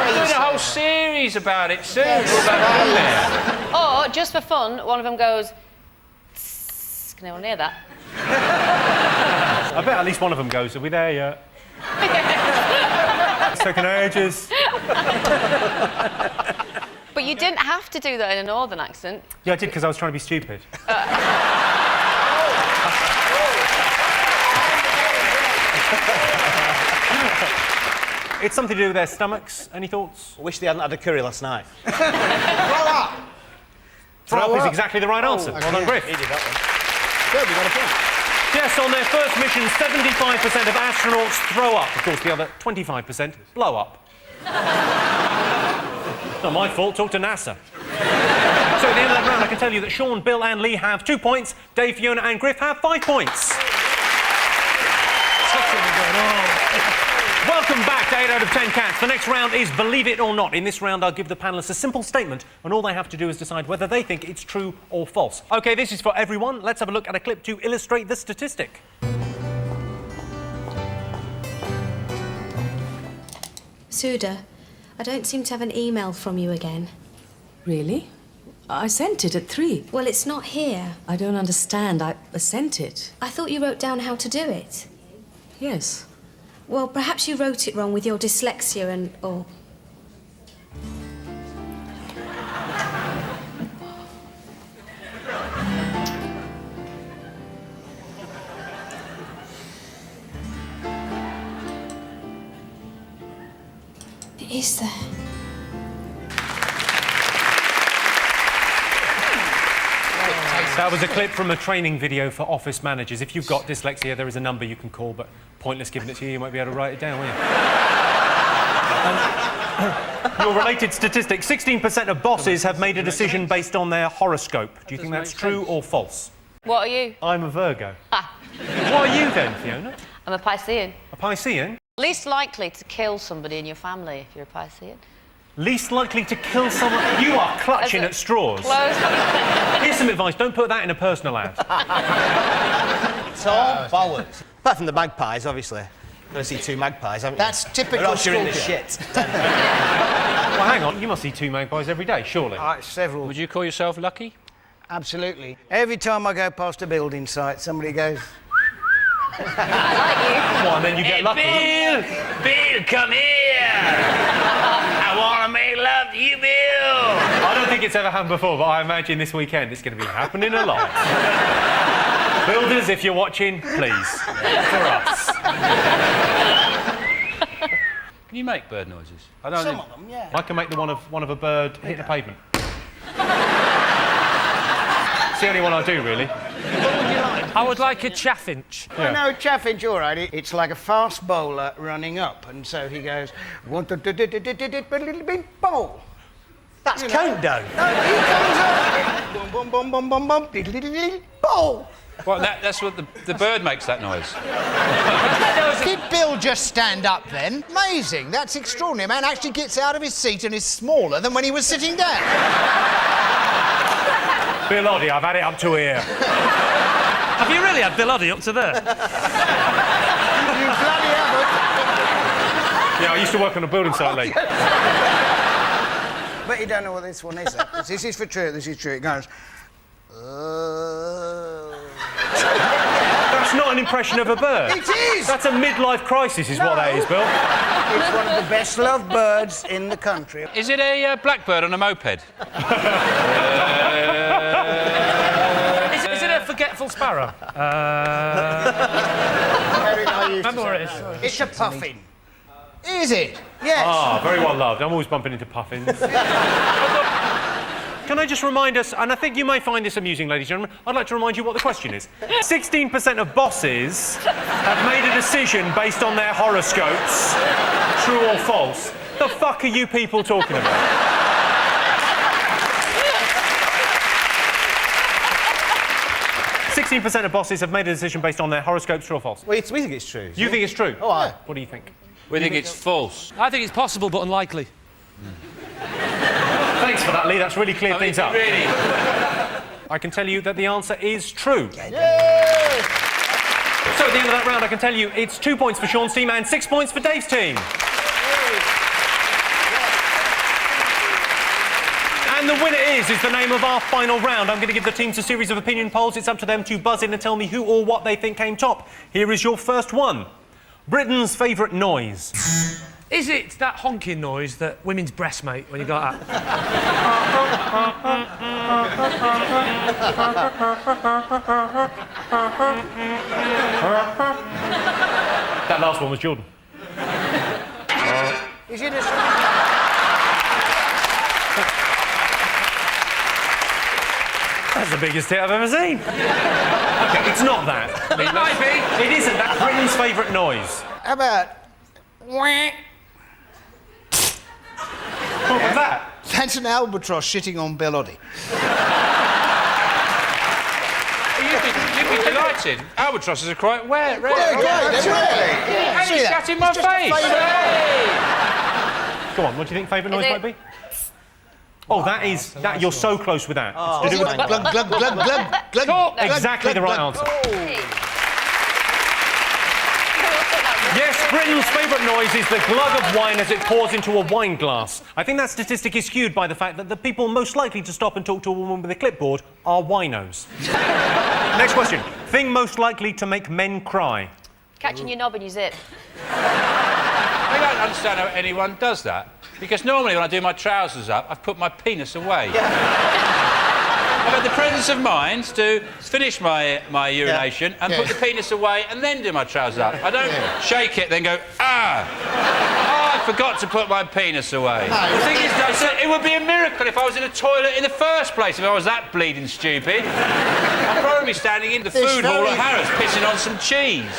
We're doing a whole series about it soon. All about moon air. Or, just for fun, one of them goes... "Tss." Can anyone hear that? I bet at least one of them goes, are we there yet? It's taken ages. But you didn't have to do that in a northern accent. Yeah, I did because I was trying to be stupid. It's something to do with their stomachs. Any thoughts? I wish they hadn't had a curry last night. Throw up. Throw up is exactly the right answer. Well done, Griff. He did that one. Good, we got a point. Yes, on their first mission, 75% of astronauts throw up. Of course, the other 25% blow up. Not my fault, talk to NASA. So at the end of that round, I can tell you that Sean, Bill and Lee have 2 points, Dave, Fiona and Griff have 5 points. Welcome back to 8 out of 10 Cats. The next round is Believe It or Not. In this round, I'll give the panellists a simple statement, and all they have to do is decide whether they think it's true or false. OK, this is for everyone. Let's have a look at a clip to illustrate the statistic. Suda, I don't seem to have an email from you again. Really? I sent it at 3. Well, it's not here. I don't understand. I sent it. I thought you wrote down how to do it. Yes. Well, perhaps you wrote it wrong with your dyslexia and all. It is there. That was a clip from a training video for office managers. If you've got dyslexia, there is a number you can call, but pointless giving it to you, you won't be able to write it down, will you? Your related statistic, 16% of bosses have made a decision based on their horoscope. Do you think that's true or false? What are you? I'm a Virgo. Ah. What are you then, Fiona? I'm a Piscean. A Piscean? Least likely to kill somebody in your family if you're a Piscean. Least likely to kill someone... You are clutching at straws. Close. Here's some advice, don't put that in a personal ad. It's all bollocks. Apart from the magpies, obviously. Gotta see two magpies, haven't you? That's typical Or else you're in the school shit. Well, hang on, you must see two magpies every day, surely. Several. Would you call yourself lucky? Absolutely. Every time I go past a building site, somebody goes... Well, and then you get lucky. Bill, come here! I want to make love to you, Bill! I don't think it's ever happened before, but I imagine this weekend it's going to be happening a lot. Builders, if you're watching, please, for us. Can you make bird noises? Some of them, yeah. I can make the one of a bird hitting a pavement. It's the only one I do, really. What would you like? I would like a chaffinch. Yeah. No, chaffinch, all right. It's like a fast bowler running up, and so he goes... bowl. That's count down. No, he comes up. Boom, boom, boom, boom, boom, boom, diddly-diddly, bowl. Well, that's what the bird makes that noise. Did Bill just stand up then? Amazing. That's extraordinary. A man actually gets out of his seat and is smaller than when he was sitting down. Bill Oddie, I've had it up to here. Have you really had Bill Oddie up to there? You bloody haven't. Yeah, I used to work on a building site, Lee. But you don't know what this one is. This is for true. This is true. It goes... That's not an impression of a bird. It is! That's a midlife crisis, is what that is, Bill. It's one of the best-loved birds in the country. Is it a blackbird on a moped? Is it a forgetful sparrow? Remember where it is? It's a puffin. Is it? Yes. Ah, very well loved. I'm always bumping into puffins. Can I just remind us, and I think you may find this amusing, ladies and gentlemen, I'd like to remind you what the question is. 16% of bosses have made a decision based on their horoscopes, true or false. The fuck are you people talking about? % of bosses have made a decision based on their horoscopes, true or false? Well, we think it's true. You think it's true? Oh, aye. What do you think? We think it's false. I think it's possible, but unlikely. Thanks for that, Lee. That's really cleared things up. Really? I can tell you that the answer is true. Yay! So at the end of that round, I can tell you it's 2 points for Sean's team and 6 points for Dave's team. And the winner is the name of our final round. I'm going to give the teams a series of opinion polls. It's up to them to buzz in and tell me who or what they think came top. Here is your first one. Britain's favourite noise. Is it that honking noise that women's breasts make when you go like that? That last one was Jordan. Is it a... That's the biggest hit I've ever seen. Okay, it's not that. It might be. It isn't. That's Britain's favourite noise. How about... What was that? That's an albatross shitting on Bill Oddie. You'd be delighted. Albatrosses are quite rare. Yeah, great. And he shat in my face. Go on, what do you think favourite noise might be? Oh, that is... that. You're so close with that. Oh, glug, glug, glug, glug, glug, glug. Exactly the right answer. Yes, Britain's favourite noise is the glug of wine as it pours into a wine glass. I think that statistic is skewed by the fact that the people most likely to stop and talk to a woman with a clipboard are winos. Next question. Thing most likely to make men cry. Catching your knob in your zip. I don't understand how anyone does that. Because normally when I do my trousers up, I've put my penis away. I've had the presence of mind to finish my urination and put the penis away and then do my trousers up. I don't shake it, then go, ah! Oh, I forgot to put my penis away. The thing is, though, it would be a miracle if I was in a toilet in the first place, if I was that bleeding stupid. I'd probably be standing in the food hall at Harrods pissing on some cheese.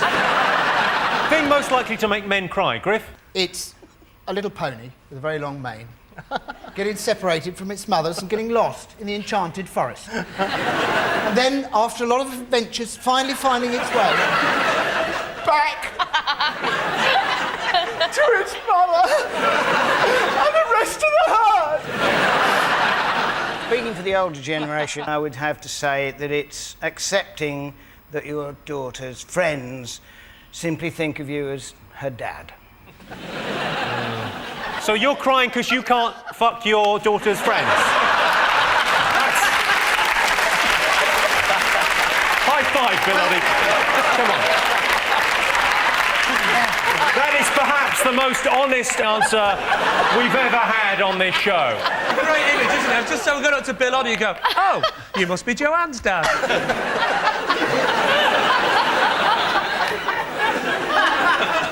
Thing most likely to make men cry, Griff? It's a little pony with a very long mane getting separated from its mothers and getting lost in the enchanted forest. And then, after a lot of adventures, finally finding its way back to its mother and the rest of the herd. Speaking for the older generation, I would have to say that it's accepting that your daughter's friends simply think of you as her dad. So you're crying because you can't fuck your daughter's friends? High five, Bill Oddie. Come on. That is perhaps the most honest answer we've ever had on this show. Great image, isn't it? Just so we go up to Bill Oddie, you go, oh, you must be Joanne's dad.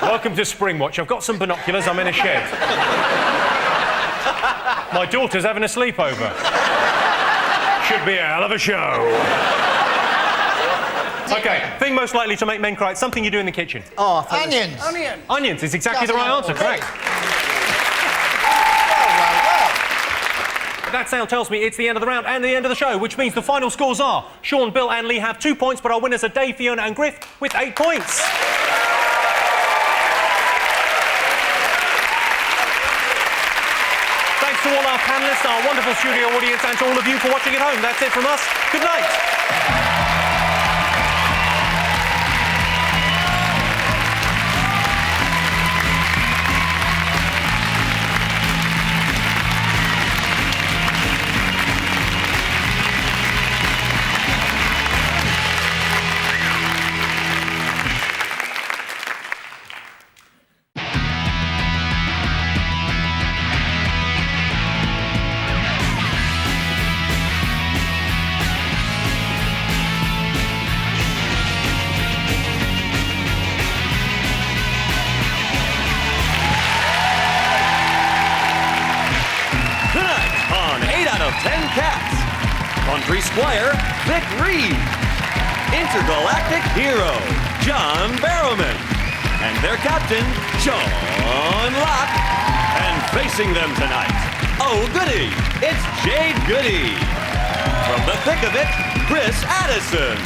Welcome to Springwatch. I've got some binoculars. I'm in a shed. My daughter's having a sleepover. Should be a hell of a show. OK, thing most likely to make men cry. It's something you do in the kitchen. Oh, onions. Onions is exactly the right answer, correct. That sound tells me it's the end of the round and the end of the show, which means the final scores are Sean, Bill and Lee have 2 points, but our winners are Dave, Fiona and Griff with 8 points. Thanks to all our panellists, our wonderful studio audience and to all of you for watching at home. That's it from us. Good night. Country Squire, Vic Reed. Intergalactic Hero, John Barrowman. And their captain, John Locke. And facing them tonight, oh goody, it's Jade Goody. From the thick of it, Chris Addison.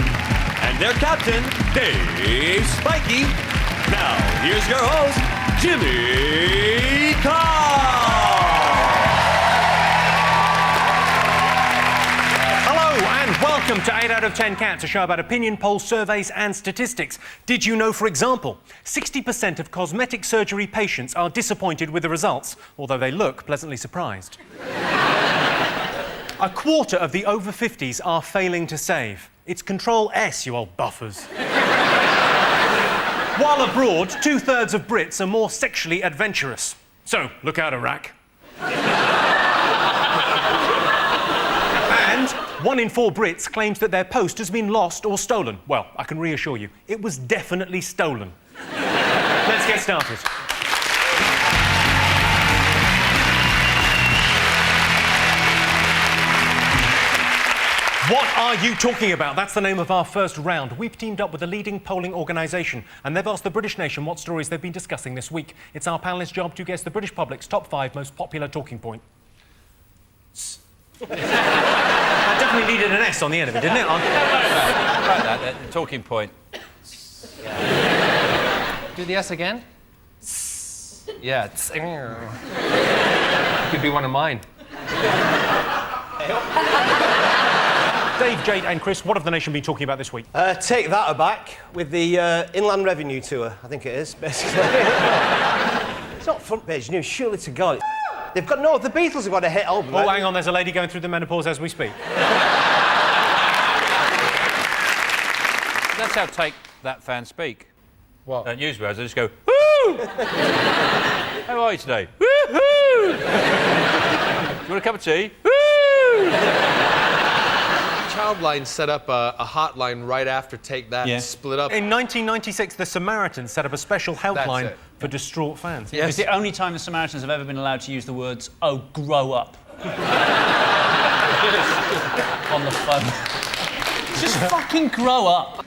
And their captain, Dave Spikey. Now, here's your host, Jimmy Carr. Welcome to 8 out of 10 Cats, a show about opinion polls, surveys and statistics. Did you know, for example, 60% of cosmetic surgery patients are disappointed with the results, although they look pleasantly surprised? A quarter of the over 50s are failing to save. It's Control S, you old buffers. While abroad, 2/3 of Brits are more sexually adventurous. So, look out, Iraq. And 1 in 4 Brits claims that their post has been lost or stolen. Well, I can reassure you, it was definitely stolen. Let's get started. What are you talking about? That's the name of our first round. We've teamed up with a leading polling organisation, and they've asked the British nation what stories they've been discussing this week. It's our panellists' job to guess the British public's top 5 most popular talking point. That definitely needed an S on the end of it, didn't it? Like that, the talking point. Do the S again? Yeah. It could be one of mine. Dave, Jade and Chris, what have the nation been talking about this week? Take that aback with the Inland Revenue Tour, I think it is, basically. It's not front page news, surely to God. They've got, no, the Beatles have got a hit album. Oh, hang on, there's a lady going through the menopause as we speak. That's how Take That fans speak. What? Newswords, they just go, woo! How are you today? Woo-hoo! Do you want a cup of tea? Woo! Childline set up a hotline right after Take That and split up. In 1996, the Samaritans set up a special helpline for distraught fans. Yes. It's the only time the Samaritans have ever been allowed to use the words, oh, grow up. On the phone. Just fucking grow up.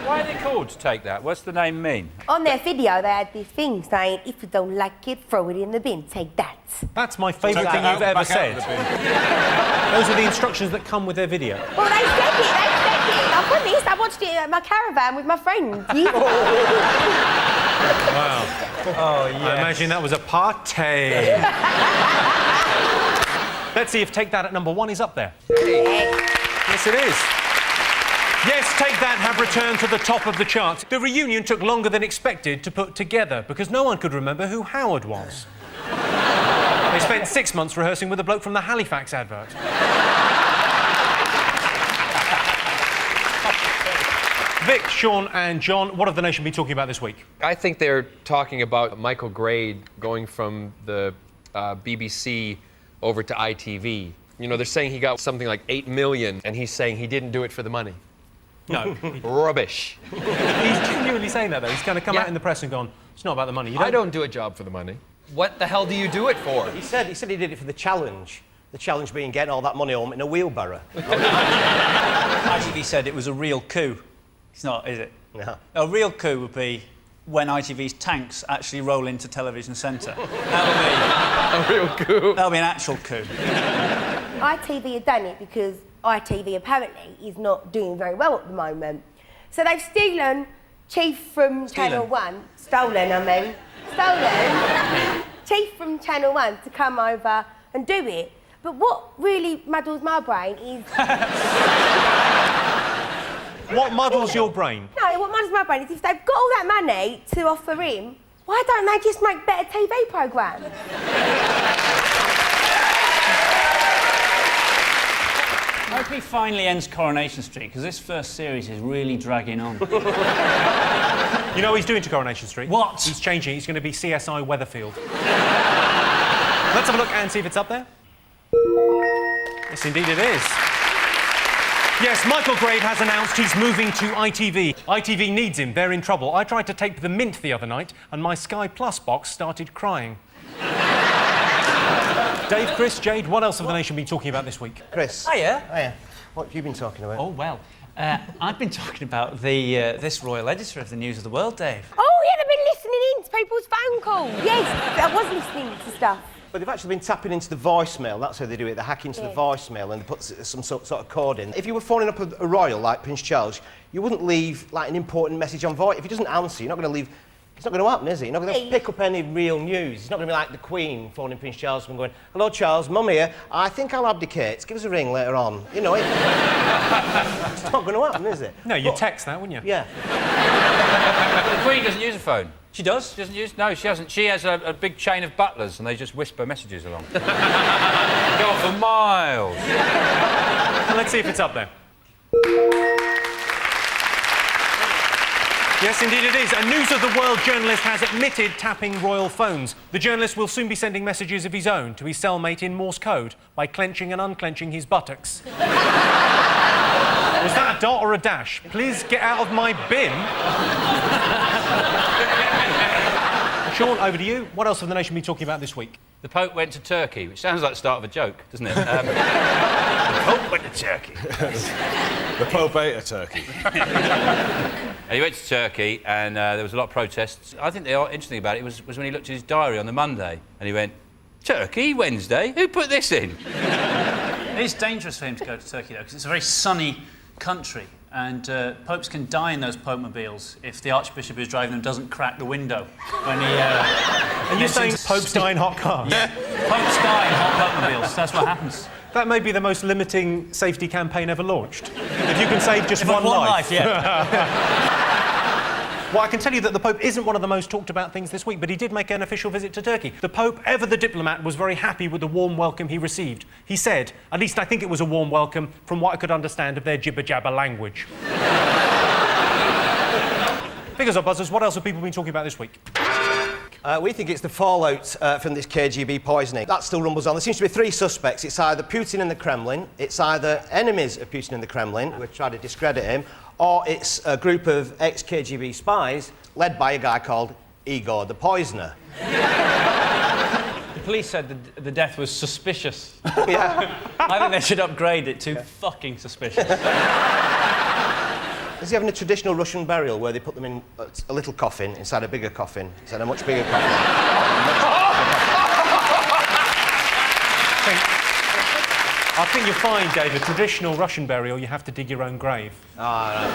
Why are they called Take That? What's the name mean? On their video, they had this thing saying, if you don't like it, throw it in the bin, take that. That's my favourite thing you've ever said. Those are the instructions that come with their video. Well, they said it. I promise, I watched it at my caravan with my friends. Wow. Oh, yes. I imagine that was a party. Let's see if Take That at number 1 is up there. Yes, it is. Yes, Take That have returned to the top of the charts. The reunion took longer than expected to put together because no one could remember who Howard was. They spent 6 months rehearsing with a bloke from the Halifax advert. Vic, Sean and John, what have the nation been talking about this week? I think they're talking about Michael Grade going from the BBC over to ITV. You know, they're saying he got something like 8 million, and he's saying he didn't do it for the money. No. Rubbish. He's genuinely saying that, though. He's going to come out in the press and gone, it's not about the money. I don't do a job for the money. What the hell do you do it for? He said he did it for the challenge. The challenge being getting all that money home in a wheelbarrow. ITV said it was a real coup. It's not, is it? No. A real coup would be when ITV's tanks actually roll into Television Centre. That'll be... a real coup. That'll be an actual coup. ITV have done it because ITV apparently is not doing very well at the moment. So they've stolen Chief from Channel 1. Stolen, Chief from Channel 1 to come over and do it. But what really muddles my brain is... What muddles your brain? No, what muddles my brain is if they've got all that money to offer him, why don't they just make better TV programmes? I hope he finally ends Coronation Street, because this first series is really dragging on. You know what he's doing to Coronation Street? What? He's changing. He's going to be CSI Weatherfield. Let's have a look and see if it's up there. Yes, indeed it is. Yes, Michael Grade has announced he's moving to ITV. ITV needs him. They're in trouble. I tried to tape the Mint the other night, and my Sky Plus box started crying. Dave, Chris, Jade, what else have the nation been talking about this week? Chris. Hiya. Hiya. What have you been talking about? Oh, well, I've been talking about this royal editor of the News of the World, Dave. Oh, yeah, they've been listening in to people's phone calls. Yes, I was listening to stuff. But they've actually been tapping into the voicemail. That's how they do it. They hack into the voicemail and they put some sort of code in. If you were phoning up a royal like Prince Charles, you wouldn't leave like an important message on voice. If he doesn't answer, you're not going to leave. It's not going to happen, is it? You're not going to pick up any real news. It's not going to be like the Queen phoning Prince Charles and going, "Hello, Charles, Mum here. I think I'll abdicate. Give us a ring later on." You know, it's not going to happen, is it? No, you'd text that, wouldn't you? Yeah. The Queen doesn't use a phone. She does? She doesn't use... No, she hasn't. She has a big chain of butlers and they just whisper messages along. Go on for miles. And let's see if it's up there. Yes, indeed it is. A News of the World journalist has admitted tapping royal phones. The journalist will soon be sending messages of his own to his cellmate in Morse code by clenching and unclenching his buttocks. Was that a dot or a dash? Please get out of my bin. Sean, over to you. What else have the nation been talking about this week? The Pope went to Turkey, which sounds like the start of a joke, doesn't it? The Pope went to Turkey. The Pope ate a turkey. And he went to Turkey, and there was a lot of protests. I think the interesting about it was when he looked at his diary on the Monday, and he went, "Turkey, Wednesday? Who put this in?" It is dangerous for him to go to Turkey, though, because it's a very sunny country, and popes can die in those popemobiles if the archbishop who's driving them doesn't crack the window when he... Are you saying popes die in hot cars? Yeah, popes die in hot popemobiles. That's what happens. That may be the most limiting safety campaign ever launched. If you can save just one life. Yeah. Well, I can tell you that the Pope isn't one of the most talked about things this week, but he did make an official visit to Turkey. The Pope, ever the diplomat, was very happy with the warm welcome he received. He said, at least I think it was a warm welcome from what I could understand of their jibber-jabber language. Figures or buzzers, what else have people been talking about this week? We think it's the fallout from this KGB poisoning. That still rumbles on. There seems to be three suspects. It's either Putin and the Kremlin, it's either enemies of Putin and the Kremlin, who are trying to discredit him, or it's a group of ex-KGB spies led by a guy called Igor the Poisoner. The police said the death was suspicious. Yeah. I think they should upgrade it to fucking suspicious. Is he having a traditional Russian burial where they put them in a little coffin inside a bigger coffin, inside a much bigger coffin? I think you'll find, Dave, a traditional Russian burial, you have to dig your own grave. Ah,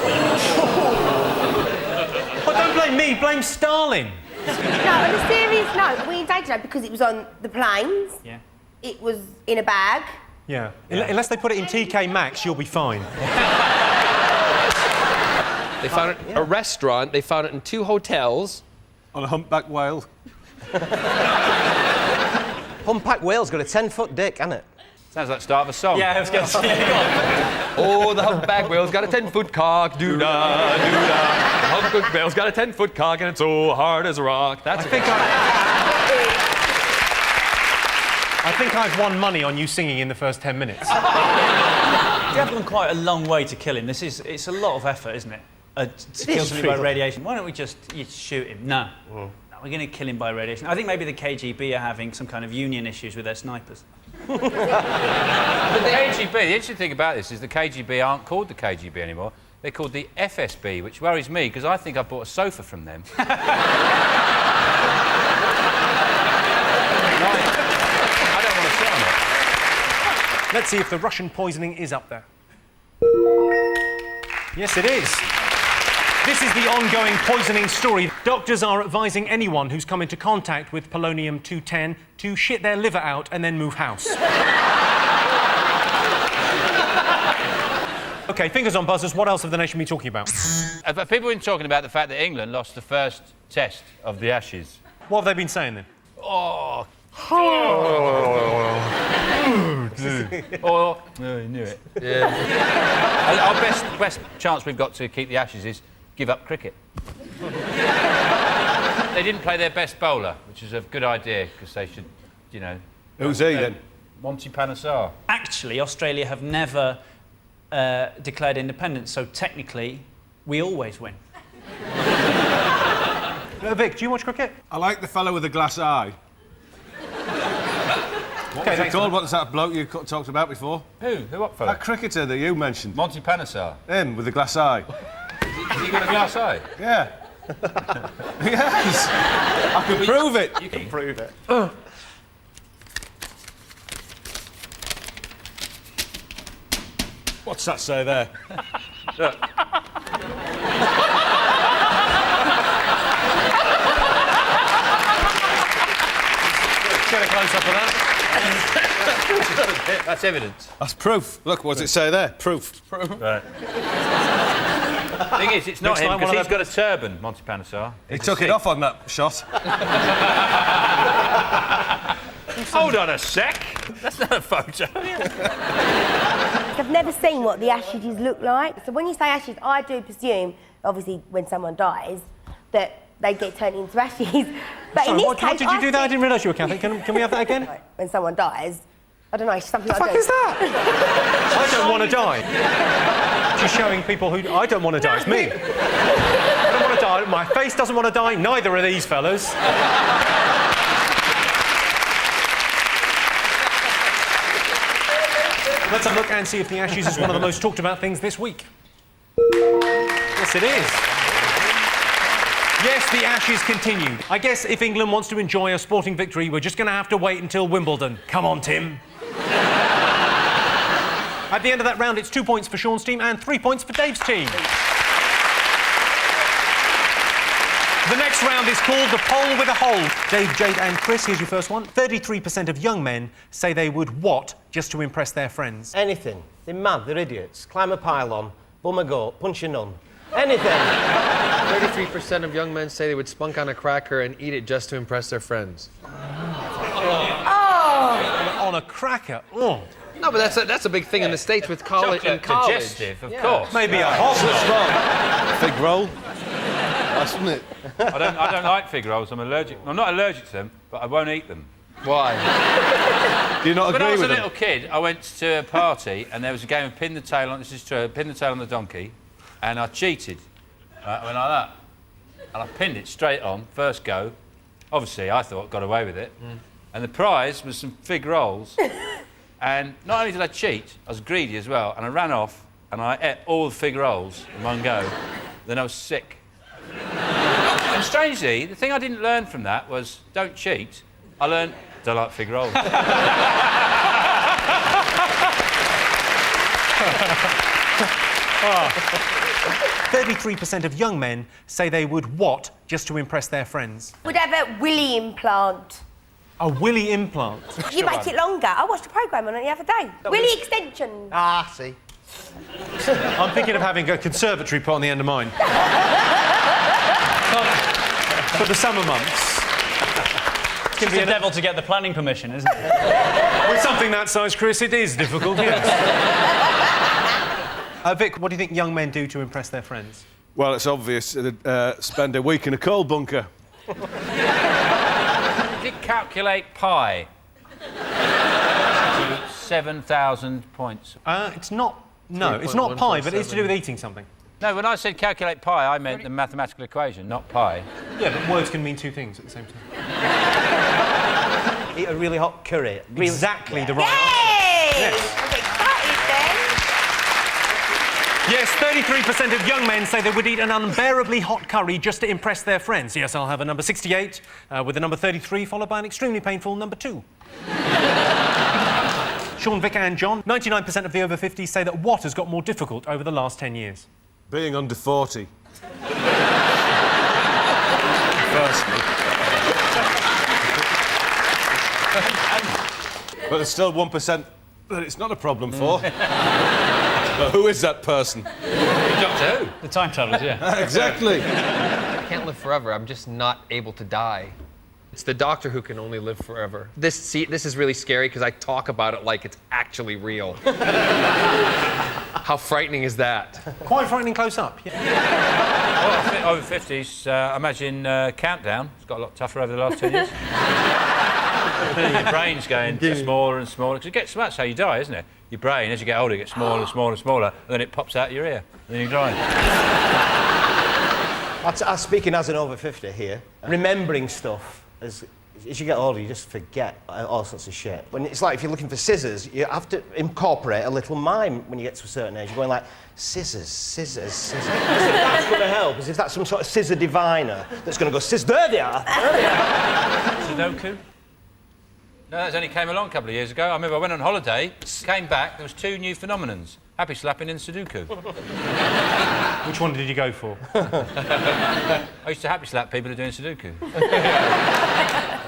But don't blame me, blame Stalin. No, on a serious note, we dated her because it was on the planes. Yeah. It was in a bag. Yeah. Unless they put it in TK Maxx, you'll be fine. They found it in a restaurant. They found it in 2 hotels. On a humpback whale. Humpback whale's got a 10-foot dick, hasn't it? Sounds like the start of a song. Yeah, I was going to say. Oh, the humpback whale's got a 10-foot cock. Do-da, do-da. The humpback whale's got a 10-foot cock and it's so hard as a rock. That's I think I've won money on you singing in the first 10 minutes. You have gone quite a long way to kill him. It's a lot of effort, isn't it? To kill somebody by radiation. Why don't we just shoot him? No. No, we're going to kill him by radiation. I think maybe the KGB are having some kind of union issues with their snipers. But the KGB, the interesting thing about this is the KGB aren't called the KGB anymore. They're called the FSB, which worries me because I think I bought a sofa from them. Let's see if the Russian poisoning is up there. Yes, it is. This is the ongoing poisoning story. Doctors are advising anyone who's come into contact with polonium-210 to shit their liver out and then move house. OK, fingers on buzzers. What else have the nation been talking about? People have been talking about the fact that England lost the first test of the Ashes. What have they been saying, then? Oh, I knew it. Yeah. Our best chance we've got to keep the Ashes is give up cricket. They didn't play their best bowler, which is a good idea because they should, you know. Who's he then? Monty Panesar. Actually, Australia have never declared independence, so technically, we always win. Vic, do you watch cricket? I like the fellow with the glass eye. What was it called? What's that bloke you talked about before? Who? What fellow? That cricketer that you mentioned. Monty Panesar. Him, with the glass eye. Has he got a glass eye? Yeah. Yes. I can prove it. You can prove it. What's that say there? Look. Get a close-up of that. That's evidence. That's proof. Look, what's it say there? Proof. Right. Thing is, it's not him because he's got a turban, Monty Panesar. He took it off on that shot. Hold on a sec. That's not a photo. I've never seen what the ashes look like. So when you say ashes, I do presume, obviously, when someone dies, that they get turned into ashes. But in this case, what did you do that? I didn't realise you were Catholic. Can we have that again? When someone dies, I don't know, it's something the fuck is that? I don't want to die. She's showing people who... I don't want to die, it's me. I don't want to die, my face doesn't want to die, neither are these fellas. Let's have a look and see if the Ashes is one of the most talked about things this week. Yes, it is. Yes, the Ashes continued. I guess if England wants to enjoy a sporting victory, we're just going to have to wait until Wimbledon. Come on, Tim. At the end of that round, it's 2 points for Sean's team and 3 points for Dave's team. The next round is called the poll with a hole. Dave, Jade and Chris, here's your first one. 33% of young men say they would what just to impress their friends? Anything. They're mad, they're idiots. Climb a pylon, bum a goat, punch a nun. Anything. 33% of young men say they would spunk on a cracker and eat it just to impress their friends. Oh! On a cracker? Oh. No, but that's a big thing in the States with college. Digestive, of course. Maybe a hot fig roll. That's, isn't it? I don't like fig rolls. I'm allergic. I'm not allergic to them, but I won't eat them. Why? Do you not agree with them? When I was a little kid, I went to a party and there was a game of pin the tail on. This is true. Pin the tail on the donkey, and I cheated. I went like that, and I pinned it straight on first go. Obviously, I thought I got away with it, and the prize was some fig rolls. And not only did I cheat, I was greedy as well, and I ran off and I ate all the fig rolls in one go. Then I was sick. And strangely, the thing I didn't learn from that was don't cheat. I learned don't like fig rolls. 33% of young men say they would what just to impress their friends? Would have a willy implant. A willy implant? You make it longer. I watched a programme on it the other day. Willy extension. Ah, see. I'm thinking of having a conservatory put on the end of mine. For the summer months. It's going to be the devil to get the planning permission, isn't it? With something that size, Chris, it is difficult, yes. Vic, what do you think young men do to impress their friends? Well, it's obvious. Spend a week in a coal bunker. Did calculate pi? 7,000 points. It's not... No, it's not pi, but it's to do with eating something. No, when I said calculate pi, I meant the mathematical equation, not pi. Yeah, but words can mean two things at the same time. Eat a really hot curry. Exactly the right Yay! answer. Yes. I'm excited then. Yes, 33% of young men say they would eat an unbearably hot curry just to impress their friends. Yes, I'll have a number 68, with the number 33, followed by an extremely painful number 2. Sean, Vic and John, 99% of the over 50s say that what has got more difficult over the last 10 years? Being under 40. Firstly. But there's still 1% that it's not a problem for. But who is that person? Doctor Who? The time travellers, yeah. Exactly. I can't live forever. I'm just not able to die. It's the doctor who can only live forever. This is really scary because I talk about it like it's actually real. How frightening is that? Quite frightening close up. Yeah. Well, I think over 50s, I imagine Countdown. It's got a lot tougher over the last 10 years. Your brain's going smaller and smaller. Because it gets, that's how you die, isn't it? Your brain, as you get older, gets smaller and smaller and smaller, and then it pops out your ear, and then you die. I'm speaking as an over 50 here. Remembering stuff. As you get older, you just forget all sorts of shit. When it's like if you're looking for scissors, you have to incorporate a little mime when you get to a certain age. You're going like, scissors, scissors, scissors. That's going to help, as if that's some sort of scissor diviner that's going to go, scissors, there they are, there they are. Sudoku? No, that only came along a couple of years ago. I remember I went on holiday, came back, there was 2 new phenomenons. Happy slapping and Sudoku. Which one did you go for? I used to happy slap people who are doing Sudoku.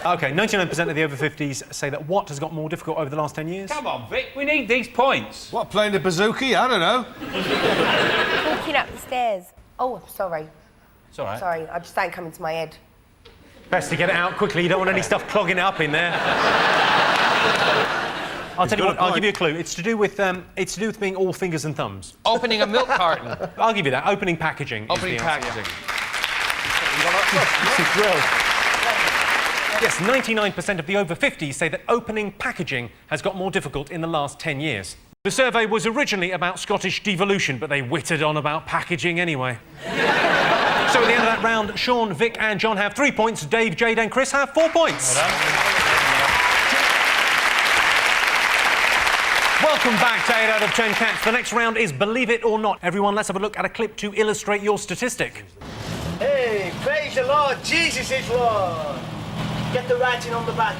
OK, 99% of the over 50s say that what has got more difficult over the last 10 years? Come on, Vic, we need these points. What, playing the bazooki? I don't know. Walking up the stairs. Oh, sorry. It's all right. Sorry, I just ain't coming to my head. Best to get it out quickly. You don't want any stuff clogging it up in there. I'll tell you what, I'll give you a clue. It's to do with being all fingers and thumbs. Opening a milk carton. I'll give you that. Opening packaging. Opening packaging. Yes, 99% of the over 50s say that opening packaging has got more difficult in the last 10 years. The survey was originally about Scottish devolution, but they whittered on about packaging anyway. So at the end of that round, Sean, Vic and John have 3 points. Dave, Jade and Chris have 4 points. Welcome back to 8 out of 10 Cats. The next round is Believe It or Not. Everyone, let's have a look at a clip to illustrate your statistic. Hey, praise the Lord, Jesus is Lord. Get the writing on the back.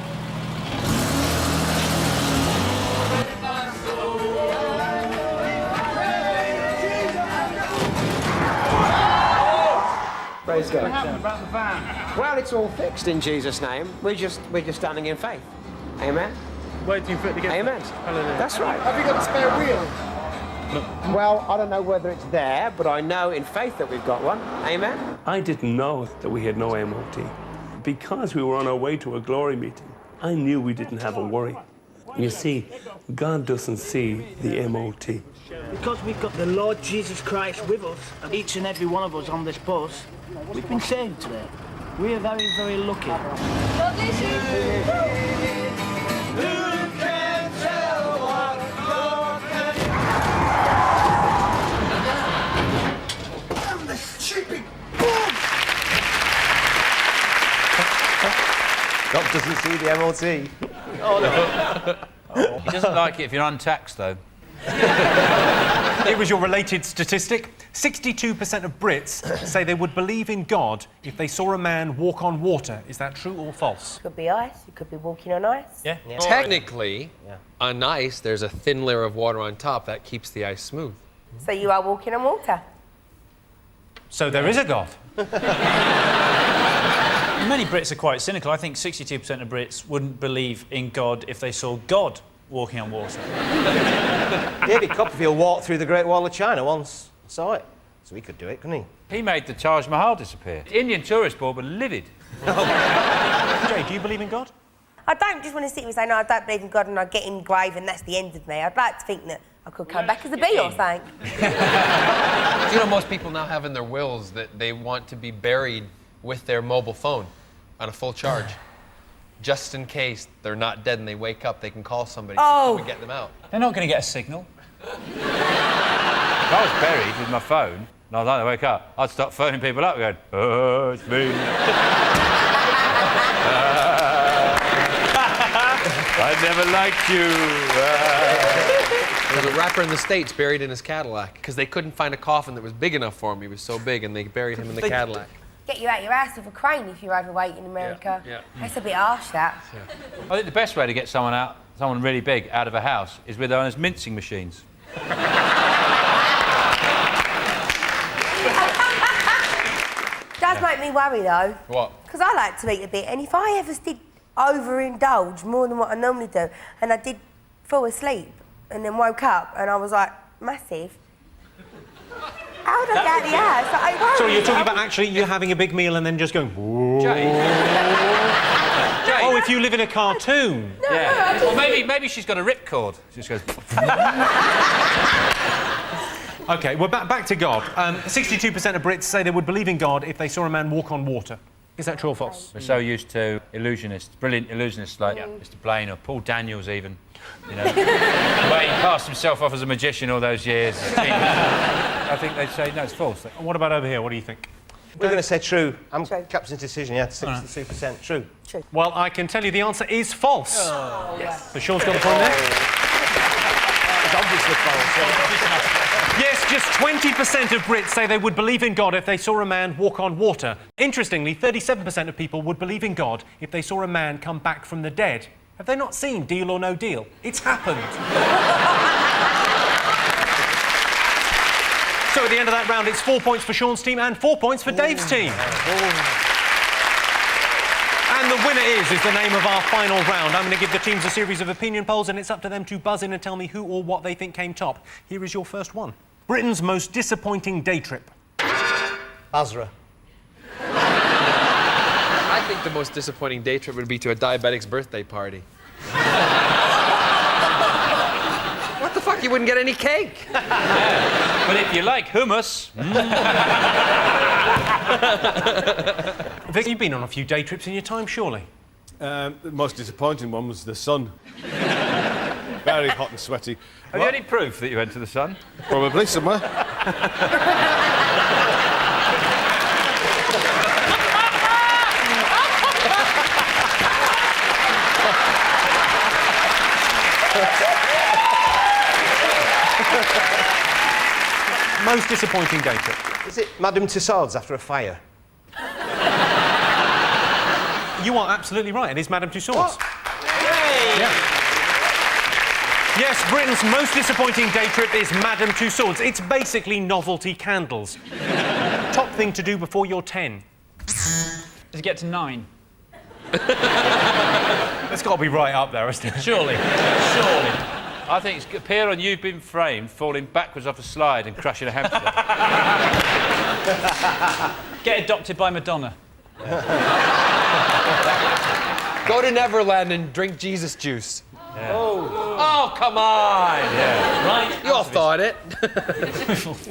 Praise God. What happened about the van? Well, it's all fixed in Jesus' name. We're just standing in faith. Amen. Waiting for it to get... Amen. Hallelujah. That's right. Have you got a spare wheel? Well, I don't know whether it's there, but I know in faith that we've got one. Amen. I didn't know that we had no MOT. Because we were on our way to a glory meeting, I knew we didn't have a worry. You see, God doesn't see the MOT. Because we've got the Lord Jesus Christ with us, and each and every one of us on this bus, we've been saved today. We are very, very lucky. Doc doesn't see the MOT. Oh, no. He doesn't like it if you're untaxed, though. It was your related statistic. 62% of Brits say they would believe in God if they saw a man walk on water. Is that true or false? Could be ice. You could be walking on ice. Yeah. Technically, on ice, there's a thin layer of water on top that keeps the ice smooth. So you are walking on water. So there is a God. Many Brits are quite cynical. I think 62% of Brits wouldn't believe in God if they saw God walking on water. David Copperfield walked through the Great Wall of China once. I saw it. So he could do it, couldn't he? He made the Taj Mahal disappear. The Indian tourist board were livid. Jay, do you believe in God? I don't just want to sit here and say, no, I don't believe in God and I get in the grave and that's the end of me. I'd like to think that I could come back as a bee or something. Do you know most people now have in their wills that they want to be buried with their mobile phone on a full charge? Just in case they're not dead and they wake up, they can call somebody to come and get them out. They're not going to get a signal. If I was buried with my phone, and I was like, I wake up, I'd start phoning people up going, oh, it's me. I never liked you. There was a rapper in the States buried in his Cadillac because they couldn't find a coffin that was big enough for him. He was so big, and they buried him in the Cadillac. Get you out your ass with a crane if you're overweight in America. Yeah. That's a bit harsh, that. I think the best way to get someone really big out of a house is with those mincing machines. Does make me worry, though. What? Because I like to eat a bit, and if I ever did overindulge more than what I normally do, and I did fall asleep, and then woke up, and I was like, massive, how would I get out of the house? Like, I worry. Sorry, you're talking about actually you having a big meal and then just going... Jay. Oh, if you live in a cartoon. No, yeah. Or maybe she's got a ripcord. She just goes... OK, well, back to God. 62% of Brits say they would believe in God if they saw a man walk on water. Is that true or false? We're so used to illusionists, brilliant illusionists like Mr. Blaine or Paul Daniels even. You know, the way he passed himself off as a magician all those years. I think they'd say, no, it's false. And what about over here? What do you think? We're going to say true. I'm Captain's decision, yeah, 62% true. True. Well, I can tell you the answer is false. Oh, yes. So Sean's got the point there. It's obviously false. Yes, just 20% of Brits say they would believe in God if they saw a man walk on water. Interestingly, 37% of people would believe in God if they saw a man come back from the dead. Have they not seen Deal or No Deal? It's happened. So at the end of that round, it's 4 points for Sean's team and 4 points for Dave's team. And the winner is the name of our final round. I'm going to give the teams a series of opinion polls and it's up to them to buzz in and tell me who or what they think came top. Here is your first one. Britain's most disappointing day trip. Basra. I think the most disappointing day trip would be to a diabetic's birthday party. What the fuck? You wouldn't get any cake. But if you like hummus... Vic, you've been on a few day trips in your time, surely? The most disappointing one was the sun. Very hot and sweaty. Have you any proof that you went to the sun? Probably somewhere. Most disappointing day trip. Is it Madame Tussauds after a fire? You are absolutely right. It is Madame Tussauds. Yeah. Yes, Britain's most disappointing day trip is Madame Tussauds. It's basically novelty candles. Top thing to do before you're 10. Does it get to 9? It's got to be right up there, isn't it? Surely. Surely. I think it's appear on You've Been Framed, falling backwards off a slide and crashing a hamster. Get adopted by Madonna. Go to Neverland and drink Jesus juice. Yeah. Oh, come on! Yeah. Right. You all thought it.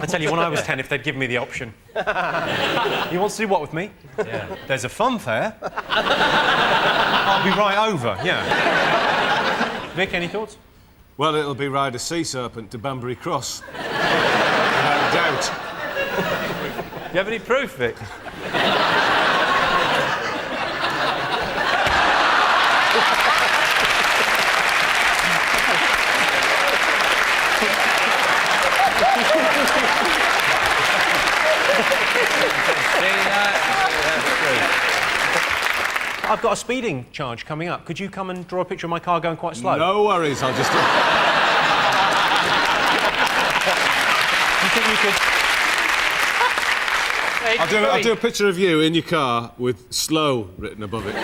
I tell you, when I was 10, if they'd given me the option. He wants to do what with me? Yeah. There's a fun fair. I'll be right over, yeah. Vic, any thoughts? Well, it'll be ride a sea serpent to Banbury Cross. Without doubt. Do you have any proof, Vic? I've got a speeding charge coming up. Could you come and draw a picture of my car going quite slow? No worries, I'll just... Do you think you could... I'll do a picture of you in your car with slow written above it.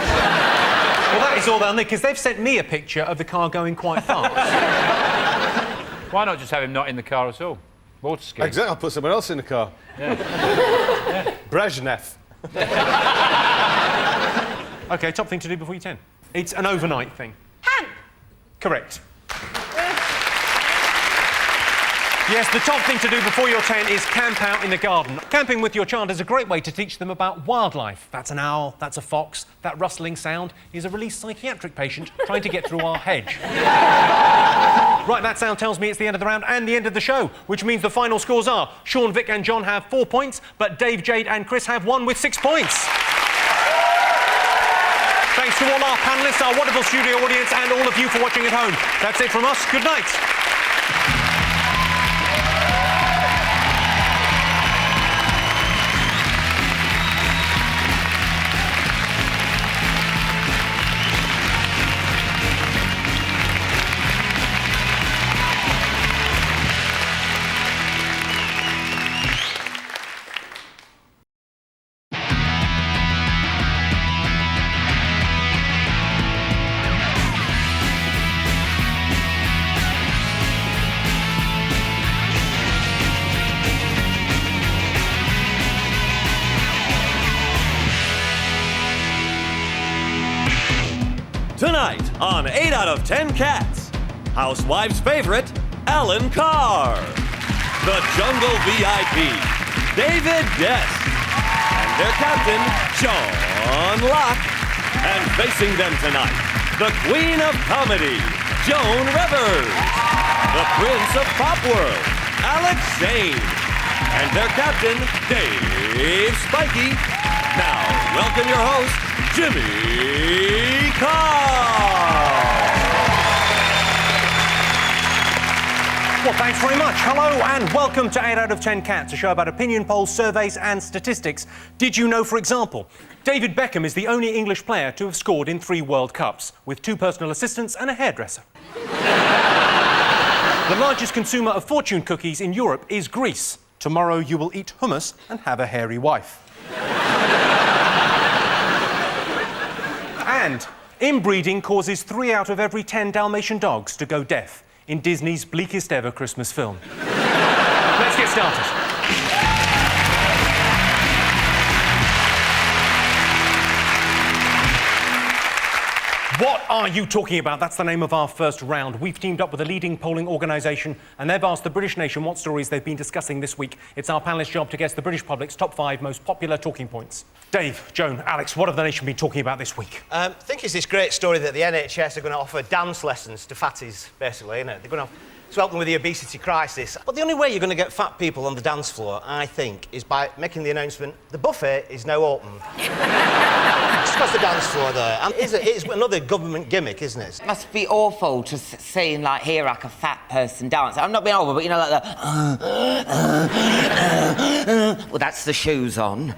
Well, that is all they'll need, because they've sent me a picture of the car going quite fast. Why not just have him not in the car at all? Water skiing. Exactly, I'll put someone else in the car. Yeah. Brezhnev. OK, top thing to do before you 10. It's an overnight thing. Camp. Correct. Yes, the top thing to do before you're 10 is camp out in the garden. Camping with your child is a great way to teach them about wildlife. That's an owl, that's a fox, that rustling sound is a released psychiatric patient trying to get through our hedge. Right, that sound tells me it's the end of the round and the end of the show, which means the final scores are Sean, Vic and John have 4 points, but Dave, Jade and Chris have 1 with 6 points. Thanks to all our panellists, our wonderful studio audience and all of you for watching at home. That's it from us. Good night. Tonight on 8 out of 10 Cats, Housewives' favorite, Alan Carr. The Jungle VIP, David Dest. And their captain, John Locke. And facing them tonight, the Queen of Comedy, Joan Rivers. The Prince of Pop World, Alex Shane. And their captain, Dave Spikey. Now, welcome your host, Jimmy Carr. Well, thanks very much. Hello and welcome to 8 out of 10 Cats, a show about opinion polls, surveys and statistics. Did you know, for example, David Beckham is the only English player to have scored in 3 World Cups, with 2 personal assistants and a hairdresser. The largest consumer of fortune cookies in Europe is Greece. Tomorrow you will eat hummus and have a hairy wife. And inbreeding causes 3 out of every 10 Dalmatian dogs to go deaf in Disney's bleakest ever Christmas film. Let's get started. What are you talking about? That's the name of our first round. We've teamed up with a leading polling organisation and they've asked the British nation what stories they've been discussing this week. It's our panellists' job to guess the British public's top 5 most popular talking points. Dave, Joan, Alex, what have the nation been talking about this week? I think it's this great story that the NHS are going to offer dance lessons to fatties, basically, isn't it? They're going to help them with the obesity crisis. But the only way you're going to get fat people on the dance floor, I think, is by making the announcement, the buffet is now open. Just across the dance floor there. And it's another government gimmick, isn't it? It must be awful to see and, like, hear, like, a fat person dance. I'm not being awful, but, you know, like the... well, that's the shoes on. You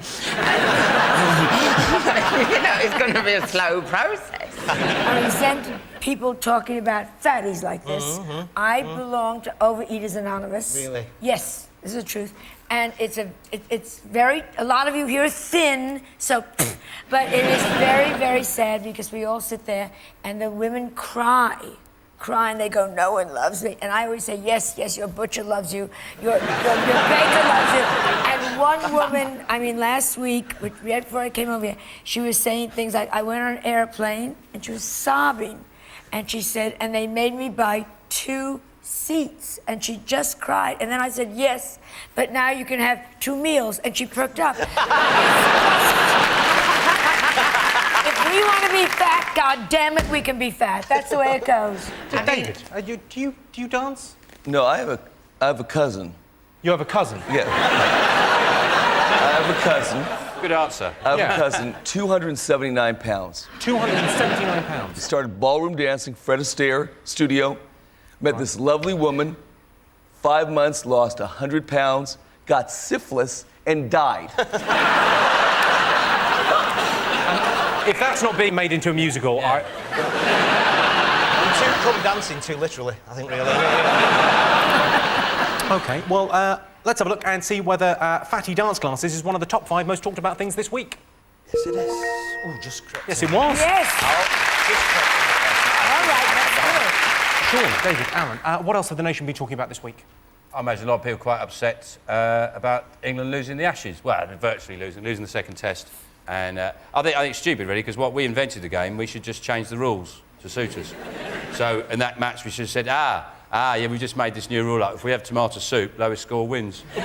know, it's going to be a slow process. I resent people talking about fatties like this. I belong to Overeaters Anonymous. Really? Yes, this is the truth. And it's very, a lot of you here are thin, so, but it is very, very sad because we all sit there and the women cry and they go, no one loves me. And I always say, yes, yes, your butcher loves you, your baker loves you. And one woman, I mean, last week, right before I came over here, she was saying things like, I went on an airplane and she was sobbing. And she said, and they made me buy 2 seats. And she just cried. And then I said, yes, but now you can have 2 meals. And she perked up. If we want to be fat, God damn it, we can be fat. That's the way it goes. David, do you dance? No, I have a cousin. You have a cousin? Yeah. I have a cousin. Good answer. I have a cousin, 279 pounds. 279 pounds? Started ballroom dancing, Fred Astaire studio. Met this lovely woman, 5 months, lost 100 pounds, got syphilis, and died. If that's not being made into a musical, I'm too come dancing too literally, I think, really. OK, well, let's have a look and see whether fatty dance classes is one of the top 5 most talked about things this week. Yes, it is. Oh, just... Yes, it was. Yes. Oh. Sean, David, Alan, what else have the nation been talking about this week? I imagine a lot of people are quite upset about England losing the Ashes. Well, they're virtually losing the second test. And I think it's stupid, really, because what we invented the game, we should just change the rules to suit us. So, in that match, we should have said, yeah, we just made this new rule up. If we have tomato soup, lowest score wins. So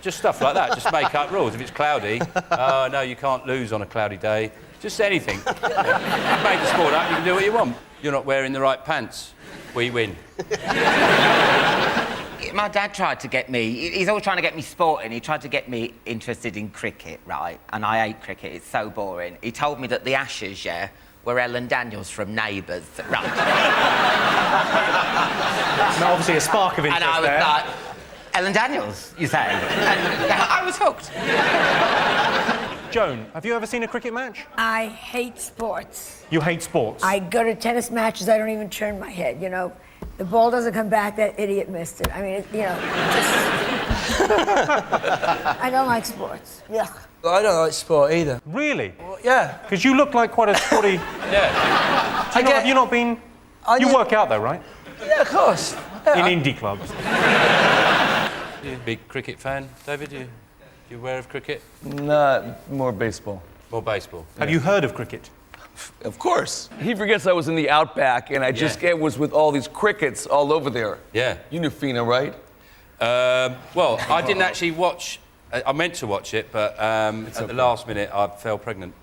just stuff like that. Just make up rules. If it's cloudy, no, you can't lose on a cloudy day. Just anything. You've made the sport up, you can do what you want. You're not wearing the right pants. We win. My dad tried to get me, he's always trying to get me sporting. He tried to get me interested in cricket, right? And I hate cricket, it's so boring. He told me that the Ashes, yeah, were Ellen Daniels from Neighbours, right? Now, obviously, a spark of interest and I was there. like, Ellen Daniels, you say? And I was hooked. Joan, have you ever seen a cricket match? I hate sports. You hate sports? I go to tennis matches, I don't even turn my head, you know. The ball doesn't come back, that idiot missed it. I mean, I don't like sports. Yeah. I don't like sport either. Really? Well, yeah. Because you look like quite a sporty... Yeah. Have you not been... You work out, though, right? Yeah, of course. Yeah, In indie clubs. You a big cricket fan, David? You aware of cricket? Nah, more baseball. More baseball. Have you heard of cricket? Of course. He forgets I was in the Outback and I just was with all these crickets all over there. Yeah. You knew Fina, right? Well, I didn't actually watch... I meant to watch it, but at the last minute, I fell pregnant.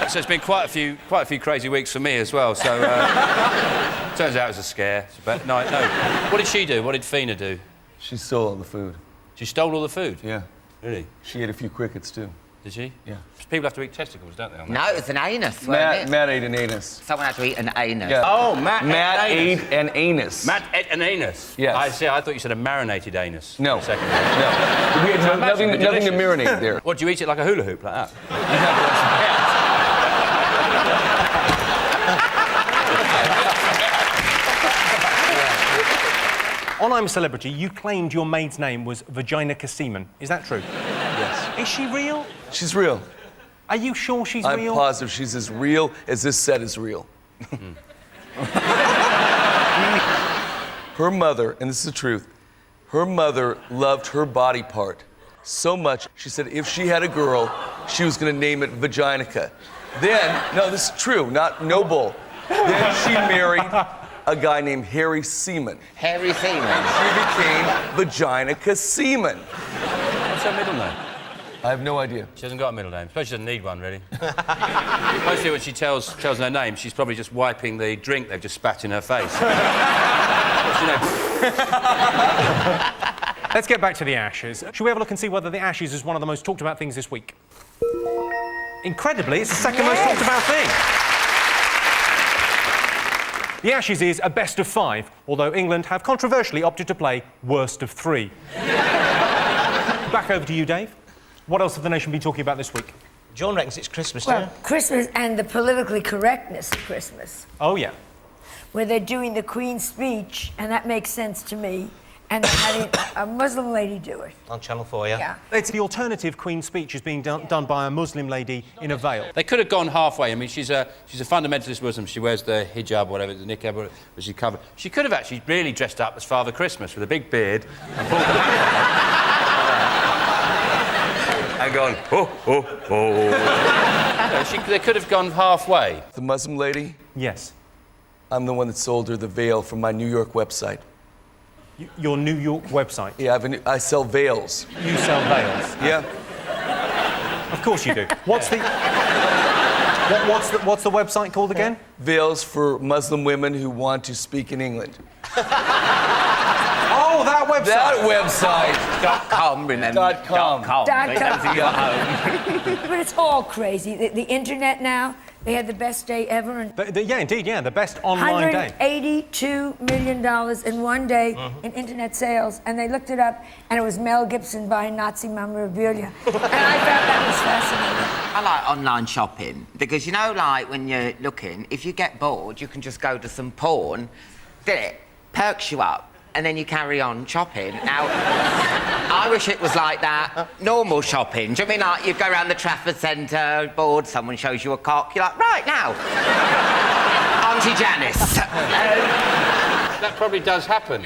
So it's been quite a few crazy weeks for me as well, so... turns out it was a scare. But no. What did she do? What did Fina do? She stole all the food. She stole all the food? Yeah. Really? She ate a few crickets, too. Did she? Yeah. People have to eat testicles, don't they? No, it was an anus, wasn't it? Matt ate an anus. Someone had to eat an anus. Yeah. Oh, Matt ate an anus. Matt ate an anus? Yes. I thought you said a marinated anus. No. Second. No. We had nothing to marinate there. What, do you eat it like a hula hoop, like that? On I'm a Celebrity, you claimed your maid's name was Vagina Semen. Is that true? Yes. Is she real? She's real. Are you sure she's I'm real? I'm positive she's as real as this set is real. Her mother, and this is the truth, her mother loved her body part so much, she said if she had a girl, she was going to name it Vaginica. Then, no, this is true, not noble. Then she married a guy named Harry Seaman. Harry Seaman? She became Vaginica Seaman. What's her middle name? I have no idea. She hasn't got a middle name. Suppose she doesn't need one, really. Mostly when she tells her name, she's probably just wiping the drink they've just spat in her face. What's your name? Let's get back to the Ashes. Should we have a look and see whether the Ashes is one of the most talked about things this week? Incredibly, it's the second most talked about thing. The Ashes is a best of 5, although England have controversially opted to play worst of 3. Back over to you, Dave. What else have the nation been talking about this week? John reckons it's Christmas, Well, Christmas and the politically correctness of Christmas. Oh, yeah. Where they're doing the Queen's speech, and that makes sense to me, and they're having a Muslim lady do it. On Channel 4, yeah? Yeah. It's the alternative Queen's speech is being done by a Muslim lady in a veil. They could have gone halfway. I mean, she's a fundamentalist Muslim. She wears the hijab, whatever, the niqab, whatever she's covered. She could have actually really dressed up as Father Christmas with a big beard and pulled and gone, ho, ho, ho. They could have gone halfway. The Muslim lady? Yes. I'm the one that sold her the veil from my New York website. Your New York website? Yeah, I sell veils. You sell veils? Yeah. Of course you do. What's the website called again? Veils for Muslim women who want to speak in England. Oh, that website! That website! .com, remember? .com. But it's all crazy. The internet now, they had the best day ever. And Yeah, indeed, yeah, the best online day. $182 million in one day in internet sales, and they looked it up, and it was Mel Gibson buying Nazi memorabilia. And I found that was fascinating. I like online shopping, because, you know, like, when you're looking, if you get bored, you can just go to some porn, it perks you up. and then you carry on shopping. Now, I wish it was like that. Normal shopping. Do you mean like you go around the Trafford Centre, bored, someone shows you a cock, you're like, right, now. Auntie Janice. That probably does happen.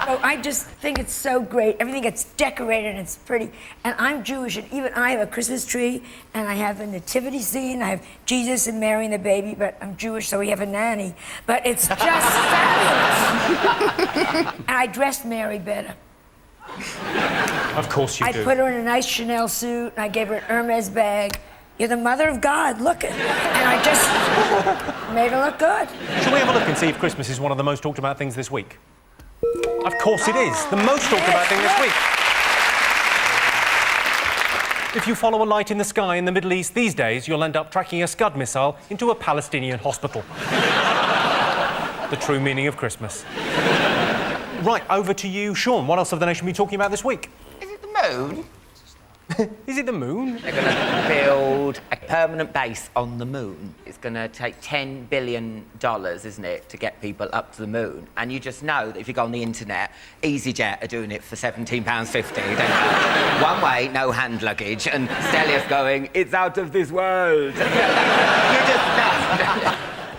Oh, I just think it's so great. Everything gets decorated and it's pretty. And I'm Jewish, and even I have a Christmas tree, and I have a nativity scene. I have Jesus and Mary and the baby, but I'm Jewish, so we have a nanny. But it's just fabulous. And I dressed Mary better. Of course you do. I put her in a nice Chanel suit, and I gave her an Hermes bag. You're the mother of God, look it. And I just made her look good. Shall we have a look and see if Christmas is one of the most talked about things this week? Of course it is. The most talked about thing this week. If you follow a light in the sky in the Middle East these days, you'll end up tracking a Scud missile into a Palestinian hospital. The true meaning of Christmas. Right, over to you, Sean. What else have the nation been talking about this week? Is it the moon? Is it the moon? They're going to build a permanent base on the moon. It's going to take $10 billion, isn't it, to get people up to the moon. And you just know that if you go on the internet, EasyJet are doing it for £17.50. One way, no hand luggage, and Stelios going, it's out of this world. You just know.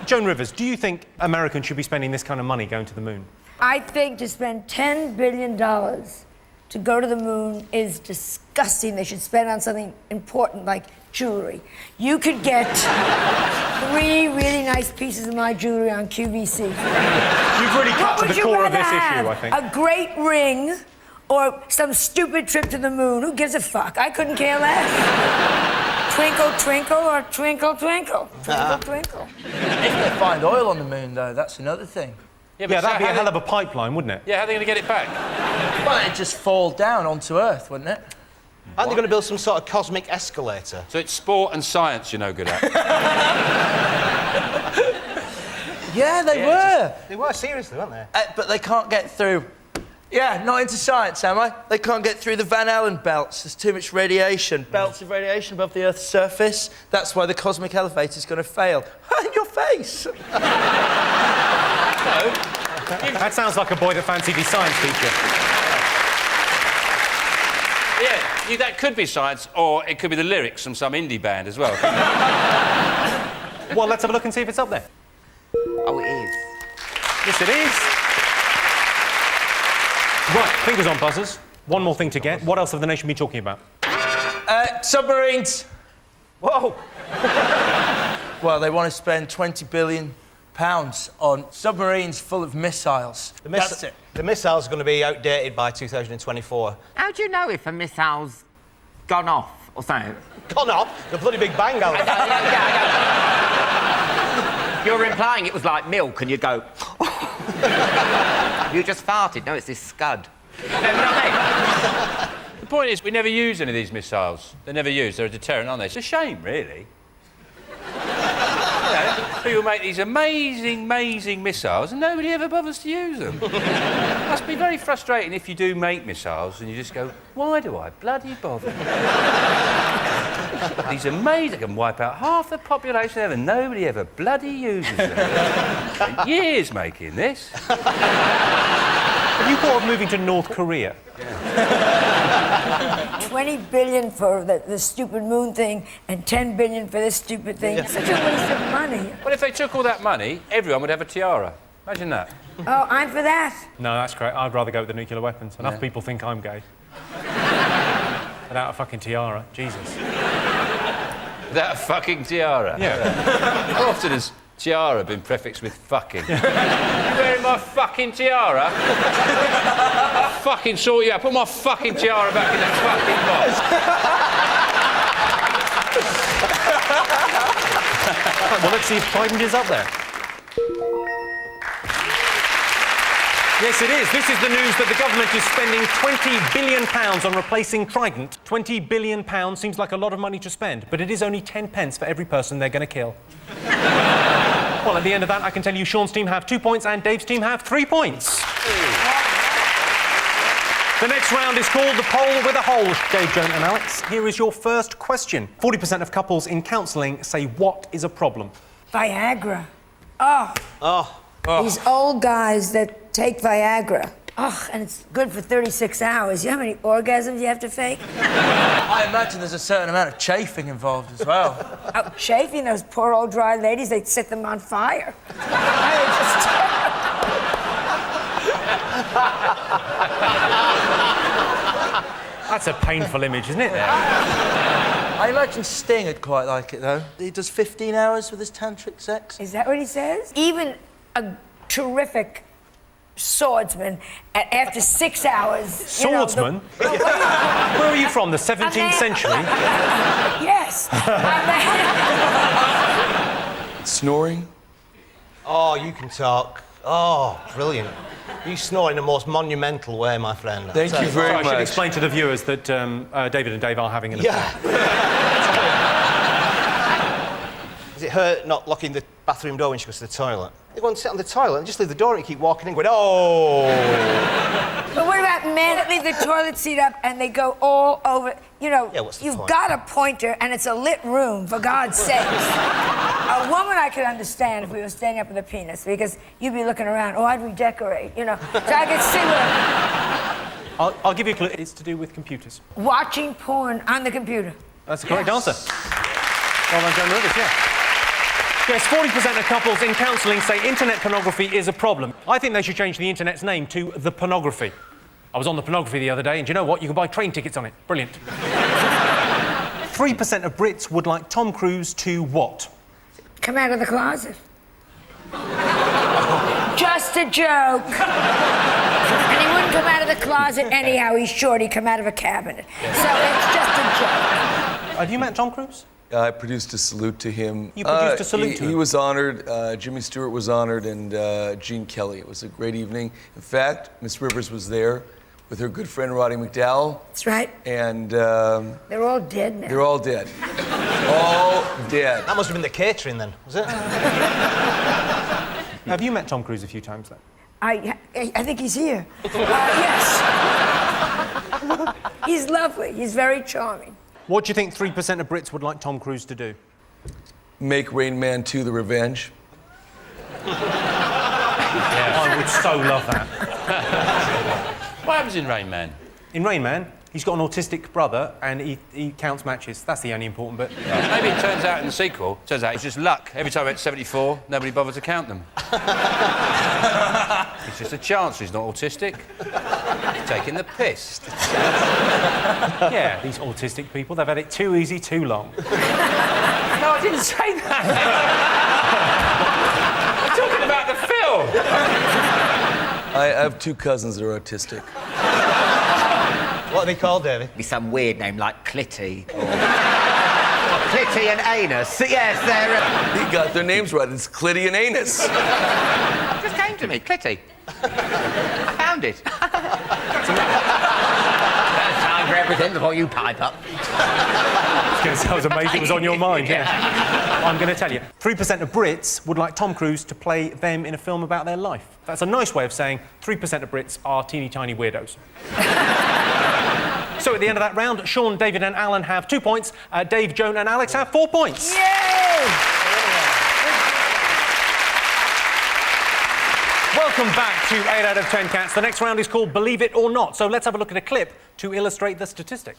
Joan Rivers, do you think Americans should be spending this kind of money going to the moon? I think to spend $10 billion to go to the moon is disgusting. They should spend on something important like jewelry. You could get 3 really nice pieces of my jewelry on QVC. You've really cut to the core of this issue, I think. A great ring or some stupid trip to the moon. Who gives a fuck? I couldn't care less. Twinkle, twinkle, or twinkle, twinkle. Twinkle, twinkle. If they find oil on the moon, though, that's another thing. Yeah, that'd be a hell of a pipeline, wouldn't it? Yeah, how are they going to get it back? Well, it'd just fall down onto Earth, wouldn't it? Aren't they going to build some sort of cosmic escalator? So it's sport and science you're no good at. Yeah, they were. They were, seriously, weren't they? But they can't get through. Yeah, not into science, am I? They can't get through the Van Allen belts. There's too much radiation. Belts of radiation above the Earth's surface. That's why the cosmic elevator's going to fail. In your face. That sounds like a boy that fancied his science teacher. Yeah, that could be science, or it could be the lyrics from some indie band as well. Well, let's have a look and see if it's up there. Oh, it is. Yes, it is. Right, fingers on buzzers. One more thing to get. What else have the nation been talking about? Submarines. Whoa. Well, they want to spend £20 billion on submarines full of missiles. That's it. The missile's going to be outdated by 2024. How do you know if a missile's gone off or something? Gone off? The bloody big bang out. You're implying it was like milk and you go... You just farted. No, it's this scud. You know what I mean? The point is, we never use any of these missiles. They're never used. They're a deterrent, aren't they? It's a shame, really. People make these amazing missiles and nobody ever bothers to use them. It must be very frustrating if you do make missiles and you just go, why do I bloody bother? These amazing, can wipe out half the population ever, nobody ever bloody uses them. Spent years making this. Have you thought of moving to North Korea? Yeah. $20 billion for the stupid moon thing and $10 billion for this stupid thing. It's such a waste of money. Well, if they took all that money, everyone would have a tiara. Imagine that. Oh, I'm for that. No, that's correct. I'd rather go with the nuclear weapons. Enough people think I'm gay. Without a fucking tiara. Jesus. Without a fucking tiara? Yeah. How often has tiara been prefixed with fucking? You wearing my fucking tiara? I'll fucking sort you out. Put my fucking tiara back in that fucking box. Well, let's see if Trident is up there. Yes, it is. This is the news that the government is spending £20 billion on replacing Trident. £20 billion seems like a lot of money to spend, but it is only 10 pence for every person they're going to kill. Well, at the end of that, I can tell you Sean's team have 2 points and Dave's team have 3 points. The next round is called the poll with a hole. Dave, Joan and Alex, here is your first question. 40% of couples in counselling say what is a problem? Viagra. These old guys that take Viagra. Oh, and it's good for 36 hours. You know how many orgasms you have to fake? I imagine there's a certain amount of chafing involved as well. Oh, chafing, those poor old dry ladies, they'd set them on fire. That's a painful image, isn't it? I imagine Sting would quite like it, though. He does 15 hours with his tantric sex. Is that what he says? Even a terrific swordsman, after 6 hours... Swordsman? Where are you from, the 17th century? Yes. Snoring? Oh, you can talk. Oh, brilliant. You snore in the most monumental way, my friend. Thank you very much. I should explain to the viewers that David and Dave are having an affair. Is it her not locking the bathroom door when she goes to the toilet? You go and sit on the toilet and just leave the door and keep walking in going, oh! But what about men that leave the toilet seat up and they go all over? You know, you've got a pointer and it's a lit room, for God's sakes. A woman I could understand if we were standing up with a penis, because you'd be looking around, oh, I'd redecorate, you know, so I could see what... I'll give you a clue. It's to do with computers. Watching porn on the computer. That's the correct answer. Well done, Joan Rivers, yeah. Yes, 40% of couples in counselling say internet pornography is a problem. I think they should change the internet's name to the pornography. I was on the pornography the other day, and do you know what? You can buy train tickets on it. Brilliant. 3% of Brits would like Tom Cruise to what? Come out of the closet. Just a joke. And he wouldn't come out of the closet anyhow. He's short. He'd come out of a cabinet. So it's just a joke. Have you met Tom Cruise? I produced a salute to him. You produced a salute to him? He was honored, Jimmy Stewart was honored, and Gene Kelly. It was a great evening. In fact, Miss Rivers was there with her good friend Roddy McDowell. That's right. And... they're all dead now. They're all dead. All dead. That must have been the catering then, was it? Have you met Tom Cruise a few times then? I think he's here. Yes. He's lovely. He's very charming. What do you think 3% of Brits would like Tom Cruise to do? Make Rain Man 2 The Revenge. I would so love that. What happens in Rain Man? In Rain Man, he's got an autistic brother and he counts matches. That's the only important bit. Maybe it turns out in the sequel, it's just luck. Every time it's 74, nobody bothered to count them. It's just a chance he's not autistic. He's taking the piss. Yeah, these autistic people, they've had it too easy, too long. No, I didn't say that. I'm talking about the film. I have two cousins that are autistic. What are they called, Davey? Be some weird name like Clitty. Clitty and Anus. Yes, they're... He got their names right. It's Clitty and Anus. It just came to me, Clitty. I found it. That's time for everything before you pipe up. That was amazing. It was on your mind, yeah. I'm going to tell you. 3% of Brits would like Tom Cruise to play them in a film about their life. That's a nice way of saying 3% of Brits are teeny tiny weirdos. So at the end of that round, Sean, David and Alan have 2 points. Dave, Joan and Alex have 4 points. Yay! Welcome back to 8 out of 10 Cats. The next round is called Believe It or Not. So let's have a look at a clip to illustrate the statistic.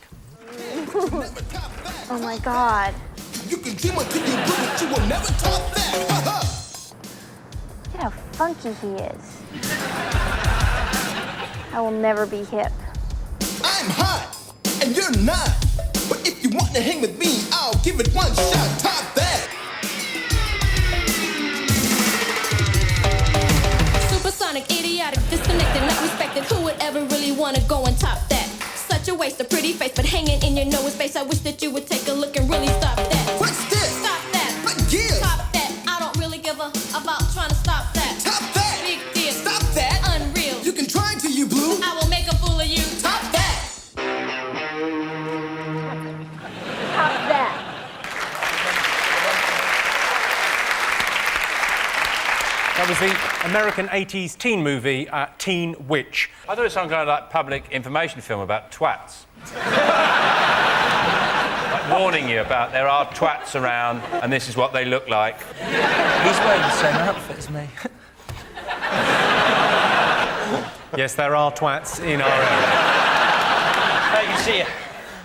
Oh my God. You can dream until you do it, you will never top that. Look at how funky he is. I will never be hip. I'm hot, and you're not. But if you want to hang with me, I'll give it one shot. Top that. Supersonic, idiotic, disconnected, not respected. Who would ever really want to go and top that? Such a waste of pretty face, but hanging in your nose space. I wish that you would take a look and really stop that. What's this? Stop that. What gives? Top that. I don't really give a about trying to stop that. Top that. Big deal. Stop that. Unreal. You can try till you blue. I will make a fool of you. Top that. Top that. That was the American 80s teen movie, Teen Witch. I thought it was some kind of like public information film about twats. Like warning you about there are twats around and this is what they look like. He's wearing the same outfit as me. Yes, there are twats in our area. I can see you.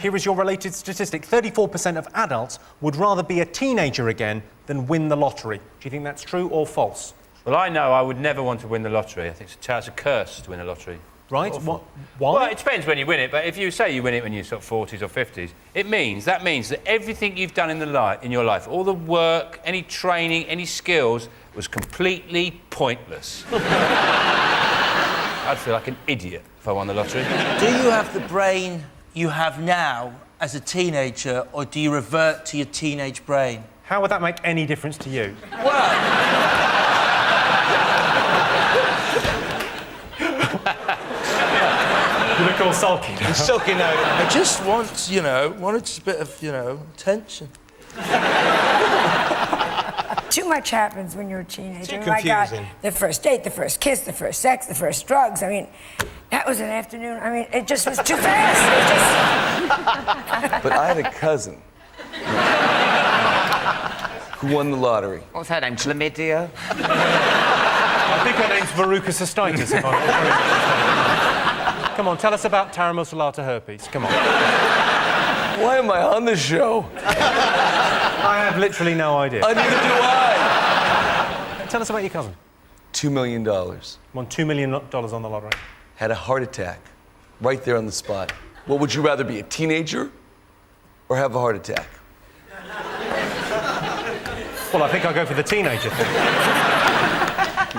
Here is your related statistic. 34% of adults would rather be a teenager again than win the lottery. Do you think that's true or false? Well, I know I would never want to win the lottery. I think it's a curse to win the lottery. Right? What? Why? Well, it depends when you win it, but if you say you win it when you're sort of 40s or 50s, that means that everything you've done in your life, all the work, any training, any skills, was completely pointless. I'd feel like an idiot if I won the lottery. Do you have the brain you have now as a teenager, or do you revert to your teenage brain? How would that make any difference to you? Well... You look all sulky now. I'm sulky now. I just want, wanted just a bit of, attention. Too much happens when you're a teenager. Too My God, confusing. the first date, the first kiss, the first sex, the first drugs. I mean, that was an afternoon. I mean, it just was too fast. But I had a cousin who won the lottery. What's her name? Chlamydia? I think her name's Veruca Cystitis. Come on, tell us about Taramosalata herpes. Come on. Why am I on the show? I have literally no idea. Neither do I. Tell us about your cousin. $2 million. Won $2 million on the lottery. Had a heart attack right there on the spot. What would you rather be, a teenager or have a heart attack? Well, I think I'll go for the teenager thing.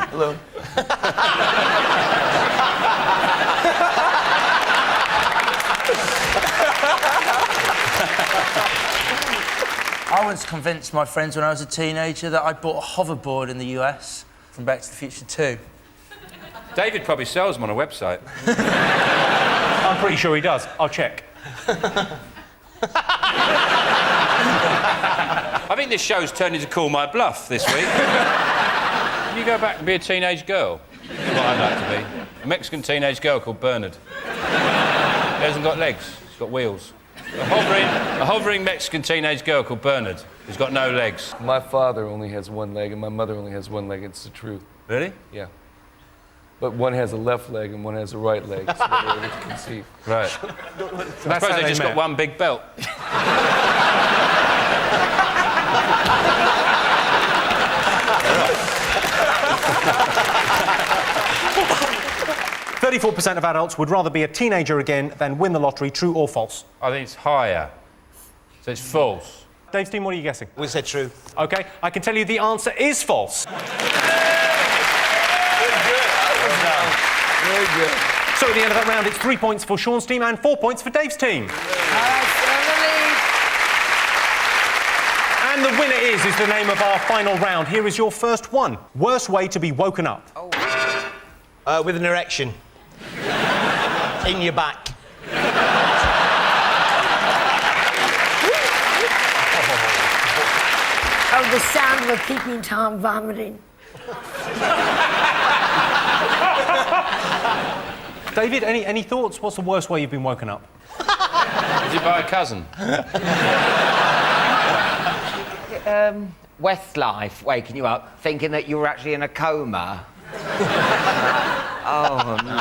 Hello. I once convinced my friends when I was a teenager that I bought a hoverboard in the US from Back to the Future 2. David probably sells them on a website. I'm pretty sure he does. I'll check. I think this show's turned into Call My Bluff this week. Can you go back and be a teenage girl? That's what I'd like to be. A Mexican teenage girl called Bernard. He hasn't got legs, he's got wheels. A hovering Mexican teenage girl called Bernard who's got no legs. My father only has one leg and my mother only has one leg. It's the truth. Really? Yeah. But one has a left leg and one has a right leg, so they're able to conceive. Right. I suppose they just got one big belt. 34% of adults would rather be a teenager again than win the lottery. True or false? I think it's higher. So it's false. Dave's team, what are you guessing? We said true. OK, I can tell you the answer is false. Very good. So at the end of that round, it's 3 points for Sean's team and 4 points for Dave's team. And the winner is the name of our final round. Here is your first one. Worst way to be woken up. With an erection. In your back. Oh, the sound of a peeping Tom vomiting. David, any thoughts? What's the worst way you've been woken up? Is it by a cousin? Westlife waking you up thinking that you were actually in a coma. Oh, no.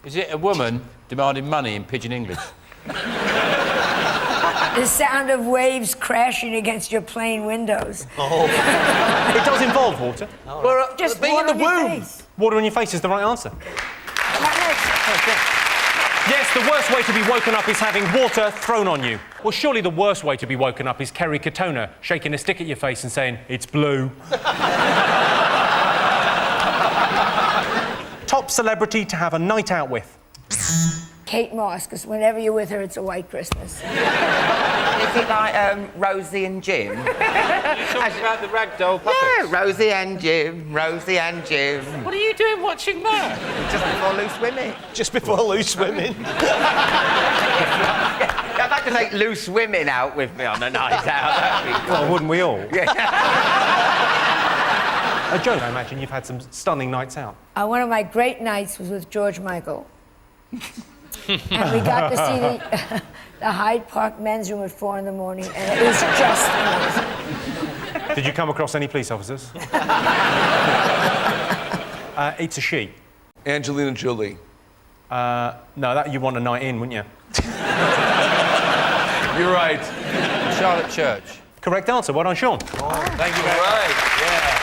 Is it a woman demanding money in pidgin English? The sound of waves crashing against your plane windows. Oh. It does involve water. Well, just being in the womb. Water in your face is the right answer. Yes, the worst way to be woken up is having water thrown on you. Well, surely the worst way to be woken up is Kerry Katona shaking a stick at your face and saying, "It's blue." Top celebrity to have a night out with. Kate Moss, because whenever you're with her, it's a white Christmas. Is it like Rosie and Jim? Talking about the ragdoll puppets? Yeah, Rosie and Jim, Rosie and Jim. What are you doing watching that? Just before Loose Women. Just before Loose Women. I'd like to take Loose Women out with me on a night out. Well, wouldn't we all? Yeah. Joe, I imagine you've had some stunning nights out. One of my great nights was with George Michael. And we got to see the Hyde Park men's room at 4 in the morning, and it was just amazing. Did you come across any police officers? It's a she. Angelina Jolie. No, that you want a night in, wouldn't you? You're right. Charlotte Church. Correct answer. Well done, Sean. Thank you very much. Yeah.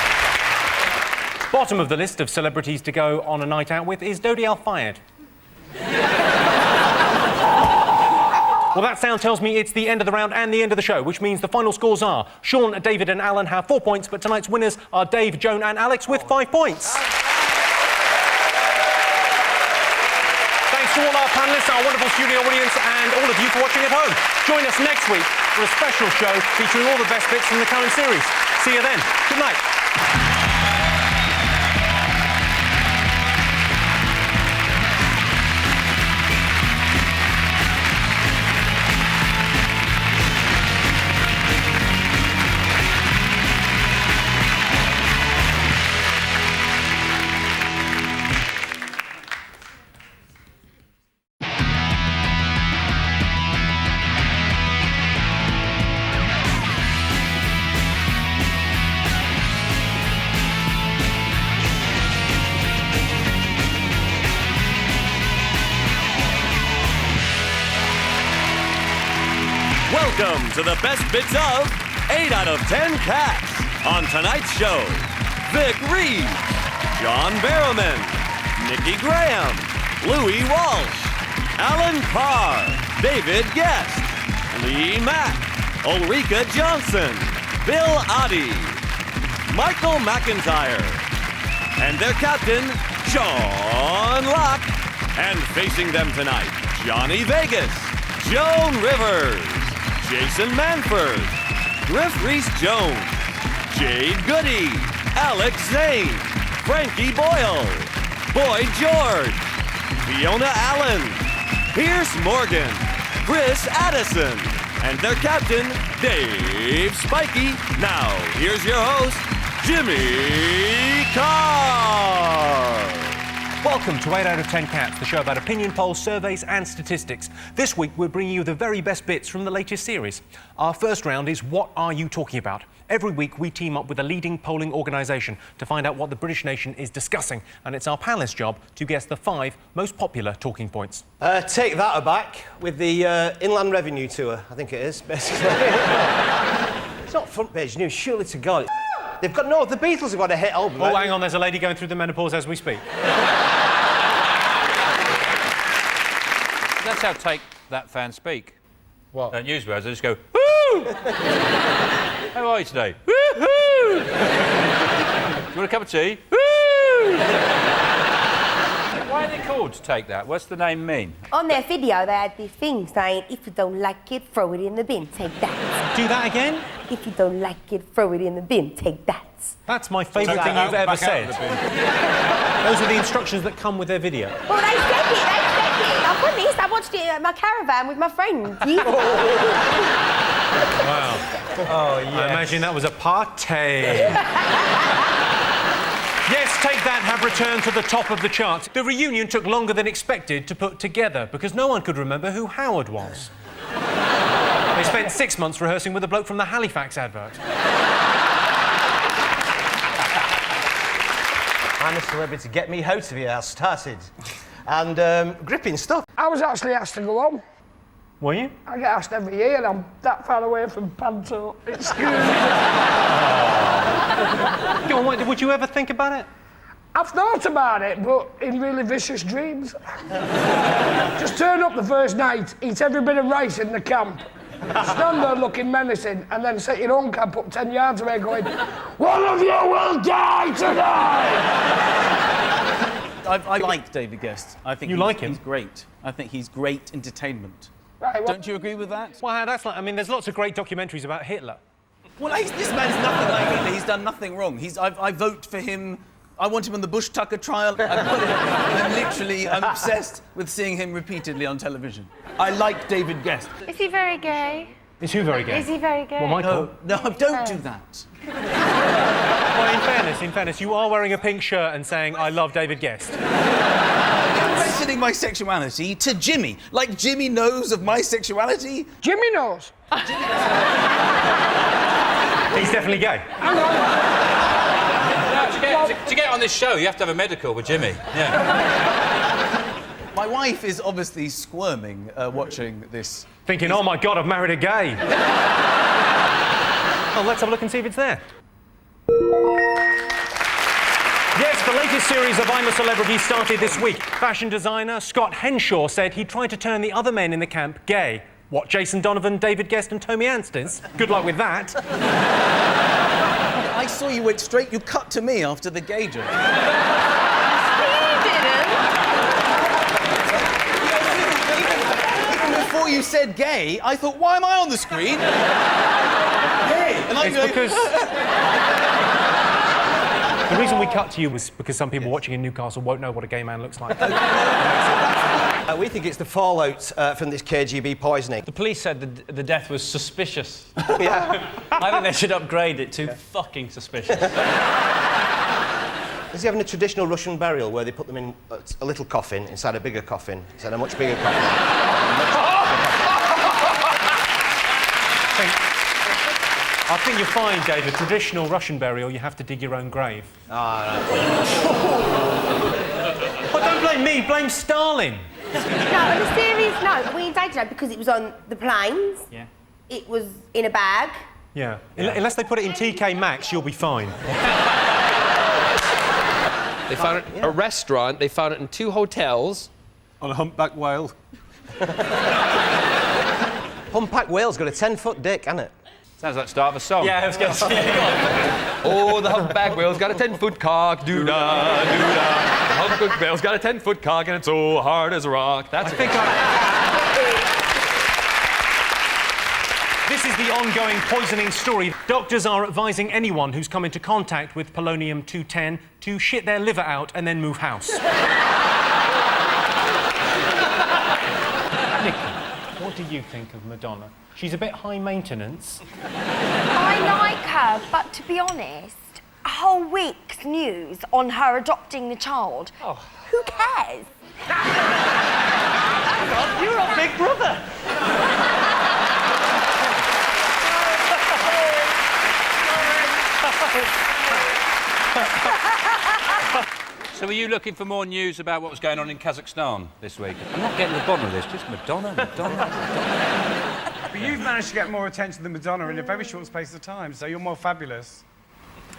Bottom of the list of celebrities to go on a night out with is Dodi Al-Fayed. Well, that sound tells me it's the end of the round and the end of the show, which means the final scores are Sean, David and Alan have 4 points, but tonight's winners are Dave, Joan and Alex with 5 points. Thanks to all our panellists, our wonderful studio audience and all of you for watching at home. Join us next week for a special show featuring all the best bits from the current series. See you then. Good night. Welcome to the best bits of 8 out of 10 Cats. On tonight's show, Vic Reed, John Barrowman, Nikki Graham, Louis Walsh, Alan Carr, David Guest, Lee Mack, Ulrika Johnson, Bill Oddie, Michael McIntyre, and their captain, Sean Locke. And facing them tonight, Johnny Vegas, Joan Rivers, Jason Manford, Griff Rhys-Jones, Jade Goody, Alex Zane, Frankie Boyle, Boyd George, Fiona Allen, Pierce Morgan, Chris Addison, and their captain, Dave Spikey. Now, here's your host, Jimmy Carr. Welcome to 8 out of 10 Cats, the show about opinion polls, surveys and statistics. This week we're bringing you the very best bits from the latest series. Our first round is What Are You Talking About? Every week we team up with a leading polling organisation to find out what the British nation is discussing, and it's our panellists' job to guess the 5 most popular talking points. Take that aback with the Inland Revenue Tour, I think it is, basically. It's not front page news, surely to God. They've got, no, the Beatles have got a hit album. Oh, hang on, there's a lady going through the menopause as we speak. That's how Take That fans speak. What? Newswords, they just go, woo! How are you today? Woo-hoo! Do you want a cup of tea? Woo! Why are they called Take That? What's the name mean? On their video, they had this thing saying, if you don't like it, throw it in the bin, take that. Do that again? If you don't like it, throw it in the bin, take that. That's my favourite thing you've ever said. Those are the instructions that come with their video. Well, they said it. I'm honest, I watched it at my caravan with my friends. Wow. Oh, yeah. I imagine that was a party. Yes, Take That have returned to the top of the charts. The reunion took longer than expected to put together because no one could remember who Howard was. They spent 6 months rehearsing with a bloke from the Halifax advert. I'm a celebrity. Get me out of here. I started. And gripping stuff. I was actually asked to go home. Were you? I get asked every year and I'm that far away from Panto. Excuse me. Go on, would you ever think about it? I've thought about it, but in really vicious dreams. Just turn up the first night, eat every bit of rice in the camp, stand there looking menacing, and then set your own camp up 10 yards away going, one of you will die tonight! I like David Guest. I think you like him? He's great. I think he's great entertainment. Right, well, don't you agree with that? Well, that's like, I mean, there's lots of great documentaries about Hitler. Well, this man's nothing like Hitler. He's done nothing wrong. I vote for him. I want him on the Bush Tucker trial. I'm obsessed with seeing him repeatedly on television. I like David Guest. Is he very gay? Is who very gay? Is he very gay? Well, Michael. No, don't do that. Well, in fairness, you are wearing a pink shirt and saying, I love David Guest. You're describing my sexuality to Jimmy. Like Jimmy knows of my sexuality. Jimmy knows. He's definitely gay. To get on this show, you have to have a medical with Jimmy. Yeah. My wife is obviously squirming watching this. Thinking, oh my God, I've married a gay. Well, let's have a look and see if it's there. Yes, the latest series of I'm a Celebrity started this week. Fashion designer Scott Henshaw said he tried to turn the other men in the camp gay. What, Jason Donovan, David Guest and Tommy Anstins? Good luck with that. I saw you went straight, you cut to me after the gay joke. Even before you said gay, I thought, why am I on the screen? Gay! And I'm going... because... The reason we cut to you was because some people watching in Newcastle won't know what a gay man looks like. We think it's the fallout from this KGB poisoning. The police said the death was suspicious. Yeah. I think they should upgrade it to fucking suspicious. Is he having a traditional Russian burial where they put them in a little coffin inside a bigger coffin, inside a much bigger coffin? I think you'll find, Dave, a traditional Russian burial, you have to dig your own grave. Ah, But don't blame me, blame Stalin. No, on a serious note, we dated her because it was on the planes. Yeah. It was in a bag. Yeah. Unless they put it in TK Maxx, you'll be fine. They found it in a restaurant. They found it in 2 hotels. On a humpback whale. Humpback whale's got a 10-foot dick, hasn't it? Sounds like the start of a song. Yeah, I was going to say. Oh, the humpback whale's got a 10-foot cock. Doo-dah, doo-dah. The humpback whale's got a 10-foot cock and it's so hard as a rock. That's it. This is the ongoing poisoning story. Doctors are advising anyone who's come into contact with polonium-210 to shit their liver out and then move house. Nikki, what do you think of Madonna? She's a bit high maintenance. I like her, but to be honest, a whole week's news on her adopting the child. Oh. Who cares? You're a big brother. So were you looking for more news about what was going on in Kazakhstan this week? I'm not getting to the bottom of this, just Madonna. But you've managed to get more attention than Madonna in a very short space of time, so you're more fabulous.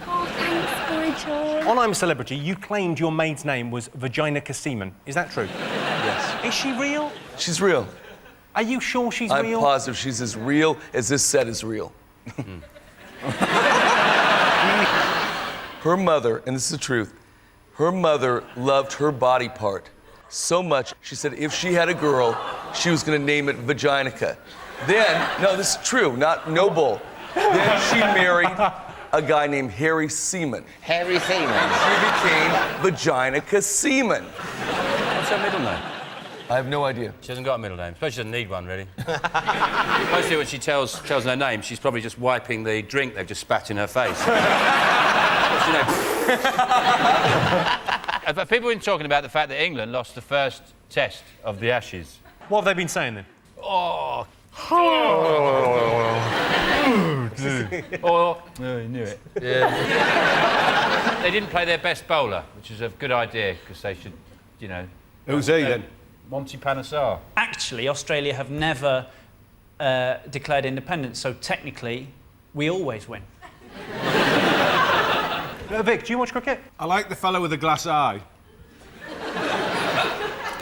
Oh, thanks, Orchid. On I'm a Celebrity, you claimed your maid's name was Vaginica Seaman. Is that true? Yes. Is she real? She's real. Are you sure she's I'm real? positive she's as real as this set is real. Her mother, and this is the truth, her mother loved her body part so much, she said if she had a girl, she was going to name it Vaginica. Then, no, this is true, no bull. Then she married a guy named Harry Seaman. Harry Seaman. She became Vaginica Seaman. What's her middle name? I have no idea. She hasn't got a middle name. Suppose she doesn't need one, really. Mostly when she tells her name, she's probably just wiping the drink they've just spat in her face. What's your name? People have been talking about the fact that England lost the first test of the Ashes. What have they been saying then? Oh. I knew it. Yeah. They didn't play their best bowler, which is a good idea because they should, you know. Who's he then? Monty Panesar. Actually, Australia have never declared independence, so technically, we always win. Vic, do you watch cricket? I like the fellow with the glass eye.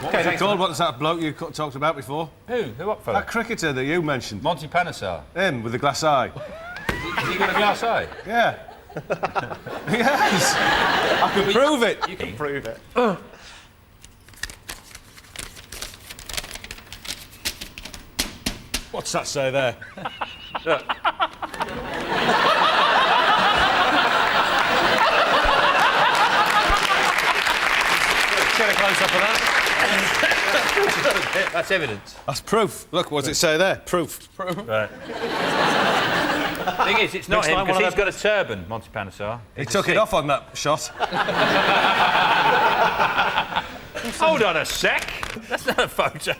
What was he called? What's that bloke you talked about before? Who? What fellow? That cricketer that you mentioned. Monty Panesar. Him, with the glass eye. Has he got a glass eye? Yeah. Yes. I can prove it. You can prove it. What's that say there? Look. Get a close-up of that. That's evidence. That's proof. Look, what does it say there? Proof. Right. The thing is, it's not him, because he's got a turban, Monty Panesar. He took it off on that shot. Hold on a sec. That's not a photo.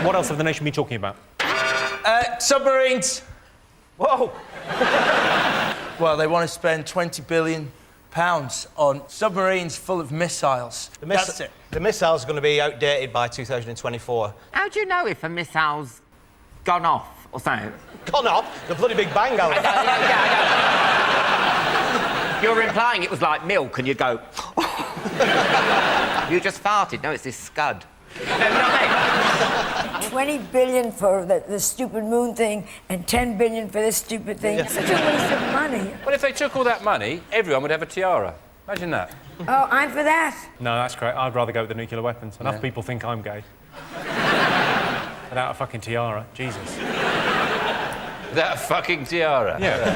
What else have the nation been talking about? Submarines. Whoa. Well, they want to spend £20 billion on submarines full of missiles. That's it. The missile's going to be outdated by 2024. How do you know if a missile's gone off or something? Gone off? The bloody big bang out. You're implying it was like milk and you'd go... You just farted. No, it's this scud. 20 billion for the stupid moon thing and 10 billion for this stupid thing. Yeah. Such a waste of money. Well, if they took all that money, everyone would have a tiara. Imagine that. Oh, I'm for that. No, that's great. I'd rather go with the nuclear weapons. Enough people think I'm gay. Without a fucking tiara. Jesus. Without a fucking tiara? Yeah.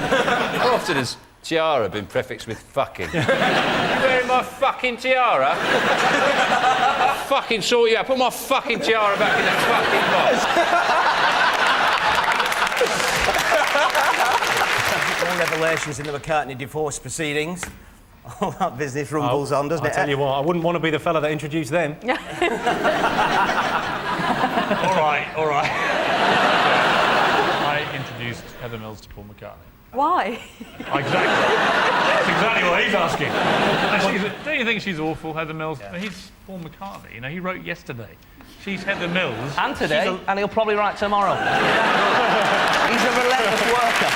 How often has tiara been prefixed with fucking? You wearing my fucking tiara? I'll fucking sort you out. Put my fucking tiara back in that fucking box. All revelations in the McCartney divorce proceedings. All that business rumbles on, doesn't it? I'll tell you what, I wouldn't want to be the fella that introduced them. All right. I introduced Heather Mills to Paul McCartney. Why? Exactly. That's exactly what he's asking. Don't you think she's awful, Heather Mills? Yeah. He's Paul McCartney. You know, he wrote yesterday. She's Heather Mills. And today, and he'll probably write tomorrow. He's a relentless worker.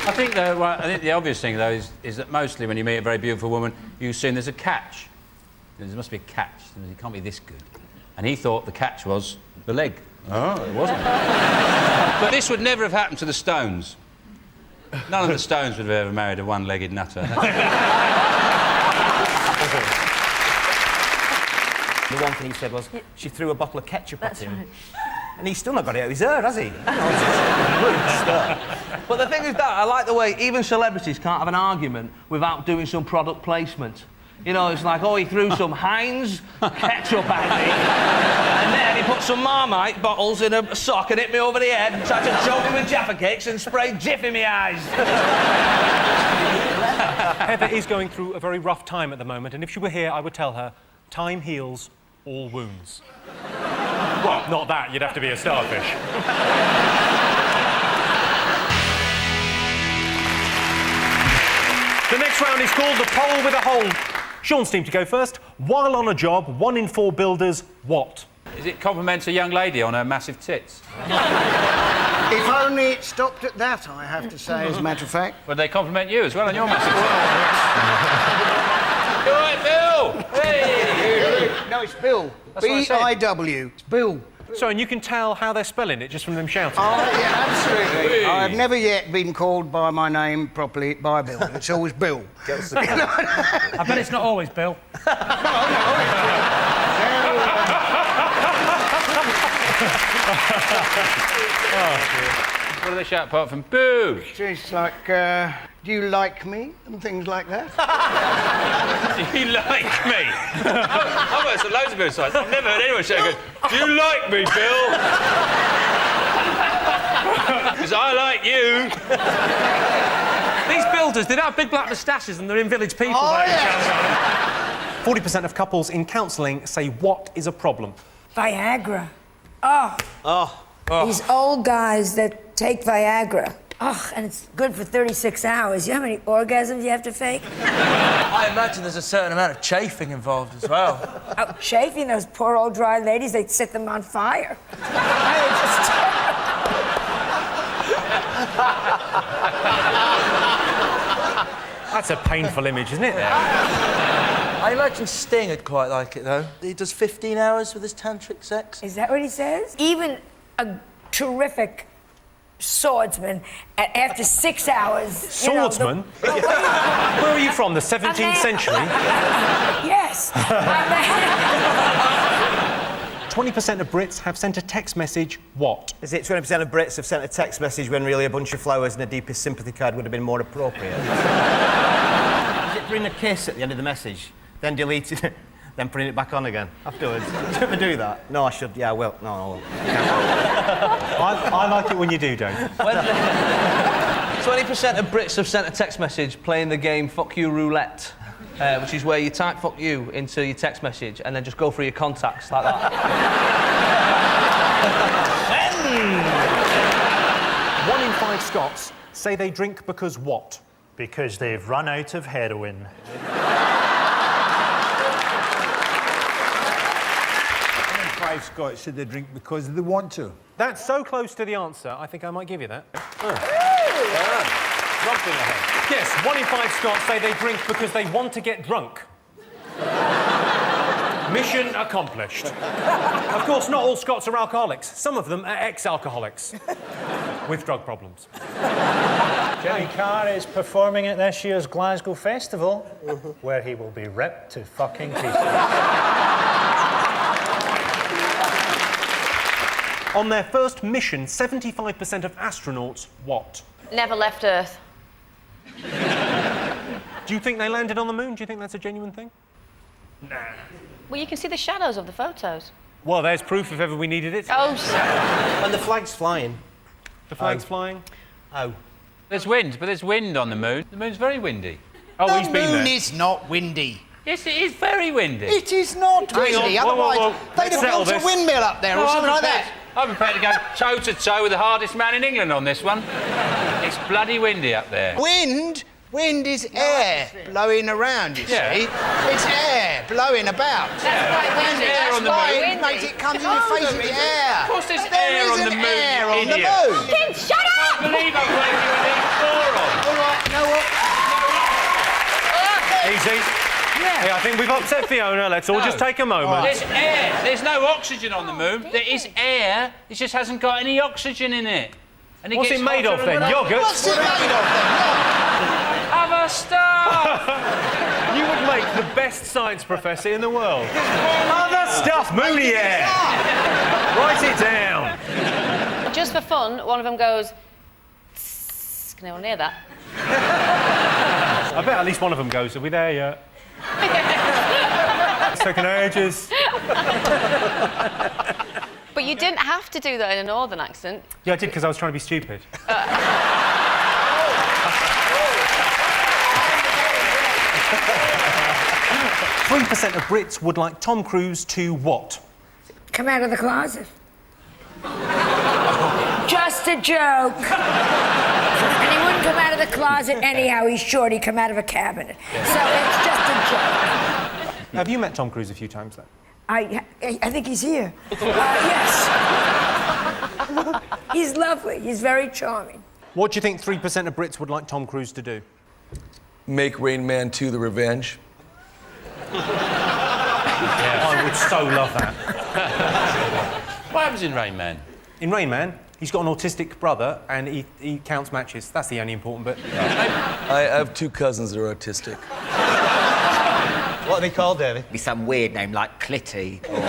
I think the obvious thing, though, is that mostly when you meet a very beautiful woman, you assume there's a catch. There must be a catch. It can't be this good. And he thought the catch was the leg. Oh, it wasn't. But this would never have happened to the Stones. None of the Stones would have ever married a one-legged nutter. The one thing he said was, she threw a bottle of ketchup at him. Right. And he's still not got it out of his hair, has he? But the thing is that I like the way even celebrities can't have an argument without doing some product placement. You know, it's like, oh, he threw some Heinz ketchup at me, and then he put some Marmite bottles in a sock and hit me over the head, and tried to choke me with Jaffa cakes and sprayed Jif in my eyes. Heather is going through a very rough time at the moment, and if she were here, I would tell her, time heals all wounds. Well, not that, you'd have to be a starfish. The next round is called the poll with a hole. Sean's team to go first. While on a job, 1 in 4 builders, what? Is it compliments a young lady on her massive tits? If only it stopped at that, I have to say, as a matter of fact. Would they compliment you as well on your massive tits? You all right, Bill? Hey! No, it's Bill. B-I-W. It's Bill. So, and you can tell how they're spelling it just from them shouting? Oh, yeah, absolutely. Hey. I have never yet been called by my name properly by Bill. It's always Bill. I bet it's not always Bill. What do they shout apart from boo? It's like, do you like me? And things like that. Do you like me? I've heard some loads of Bill sides. I've never heard anyone shout, go, do you like me, Bill? Because I like you. These builders, they don't have big black moustaches and they're in Village People. Oh, yeah. 40% of couples in counselling say what is a problem? Viagra. Oh. These old guys that take Viagra. Oh, and it's good for 36 hours. You know how many orgasms you have to fake? I imagine there's a certain amount of chafing involved as well. Oh, chafing? Those poor old dry ladies, they'd set them on fire. That's a painful image, isn't it? I imagine Sting would quite like it, though. He does 15 hours with his tantric sex. Is that what he says? Even a terrific swordsman, after 6 hours... Swordsman? You know, where are you from, the 17th century? Yes. 20% of Brits have sent a text message, what? Is it 20% of Brits have sent a text message when really a bunch of flowers and a deepest sympathy card would have been more appropriate? Is it putting a kiss at the end of the message, then deleting it, then putting it back on again afterwards? Do you ever do that? No, I should. Yeah, I will. No, I won't. I like it when you do, Dave. 20% of Brits have sent a text message playing the game Fuck You Roulette. which is where you type "fuck you" into your text message and then just go through your contacts like that. 1 in 5 Scots say they drink because what? Because they've run out of heroin. 5 Scots said they drink because they want to. That's so close to the answer, I think I might give you that. Yes, 1 in 5 Scots say they drink because they want to get drunk. Mission accomplished. Of course, not all Scots are alcoholics. Some of them are ex-alcoholics with drug problems. Jimmy Carr is performing at this year's Glasgow Festival, where he will be ripped to fucking pieces. On their first mission, 75% of astronauts what? Never left Earth. Do you think they landed on the moon? Do you think that's a genuine thing? Nah. Well, you can see the shadows of the photos. Well, there's proof if ever we needed it. And the flag's flying. The flag's flying? Oh. There's wind, but there's wind on the moon. The moon's very windy. Oh, he's been there. The moon is not windy. Yes, it is very windy. It is not windy. Otherwise, they'd have built a windmill up there or something like that. I'm prepared to go toe-to-toe with the hardest man in England on this one. It's bloody windy up there. Wind is air blowing around, you see. It's air blowing about. That's why it makes it comes in your face with air. Of course there's There air on the isn't moon, air on the idiot. moon. Fucking shut up! I can't believe I'm playing you with these morons. All right, you know what? Easy. Yeah, I think we've upset Fiona. Let's all just take a moment. There's air. There's no oxygen on the moon. There is air. It just hasn't got any oxygen in it. And What's gets it made of hotter then? and Yogurt? What's it made of then? Other stuff. You would make the best science professor in the world. Other stuff, moony air. Write it down. Just for fun, one of them goes... Tss. Can anyone hear that? I bet at least one of them goes, are we there yet? It's taken ages. But you didn't have to do that in a northern accent. Yeah, I did because I was trying to be stupid. 3% of Brits would like Tom Cruise to what? Come out of the closet. Just a joke. And he wouldn't come out of the closet anyhow. He's short. He'd come out of a cabinet. So it's just a joke. Have you met Tom Cruise a few times then? I think he's here. Yes. He's lovely. He's very charming. What do you think 3% of Brits would like Tom Cruise to do? Make Rain Man 2 The Revenge. I would so love that. What happens in Rain Man? In Rain Man, he's got an autistic brother and he counts matches. That's the only important bit. I have 2 cousins that are autistic. What are they called, David? Be some weird name like Clitty or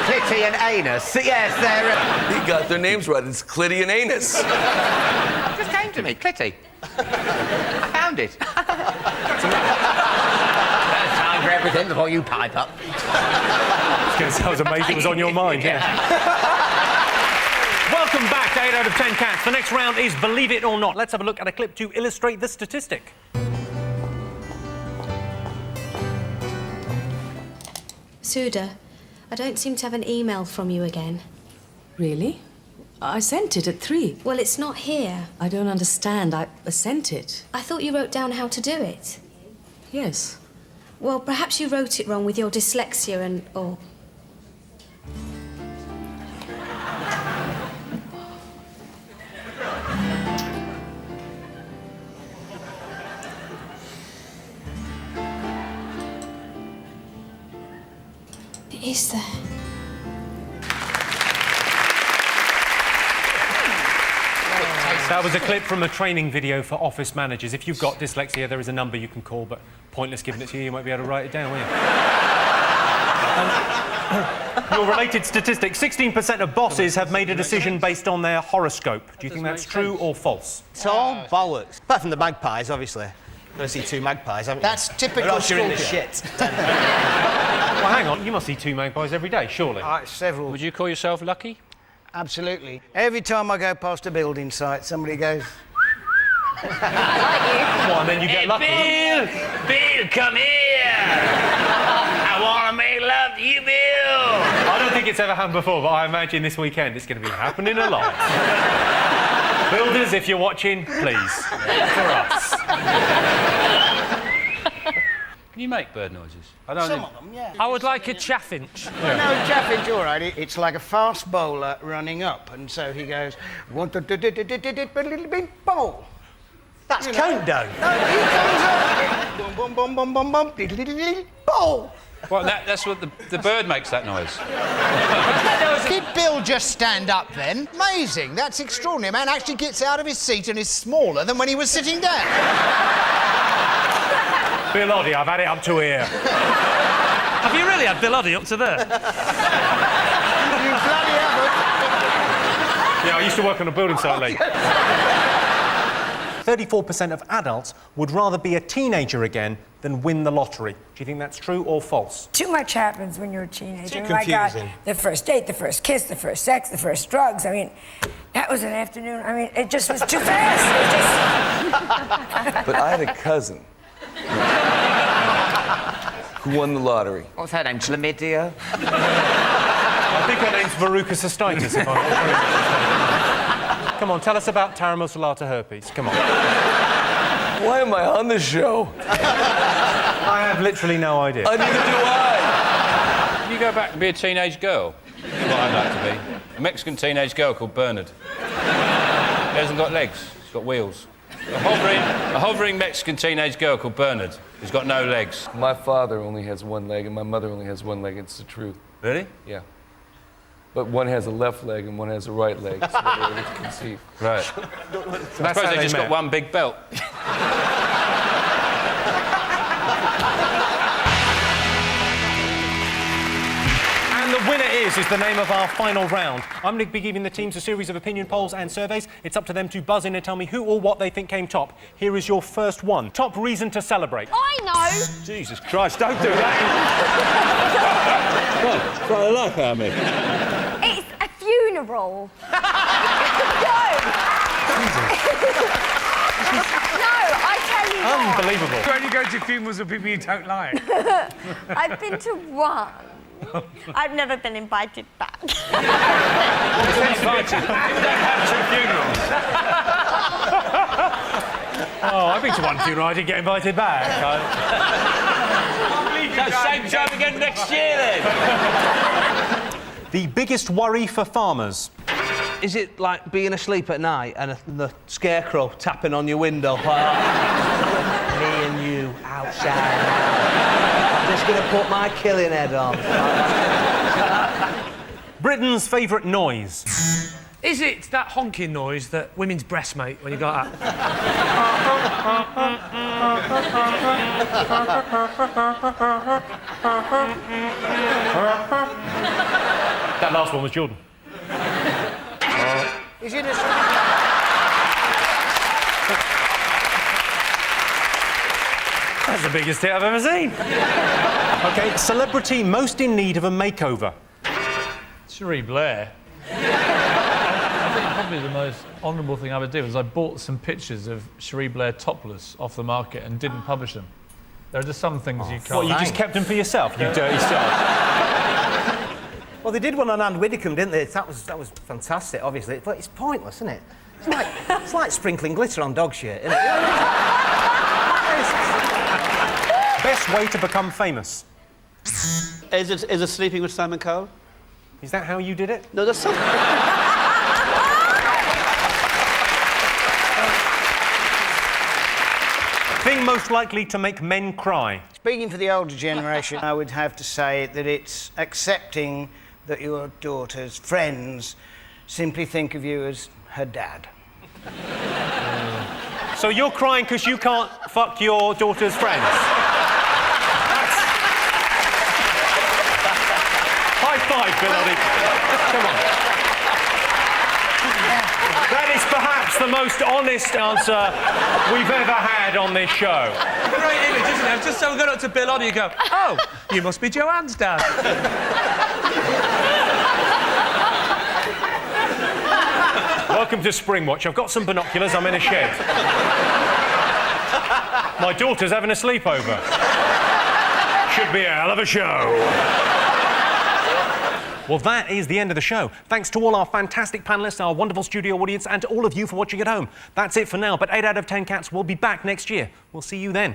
Clitty and Anus. Yes, they're... He got their names right. It's Clitty and Anus. Just came to me, Clitty. I found it. Time for everything before you pipe up. I was amazed it was on your mind, yeah. Welcome back to 8 out of 10 Cats. The next round is Believe It or Not. Let's have a look at a clip to illustrate the statistic. Suda, I don't seem to have an email from you again. Really? I sent it at 3. Well, it's not here. I don't understand. I sent it. I thought you wrote down how to do it. Yes. Well, perhaps you wrote it wrong with your dyslexia and all. Is there? That was a clip from a training video for office managers. If you've got dyslexia, there is a number you can call, but pointless giving it to you. You won't be able to write it down, will you? Your related statistic, 16% of bosses have made a decision based on their horoscope. Do you think that's true or false? It's all bollocks. Apart from the magpies, obviously. You've got to see 2 magpies, haven't you? That's typical You're in the school shit. Well, hang on. You must see 2 magpies every day, surely. Several. Would you call yourself lucky? Absolutely. Every time I go past a building site, somebody goes... Well, and then you get lucky. Bill, come here! I want to make love to you, Bill! I don't think it's ever happened before, but I imagine this weekend it's going to be happening a lot. Builders, if you're watching, please, for us. Can you make bird noises? Some of them, yeah. I would like a chaffinch. Well, no, chaffinch, all right. It's like a fast bowler running up, and so he goes, bowl. That's count down. No, he comes up, boom, boom, boom, boom, boom, boom, bowl. Well, that's what the bird makes that noise. Did Bill just stand up then? Amazing. That's extraordinary. A man actually gets out of his seat and is smaller than when he was sitting down. Bill Oddie, I've had it up to here. Have you really had Bill Oddie up to there? You bloody haven't. Yeah, I used to work on a building site, Lee. 34% of adults would rather be a teenager again than win the lottery. Do you think that's true or false? Too much happens when you're a teenager. Too My God, confusing. the first date, the first kiss, the first sex, the first drugs. I mean, that was an afternoon. I mean, it just was too fast. But I had a cousin who won the lottery. What's her name? Chlamydia? I think her name's Veruca cystitis, if I'm not wrong. Come on, tell us about Taramosalata herpes. Come on. Why am I on the show? I have literally no idea. Neither do I. Can you go back and be a teenage girl? That's what I'd like to be. A Mexican teenage girl called Bernard. He hasn't got legs, he's got wheels. A hovering Mexican teenage girl called Bernard who's got no legs. My father only has one leg and my mother only has one leg. It's the truth. Really? Yeah. But one has a left leg and one has a right leg, so they're able to conceive. Right. I suppose they just got one big belt. And the winner is the name of our final round. I'm going to be giving the teams a series of opinion polls and surveys. It's up to them to buzz in and tell me who or what they think came top. Here is your first one. Top reason to celebrate. I know. Jesus Christ, don't do that. What a life, Amy. It's a funeral. No. No, I tell you what. Unbelievable. You only go to funerals of people you don't like. I've been to one. I've never been invited back. Oh, I've been to one funeral, I didn't get invited back. Same time again next year, then. The biggest worry for farmers. Is it like being asleep at night and the scarecrow tapping on your window? Me and you outside. I'm just going to put my killing head on. Britain's favourite noise. Is it that honking noise that women's breasts make when you go out? That last one was Jordan. Is it a... That's the biggest hit I've ever seen. OK, celebrity most in need of a makeover. Cherie Blair. I think probably the most honourable thing I ever did was I bought some pictures of Cherie Blair topless off the market and didn't publish them. There are just some things you can't... What, you just kept them for yourself, you dirty sod? Well, they did one on Anne Widdecombe, didn't they? That was fantastic, obviously. But it's pointless, isn't it? It's like sprinkling glitter on dog shit, isn't it? Best way to become famous. Is it sleeping with Simon Cowell? Is that how you did it? No, that's something. Thing most likely to make men cry. Speaking for the older generation, I would have to say that it's accepting that your daughter's friends simply think of you as her dad. So you're crying because you can't fuck your daughter's friends? High five, Bill Oddie. Come on. That is perhaps the most honest answer we've ever had on this show. Great image, isn't it? Just someone going up to Bill Oddie and go, oh, you must be Joanne's dad. Well Welcome to Springwatch. I've got some binoculars. I'm in a shed. My daughter's having a sleepover. Should be a hell of a show. Well, that is the end of the show. Thanks to all our fantastic panellists, our wonderful studio audience, and to all of you for watching at home. That's it for now, but 8 out of 10 cats will be back next year. We'll see you then.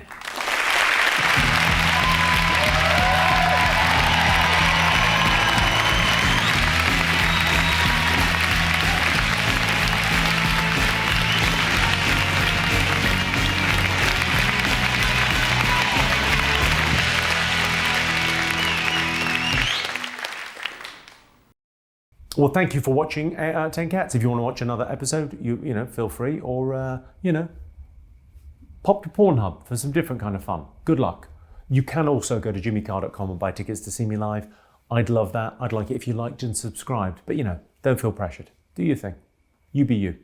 Well, thank you for watching 8 out of 10 Cats. If you want to watch another episode, you know, feel free, or, you know, pop to Pornhub for some different kind of fun. Good luck. You can also go to jimmycarr.com and buy tickets to see me live. I'd love that. I'd like it if you liked and subscribed. But, you know, don't feel pressured. Do your thing. You be you.